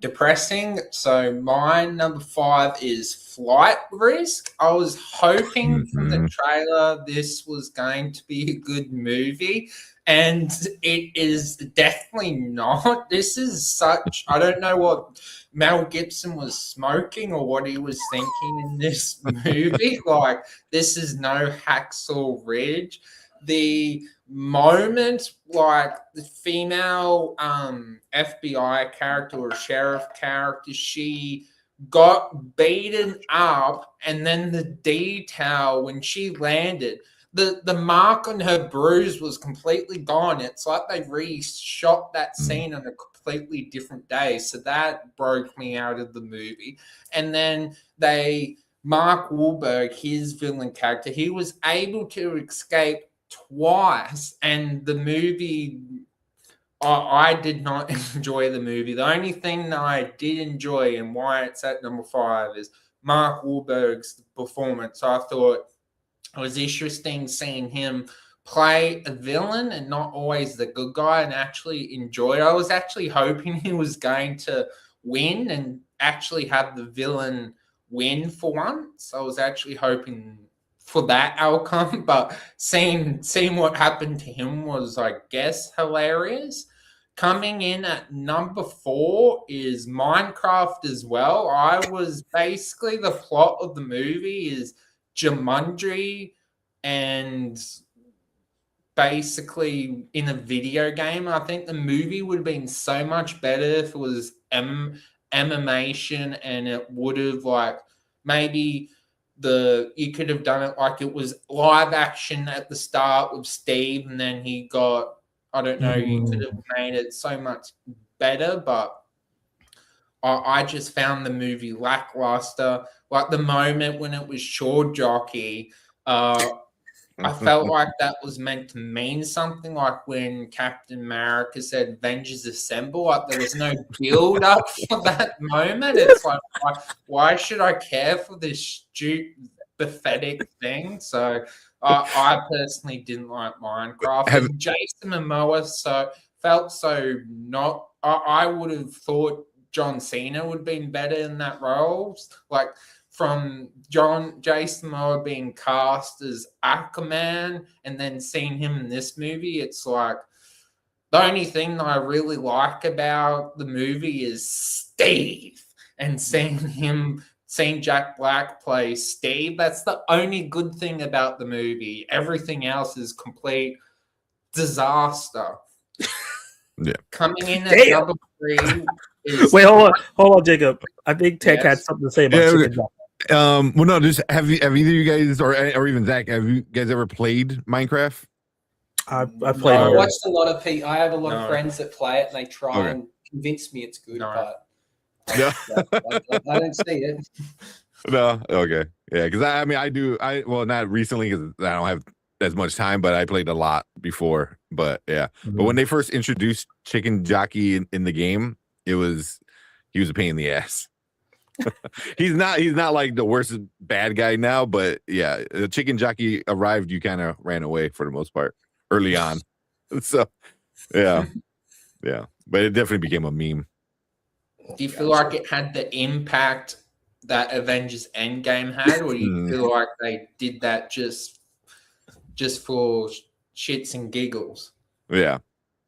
depressing, so my number 5 is Flight Risk. I was hoping from the trailer this was going to be a good movie, and it is definitely not. This is such, I don't know what Mel Gibson was smoking or what he was thinking in this movie. Like, this is no Hacksaw Ridge. The moment, like the female FBI character or sheriff character, she got beaten up, and then the detail when she landed, the mark on her bruise was completely gone. It's like they reshot that scene on a completely different day. So that broke me out of the movie. And then Mark Wahlberg, his villain character, he was able to escape twice, and the movie, I did not enjoy the movie. The only thing that I did enjoy and why it's at number 5 is Mark Wahlberg's performance. I thought it was interesting seeing him play a villain and not always the good guy, and actually enjoy it. I was actually hoping he was going to win and actually have the villain win for once. I was actually hoping for that outcome, but seeing what happened to him was, I guess, hilarious. Coming in at number 4 is Minecraft as well. I was basically, the plot of the movie is Jumanji and basically in a video game. I think the movie would have been so much better if it was animation, and it would have, like, maybe you could have done it like it was live action at the start with Steve, and then he got, I don't know, you could have made it so much better, but I just found the movie lackluster. Like the moment when it was Shore Jockey, I felt like that was meant to mean something, like when Captain America said Avengers Assemble. Like there was no build up for that moment. It's like, why should I care for this stupid, pathetic thing? So I personally didn't like Minecraft. And Jason Momoa felt so not. I would have thought John Cena would have been better in that role. Like, from Jason Momoa being cast as Aquaman and then seeing him in this movie, it's like the only thing that I really like about the movie is Steve, and seeing Jack Black play Steve. That's the only good thing about the movie. Everything else is complete disaster. Yeah. Coming in at number 3 is... Wait, hold on, Jacob. I think Tech had something to say about Chicken Jockey. Well, no, just have either of you guys or even Zach, have you guys ever played Minecraft? I played. I watched a lot of people. I have a lot of friends that play it, and they try and convince me it's good, but I don't see it. No, okay, yeah, because I do. Well, not recently because I don't have as much time, but I played a lot before. But yeah, but when they first introduced Chicken Jockey in the game, he was a pain in the ass. he's not like the worst bad guy now, but yeah, the Chicken Jockey arrived, you kind of ran away for the most part early on. So yeah, but it definitely became a meme. Do you feel like it had the impact that Avengers Endgame had, or do you feel like they did that just for shits and giggles? Yeah.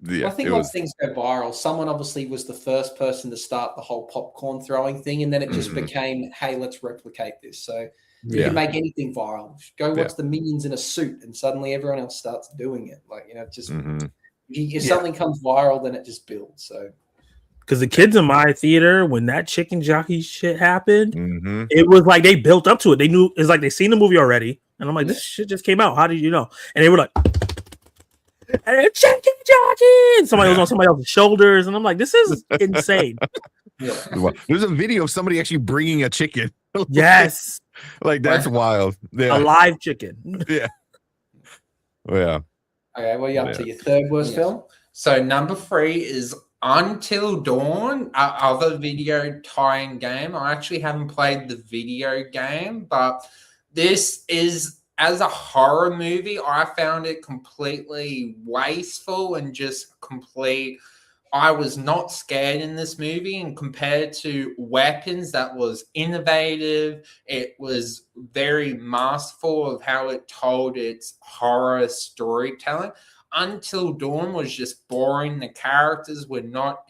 I think once things go viral, someone obviously was the first person to start the whole popcorn throwing thing, and then it just became, hey, let's replicate this. So you can make anything viral. Go watch the Minions in a suit, and suddenly everyone else starts doing it. Like, just if something comes viral, then it just builds. So because the kids in my theater, when that Chicken Jockey shit happened, it was like they built up to it. They knew, it's like they seen the movie already, and I'm like, this shit just came out. How did you know? And they were like, Chicken Jockey, and somebody was on somebody else's shoulders, and I'm like, this is insane. There's a video of somebody actually bringing a chicken. Yes. Like that's wild. A Yeah. live chicken. Yeah. Yeah. Okay, what are you up to? Yeah. Your third worst Yes. film? So number 3 is Until Dawn, other video tie-in game. I actually haven't played the video game, but this is, as a horror movie, I found it completely wasteful and just complete. I was not scared in this movie, and compared to Weapons, that was innovative. It was very masterful of how it told its horror storytelling. Until Dawn was just boring. The characters were not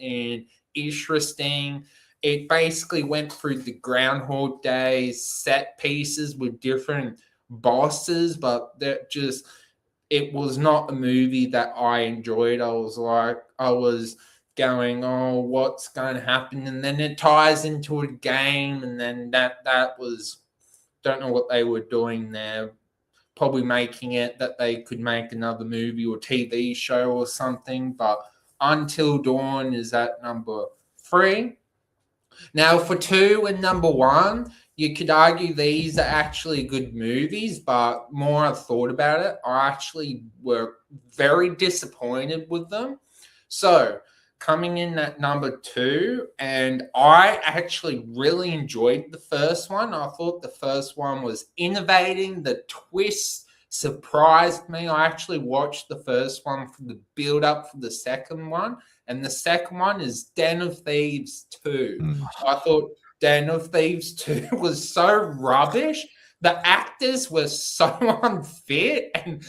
interesting. It basically went through the Groundhog Day set pieces with different bosses, but it was not a movie that I enjoyed. I was going, oh, what's going to happen? And then it ties into a game, and then that was, don't know what they were doing there. Probably making it that they could make another movie or TV show or something. But Until Dawn is at number 3. Now, for 2 and number 1, you could argue these are actually good movies, but more I thought about it, I actually were very disappointed with them. So, coming in at number 2, and I actually really enjoyed the first one. I thought the first one was innovating. The twist surprised me. I actually watched the first one for the build up for the second one, and the second one is Den of Thieves 2. I thought Den of Thieves 2 was so rubbish. The actors were so unfit, and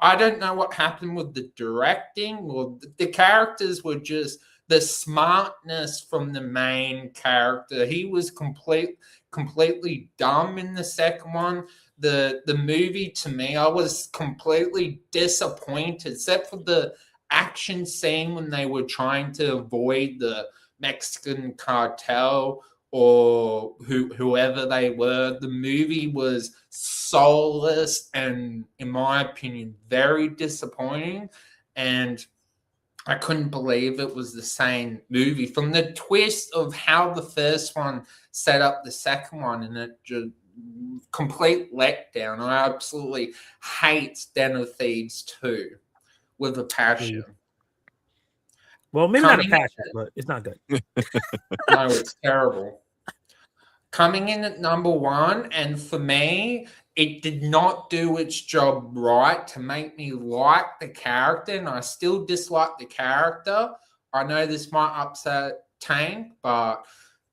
I don't know what happened with the directing, or the characters were just the smartness from the main character. He was completely dumb in the second one. The movie, to me, I was completely disappointed, except for the action scene when they were trying to avoid the Mexican cartel or whoever they were. The movie was soulless and, in my opinion, very disappointing. And I couldn't believe it was the same movie. From the twist of how the first one set up the second one, and it just complete letdown. I absolutely hate Den of Thieves 2 with a passion. Well, maybe not a passion, but it's not good. No, it's terrible. Coming in at number 1, and for me, it did not do its job right to make me like the character, and I still dislike the character. I know this might upset Tank, but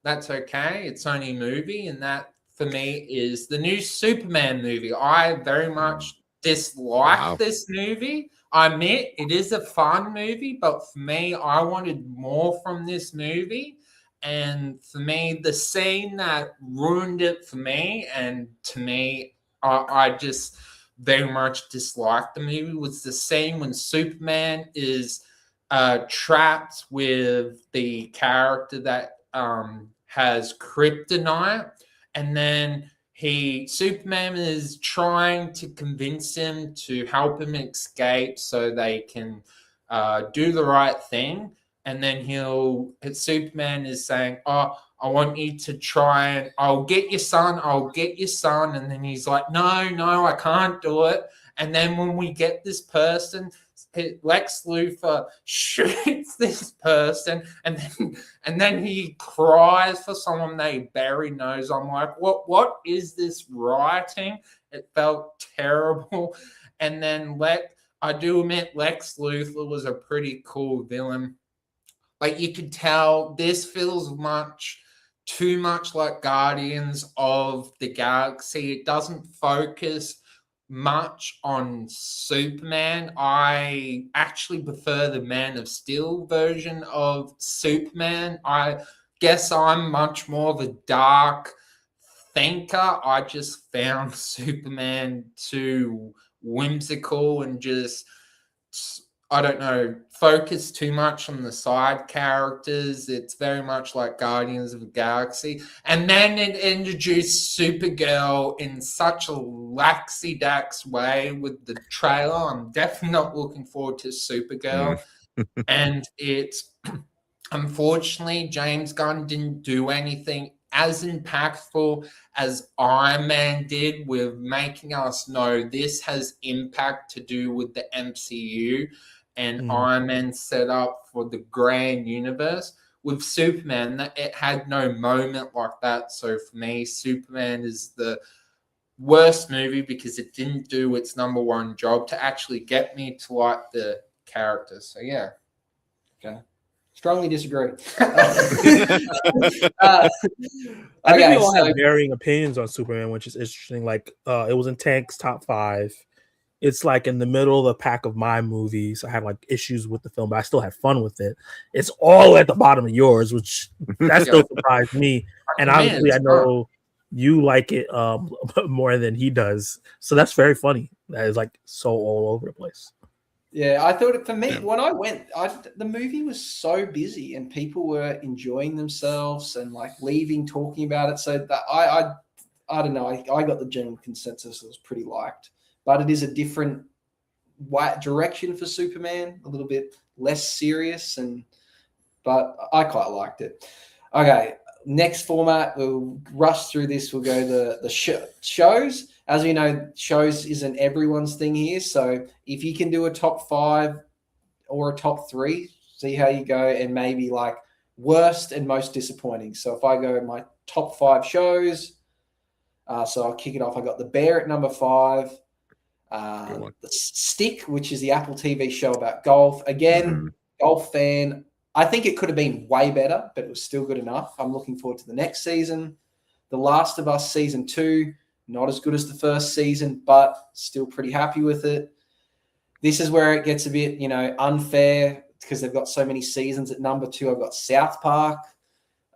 that's okay. It's only a movie, and that, for me, is the new Superman movie. I very much dislike this movie. I admit it is a fun movie, but for me, I wanted more from this movie. And for me, the scene that ruined it for me, and to me, I just very much disliked the movie, was the scene when Superman is trapped with the character that has kryptonite, and then Superman is trying to convince him to help him escape so they can do the right thing. And then Superman is saying, oh, I want you to try and I'll get your son. And then he's like, no, I can't do it. And then when we get this person, Lex Luthor shoots this person, and then he cries for someone they bury. Knows. I'm like, what is this writing? It felt terrible. And then I do admit Lex Luthor was a pretty cool villain. Like, you could tell this feels too much like Guardians of the Galaxy. It doesn't focus much on Superman. I actually prefer the Man of Steel version of Superman. I guess I'm much more of a dark thinker. I just found Superman too whimsical and just, I don't know, focus too much on the side characters. It's very much like Guardians of the Galaxy. And then it introduced Supergirl in such a laxy-dax way with the trailer. I'm definitely not looking forward to Supergirl. And unfortunately, James Gunn didn't do anything as impactful as Iron Man did with making us know this has impact to do with the MCU and Iron Man set up for the grand universe. With Superman, it had no moment like that. So for me, Superman is the worst movie because it didn't do its number one job to actually get me to like the character. So yeah. Okay. Strongly disagree. I think we all have varying opinions on Superman, which is interesting. Like, it was in Tank's top 5. It's like in the middle of the pack of my movies. I had like issues with the film, but I still had fun with it. It's all at the bottom of yours, which that still surprised me. And obviously, I know you like it more than he does. So that's very funny. That is like so all over the place. Yeah, I thought for me, when I went, the movie was so busy and people were enjoying themselves and like leaving, talking about it. So that I don't know. I got the general consensus it was pretty liked. But it is a different direction for Superman, a little bit less serious, but I quite liked it. Okay, next format, we'll rush through this. We'll go the shows. As we know, shows isn't everyone's thing here. So if you can do a top 5 or a top 3, see how you go, and maybe like worst and most disappointing. So if I go my top 5 shows, so I'll kick it off. I got The Bear at number 5. The Stick, which is the Apple TV show about golf. Again, golf fan. I think it could have been way better, but it was still good enough. I'm looking forward to the next season. The Last of Us season 2, not as good as the first season, but still pretty happy with it. This is where it gets a bit, unfair because they've got so many seasons. At number 2, I've got South Park.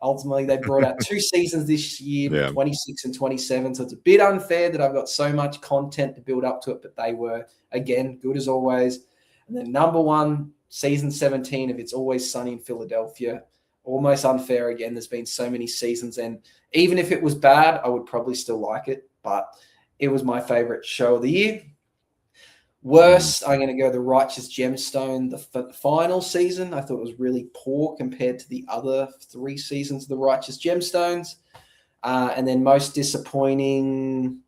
Ultimately, they brought out 2 seasons this year, 26 and 27. So it's a bit unfair that I've got so much content to build up to it, but they were, again, good as always. And then number 1, season 17 of It's Always Sunny in Philadelphia. Almost unfair again. There's been so many seasons. And even if it was bad, I would probably still like it. But it was my favorite show of the year. Worst, I'm going to go The Righteous Gemstone, the final season. I thought it was really poor compared to the other 3 seasons of The Righteous Gemstones. And then most disappointing,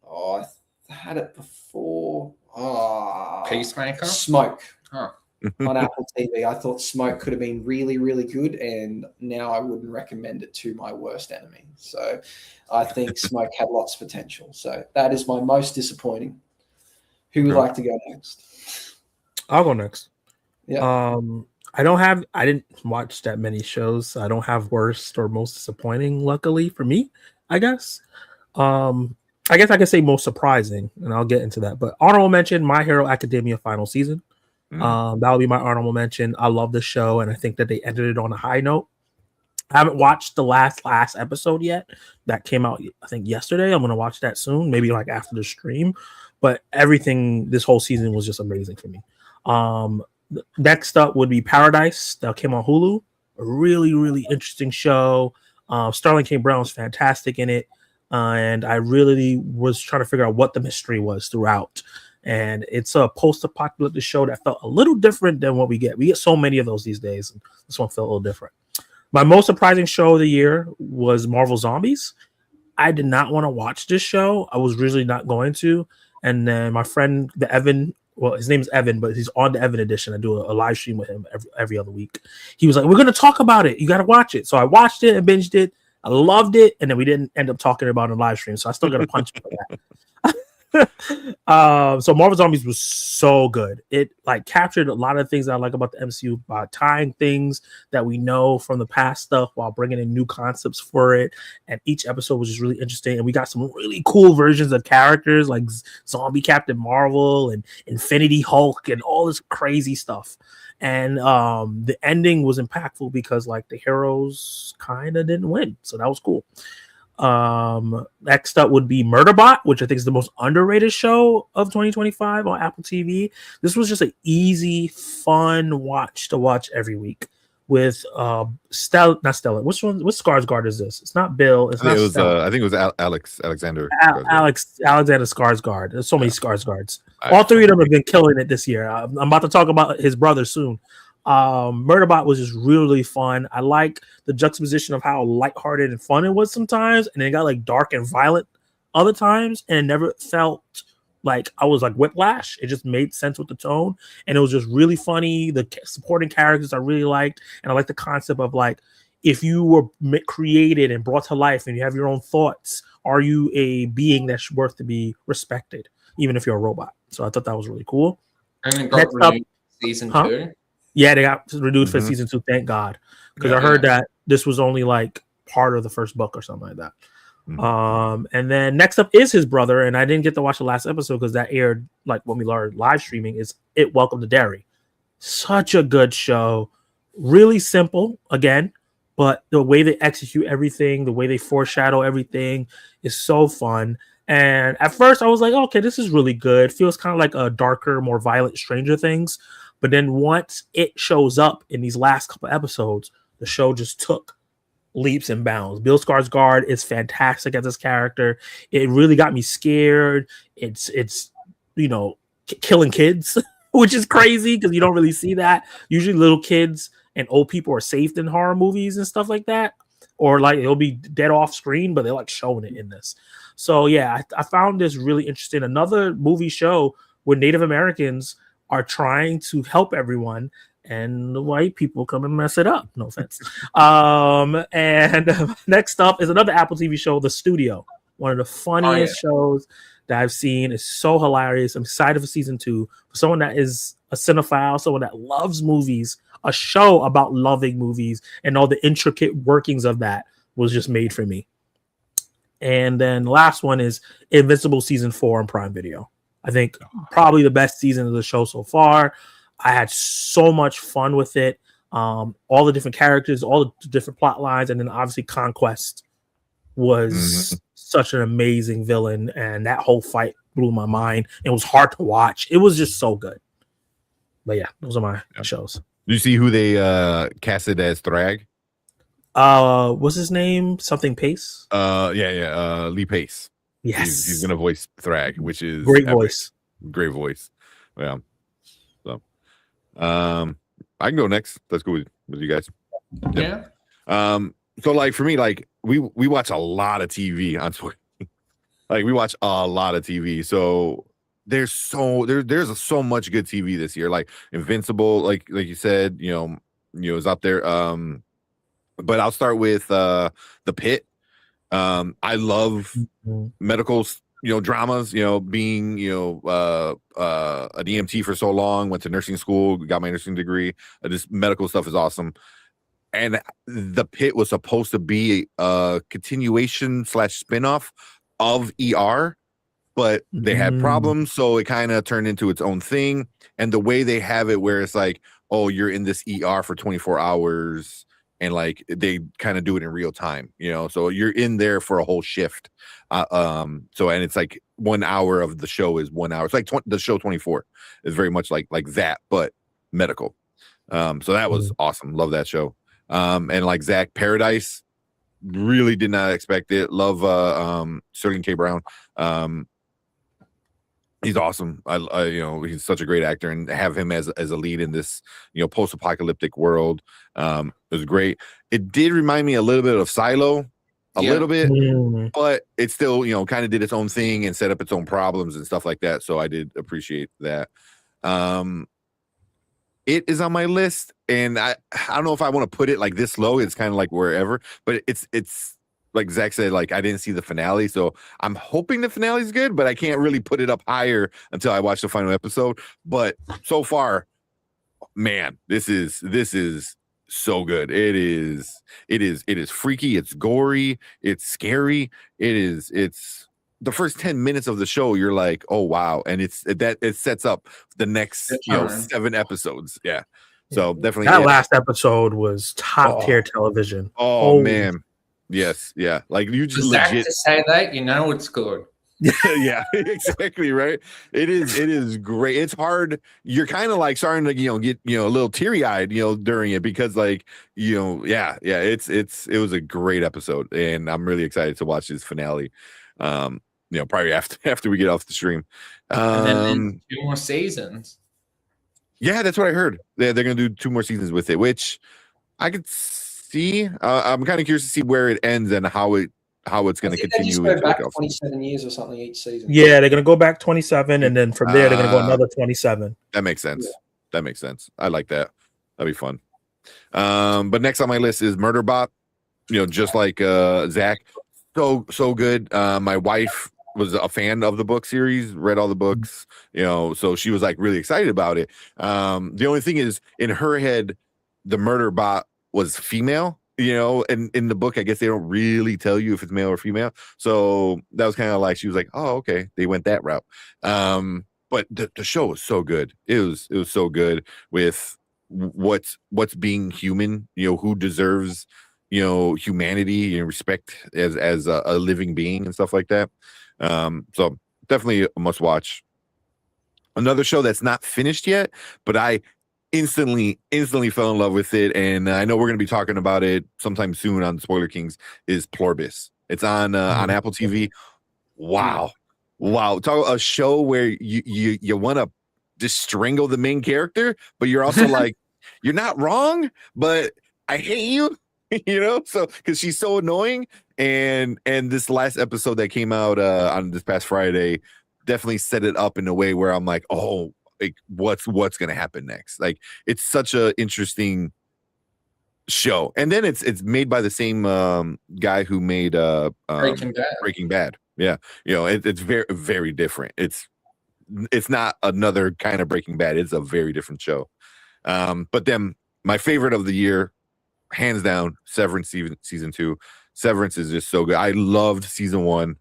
I had it before. Peacemaker? Smoke on Apple TV. I thought Smoke could have been really, really good, and now I wouldn't recommend it to my worst enemy. So I think Smoke had lots of potential. So that is my most disappointing. Who would like to go next? I'll go next. Yeah. I didn't watch that many shows. So I don't have worst or most disappointing, luckily for me, I guess. I guess I could say most surprising, and I'll get into that. But honorable mention, My Hero Academia final season. That'll be my honorable mention. I love the show, and I think that they ended it on a high note. I haven't watched the last episode yet. That came out, I think, yesterday. I'm going to watch that soon, maybe like after the stream. But everything this whole season was just amazing for me. Next up would be Paradise. That came on Hulu. A really, really interesting show. Sterling K. Brown's fantastic in it. And I really was trying to figure out what the mystery was throughout. And it's a post-apocalyptic show that felt a little different than what we get. We get so many of those these days. And this one felt a little different. My most surprising show of the year was Marvel Zombies. I did not want to watch this show. I was really not going to. And then my friend, his name is Evan, but he's on the Evan edition. I do a live stream with him every other week. He was like, we're going to talk about it. You got to watch it. So I watched it and binged it. I loved it. And then we didn't end up talking about it in live stream. So I still got to punch him for that. So Marvel Zombies was so good. It like captured a lot of things that I like about the MCU by tying things that we know from the past stuff while bringing in new concepts for it. And each episode was just really interesting. And we got some really cool versions of characters like Zombie Captain Marvel and Infinity Hulk and all this crazy stuff. And the ending was impactful because like the heroes kind of didn't win. So that was cool. Next up would be Murderbot, which I think is the most underrated show of 2025 on Apple TV. This was just an easy, fun watch to watch every week with not Stella. Which one? What Skarsgård is this? It's not Bill. It's not. I think it was Alexander. Alexander Skarsgård. There's so many Skarsgårds. All 3 of them have been killing it this year. I'm about to talk about his brother soon. Murderbot was just really fun. I like the juxtaposition of how lighthearted and fun it was sometimes, and then it got like dark and violent other times, and it never felt like I was like whiplash. It just made sense with the tone, and it was just really funny. The supporting characters I really liked, and I like the concept of like, if you were created and brought to life and you have your own thoughts, are you a being that's worth to be respected, even if you're a robot? So I thought that was really cool. And it got renewed season 2. Yeah, they got renewed for season 2. Thank God, because I heard that this was only like part of the first book or something like that. And then next up is his brother, and I didn't get to watch the last episode because that aired like when we learned live streaming. Is It Welcome to Derry? Such a good show, really simple again, but the way they execute everything, the way they foreshadow everything is so fun. And at first I was like, okay, this is really good. Feels kind of like a darker, more violent Stranger Things. But then once it shows up in these last couple episodes, the show just took leaps and bounds. Bill Skarsgård is fantastic as this character. It really got me scared. It's killing kids, which is crazy because you don't really see that. Usually little kids and old people are saved in horror movies and stuff like that, or like it'll be dead off screen, but they're like showing it in this. So yeah, I found this really interesting. Another movie show where Native Americans are trying to help everyone, and the white people come and mess it up. No offense. And next up is another Apple TV show, The Studio. One of the funniest shows that I've seen. It's so hilarious. I'm excited for season 2. For someone that is a cinephile, someone that loves movies, a show about loving movies and all the intricate workings of that was just made for me. And then the last one is Invincible season 4 on Prime Video. I think probably the best season of the show so far. I had so much fun with it. All the different characters, all the different plot lines, and then obviously Conquest was such an amazing villain, and that whole fight blew my mind. It was hard to watch. It was just so good. But yeah, those are my shows. Do you see who they casted as Thrag? What's his name? Something Pace? Lee Pace. Yes. He's gonna voice Thrag, which is great voice. Great voice. Yeah. So I can go next. Let's go with you guys. Yeah. So like for me, like we watch a lot of TV on Twitter. Like we watch a lot of TV. So there's so much good TV this year. Like Invincible, like you said, is out there. But I'll start with The Pit. I love medical dramas, being a DMT for so long, went to nursing school, got my nursing degree. This medical stuff is awesome. And The Pit was supposed to be a continuation / spinoff of ER, but they had problems, so it kind of turned into its own thing. And the way they have it, where it's like, oh, you're in this ER for 24 hours, and like they kind of do it in real time, so you're in there for a whole shift. And it's like 1 hour of the show is 1 hour. It's like the show 24 is very much like that, but medical. So that was awesome. Love that show. And like Zach Paradise, really did not expect it. Love Sterling K. Brown. He's awesome. He's such a great actor, and have him as a lead in this, post-apocalyptic world. It was great. It did remind me a little bit of Silo, little bit, but it still, kind of did its own thing and set up its own problems and stuff like that. So I did appreciate that. It is on my list, and I don't know if I want to put it like this low. It's kind of like wherever, but it's like Zach said, like I didn't see the finale, so I'm hoping the finale is good, but I can't really put it up higher until I watch the final episode. But so far, man, this is so good. It is freaky, it's gory, it's scary. It's the first 10 minutes of the show, you're like, oh wow, and it sets up the next 7 episodes. Yeah. So definitely that last episode was top tier television. Oh man. Yes, yeah. Like you just legit to say that, it's good. Yeah, exactly, right. It is great. It's hard. You're kind of like starting to get a little teary-eyed during it, because like it was a great episode, and I'm really excited to watch this finale. Probably after we get off the stream. And then 2 more seasons. Yeah, that's what I heard. They're going to do 2 more seasons with it, which I could see. I'm kind of curious to see where it ends and how it's I going to think they just continue go into back like 27 years or something each season. Yeah, they're gonna go back 27, and then from there they're gonna go another 27. That makes sense. Yeah. That makes sense. I like that. That'd be fun. But next on my list is Murderbot. Just like Zach, so good. My wife was a fan of the book series, read all the books, so she was like really excited about it. The only thing is, in her head, the Murderbot was female. And in the book, I guess they don't really tell you if it's male or female. So that was kind of like, she was like, oh, okay, they went that route. But the show was so good. It was so good with what's being human, who deserves humanity and respect as a living being and stuff like that. So definitely a must watch. Another show that's not finished yet, but I instantly fell in love with it, and I know we're going to be talking about it sometime soon on Spoiler Kings, is Plorbis. It's on Apple TV. Wow. Talk a show where you want to just strangle the main character, but you're also like, you're not wrong, but I hate you. So because she's so annoying, and this last episode that came out on this past Friday definitely set it up in a way where I'm like, oh, like what's gonna happen next? Like, it's such a interesting show, and then it's made by the same guy who made Breaking Bad. Yeah, it's very, very different. It's not another kind of Breaking Bad. It's a very different show. But then my favorite of the year, hands down, Severance season 2. Severance is just so good. I loved season 1.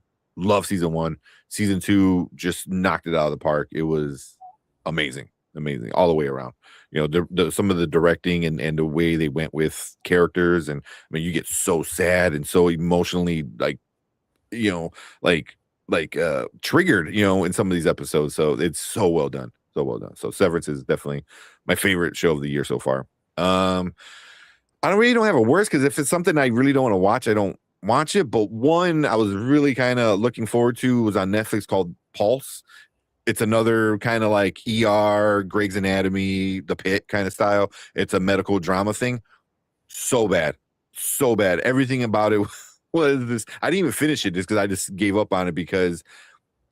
Season 2 just knocked it out of the park. It was amazing all the way around. Some of the directing and the way they went with characters, and I mean, you get so sad and so emotionally triggered, in some of these episodes. So it's so well done. So Severance is definitely my favorite show of the year so far. I don't have a worst, because if it's something I really don't want to watch, I don't watch it. But one I was really kind of looking forward to was on Netflix, called Pulse. It's another kind of like ER, Grey's Anatomy, The Pit kind of style. It's a medical drama thing. So bad. Everything about it was this. I didn't even finish it just because I just gave up on it, because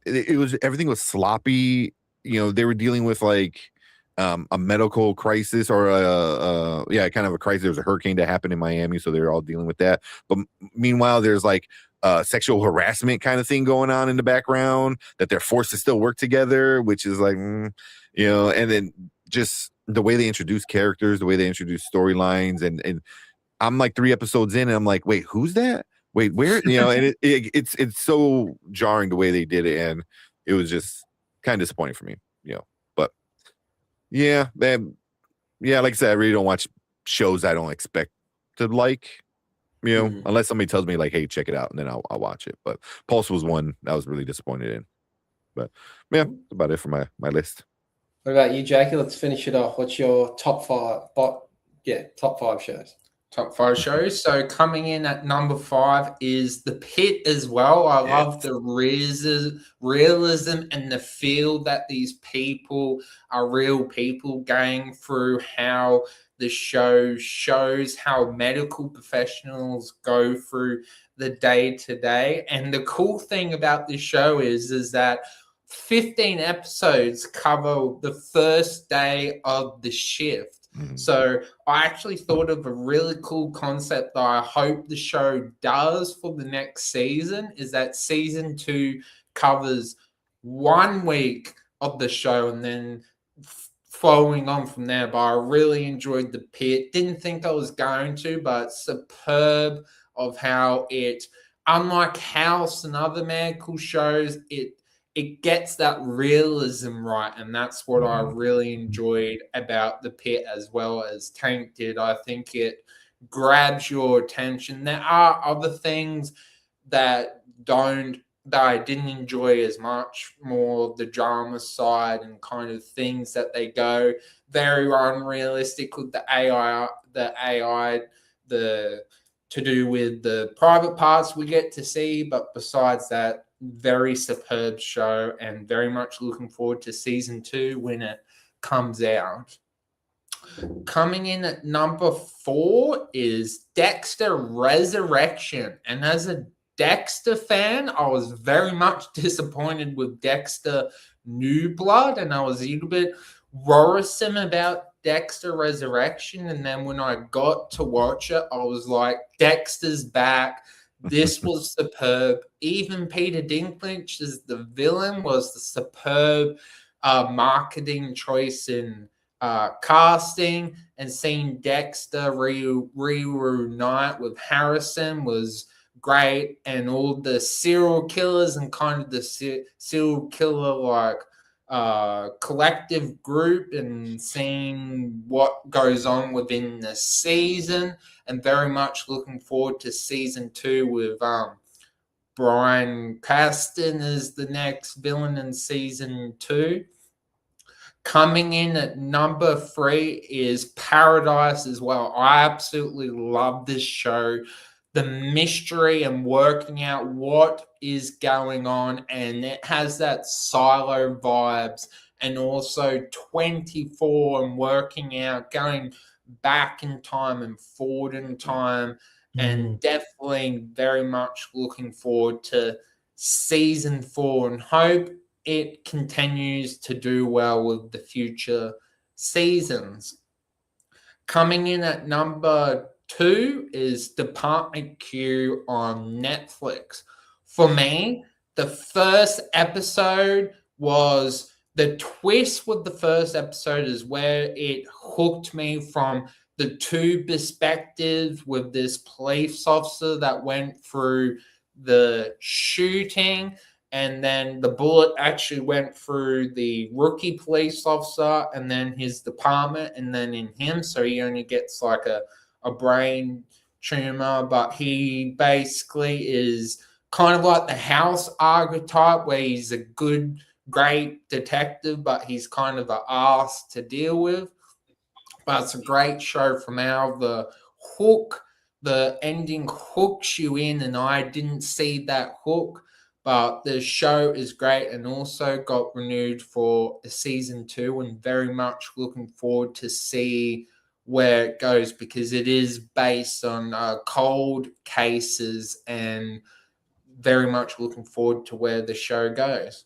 it was, everything was sloppy. They were dealing with like a medical crisis, or kind of a crisis. There was a hurricane that happened in Miami, so they were all dealing with that. But meanwhile, there's like sexual harassment kind of thing going on in the background, that they're forced to still work together, which is like, and then just the way they introduce characters, the way they introduce storylines, and I'm like 3 episodes in, and I'm like, wait, who's that? Wait, where? And it's so jarring the way they did it, and it was just kind of disappointing for me. But yeah, man, like I said, I really don't watch shows I don't expect to like. Unless somebody tells me like, hey, check it out, and then I'll watch it. But Pulse was one I was really disappointed in. But yeah, that's about it for my list. What about you, Jackie? Let's finish it off. What's your top 5? Top 5 shows. Top 5 shows. So coming in at number 5 is The Pit as well. I love the realism and the feel that these people are real people, going through how the show shows how medical professionals go through the day-to-day. And the cool thing about this show is that 15 episodes cover the first day of the shift. So I actually thought of a really cool concept that I hope the show does for the next season, is that season 2 covers 1 week of the show and then following on from there. But I really enjoyed The Pit. Didn't think I was going to, but superb of how it, unlike House and other medical shows, it gets that realism right, and that's what I really enjoyed about The Pit, as well as Tank did. I think it grabs your attention. There are other things that I didn't enjoy as much, more the drama side and kind of things that they go very unrealistic with the AI, to do with the private parts we get to see. But besides that, very superb show, and very much looking forward to season 2 when it comes out. Coming in at number 4 is Dexter Resurrection. And as a Dexter fan, I was very much disappointed with Dexter New Blood, and I was a little bit worrisome about Dexter Resurrection. And then when I got to watch it, I was like, Dexter's back. This was superb. Even Peter Dinklage as the villain was the superb marketing choice in casting, and seeing Dexter reunite with Harrison was great, and all the serial killers and kind of the serial killer like collective group, and seeing what goes on within the season, and very much looking forward to season 2 with Brian Caston as the next villain in season 2. Coming in at number 3 is Paradise as well. I absolutely love this show. The mystery and working out what is going on, and it has that Silo vibes, and also 24 and working out, going back in time and forward in time, and definitely very much looking forward to season 4 and hope it continues to do well with the future seasons. Coming in at number 2 is Department Q on Netflix. For me, the first episode was the twist with the first episode is where it hooked me from the 2 perspectives with this police officer that went through the shooting, and then the bullet actually went through the rookie police officer and then his department and then in him. So he only gets like a brain tumor, but he basically is kind of like the House archetype where he's a good, great detective, but he's kind of an ass to deal with. But it's a great show from now. The ending hooks you in, and I didn't see that hook. But the show is great, and also got renewed for season 2, and very much looking forward to see where it goes, because it is based on cold cases, and very much looking forward to where the show goes.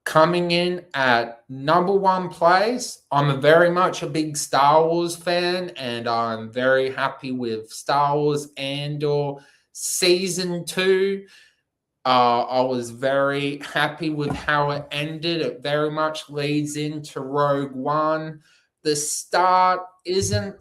Coming in at number 1 place, I'm very much a big Star Wars fan, and I'm very happy with Star Wars Andor season 2. I was very happy with how it ended. It very much leads into Rogue One. The start isn't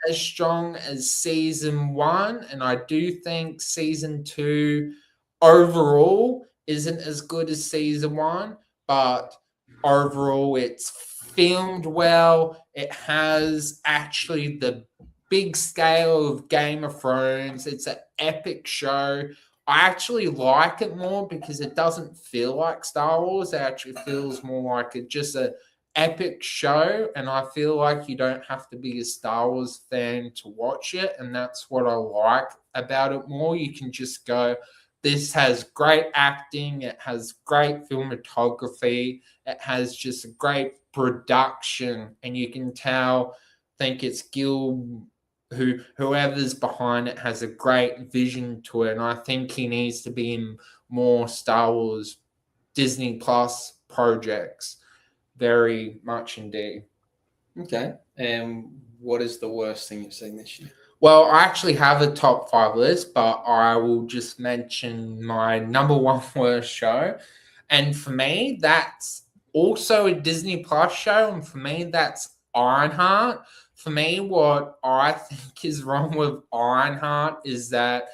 as strong as season 1, and I do think season 2 overall isn't as good as season 1, but overall it's filmed well. It has actually the big scale of Game of Thrones. It's an epic show. I actually like it more because it doesn't feel like Star Wars. It actually feels more like just an epic show, and I feel like you don't have to be a Star Wars fan to watch it, and that's what I like about it more. You can just go, this has great acting, it has great cinematography, it has just a great production, and you can think it's Gil, whoever's behind it has a great vision to it, and I think he needs to be in more Star Wars Disney Plus projects. Very much indeed. Okay. And what is the worst thing you've seen this year? Well, I actually have a top 5 list, but I will just mention my number 1 worst show. And for me, that's also a Disney Plus show, and for me, that's Ironheart. For me, what I think is wrong with Ironheart is that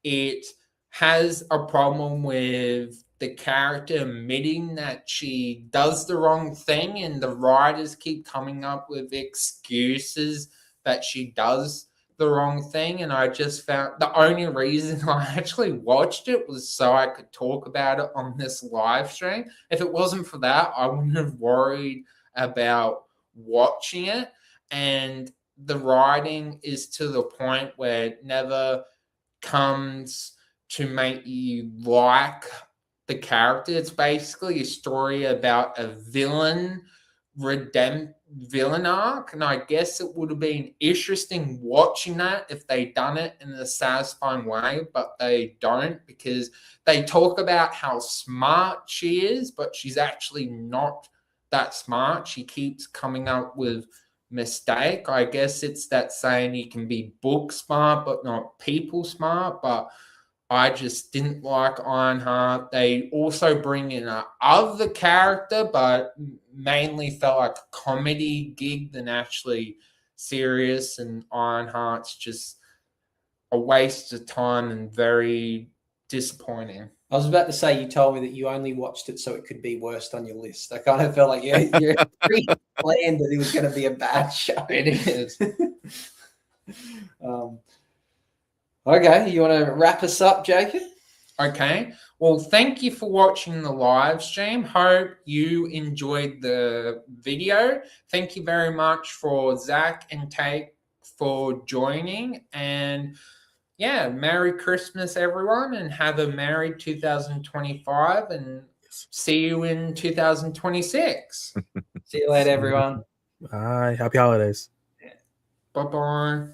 it has a problem with the character admitting that she does the wrong thing, and the writers keep coming up with excuses that she does the wrong thing. And I just found the only reason I actually watched it was so I could talk about it on this live stream. If it wasn't for that, I wouldn't have worried about watching it. And the writing is to the point where it never comes to make you like the character. It's basically a story about a villain villain arc, and I guess it would have been interesting watching that if they done it in a satisfying way, but they don't, because they talk about how smart she is, but she's actually not that smart. She keeps coming up with mistake. I guess it's that saying you can be book smart but not people smart, but I just didn't like Ironheart. They also bring in a other character, but mainly felt like a comedy gig than actually serious. And Ironheart's just a waste of time and very disappointing. I was about to say, you told me that you only watched it so it could be worst on your list. I kind of felt like you're pre-planned that it was going to be a bad show. It is. Okay, you want to wrap us up, Jacob? Okay. Well, thank you for watching the live stream. Hope you enjoyed the video. Thank you very much for Zach and Tate for joining. And yeah, Merry Christmas, everyone, and have a merry 2025, and see you in 2026. See you later, everyone. Bye. Happy holidays. Bye-bye.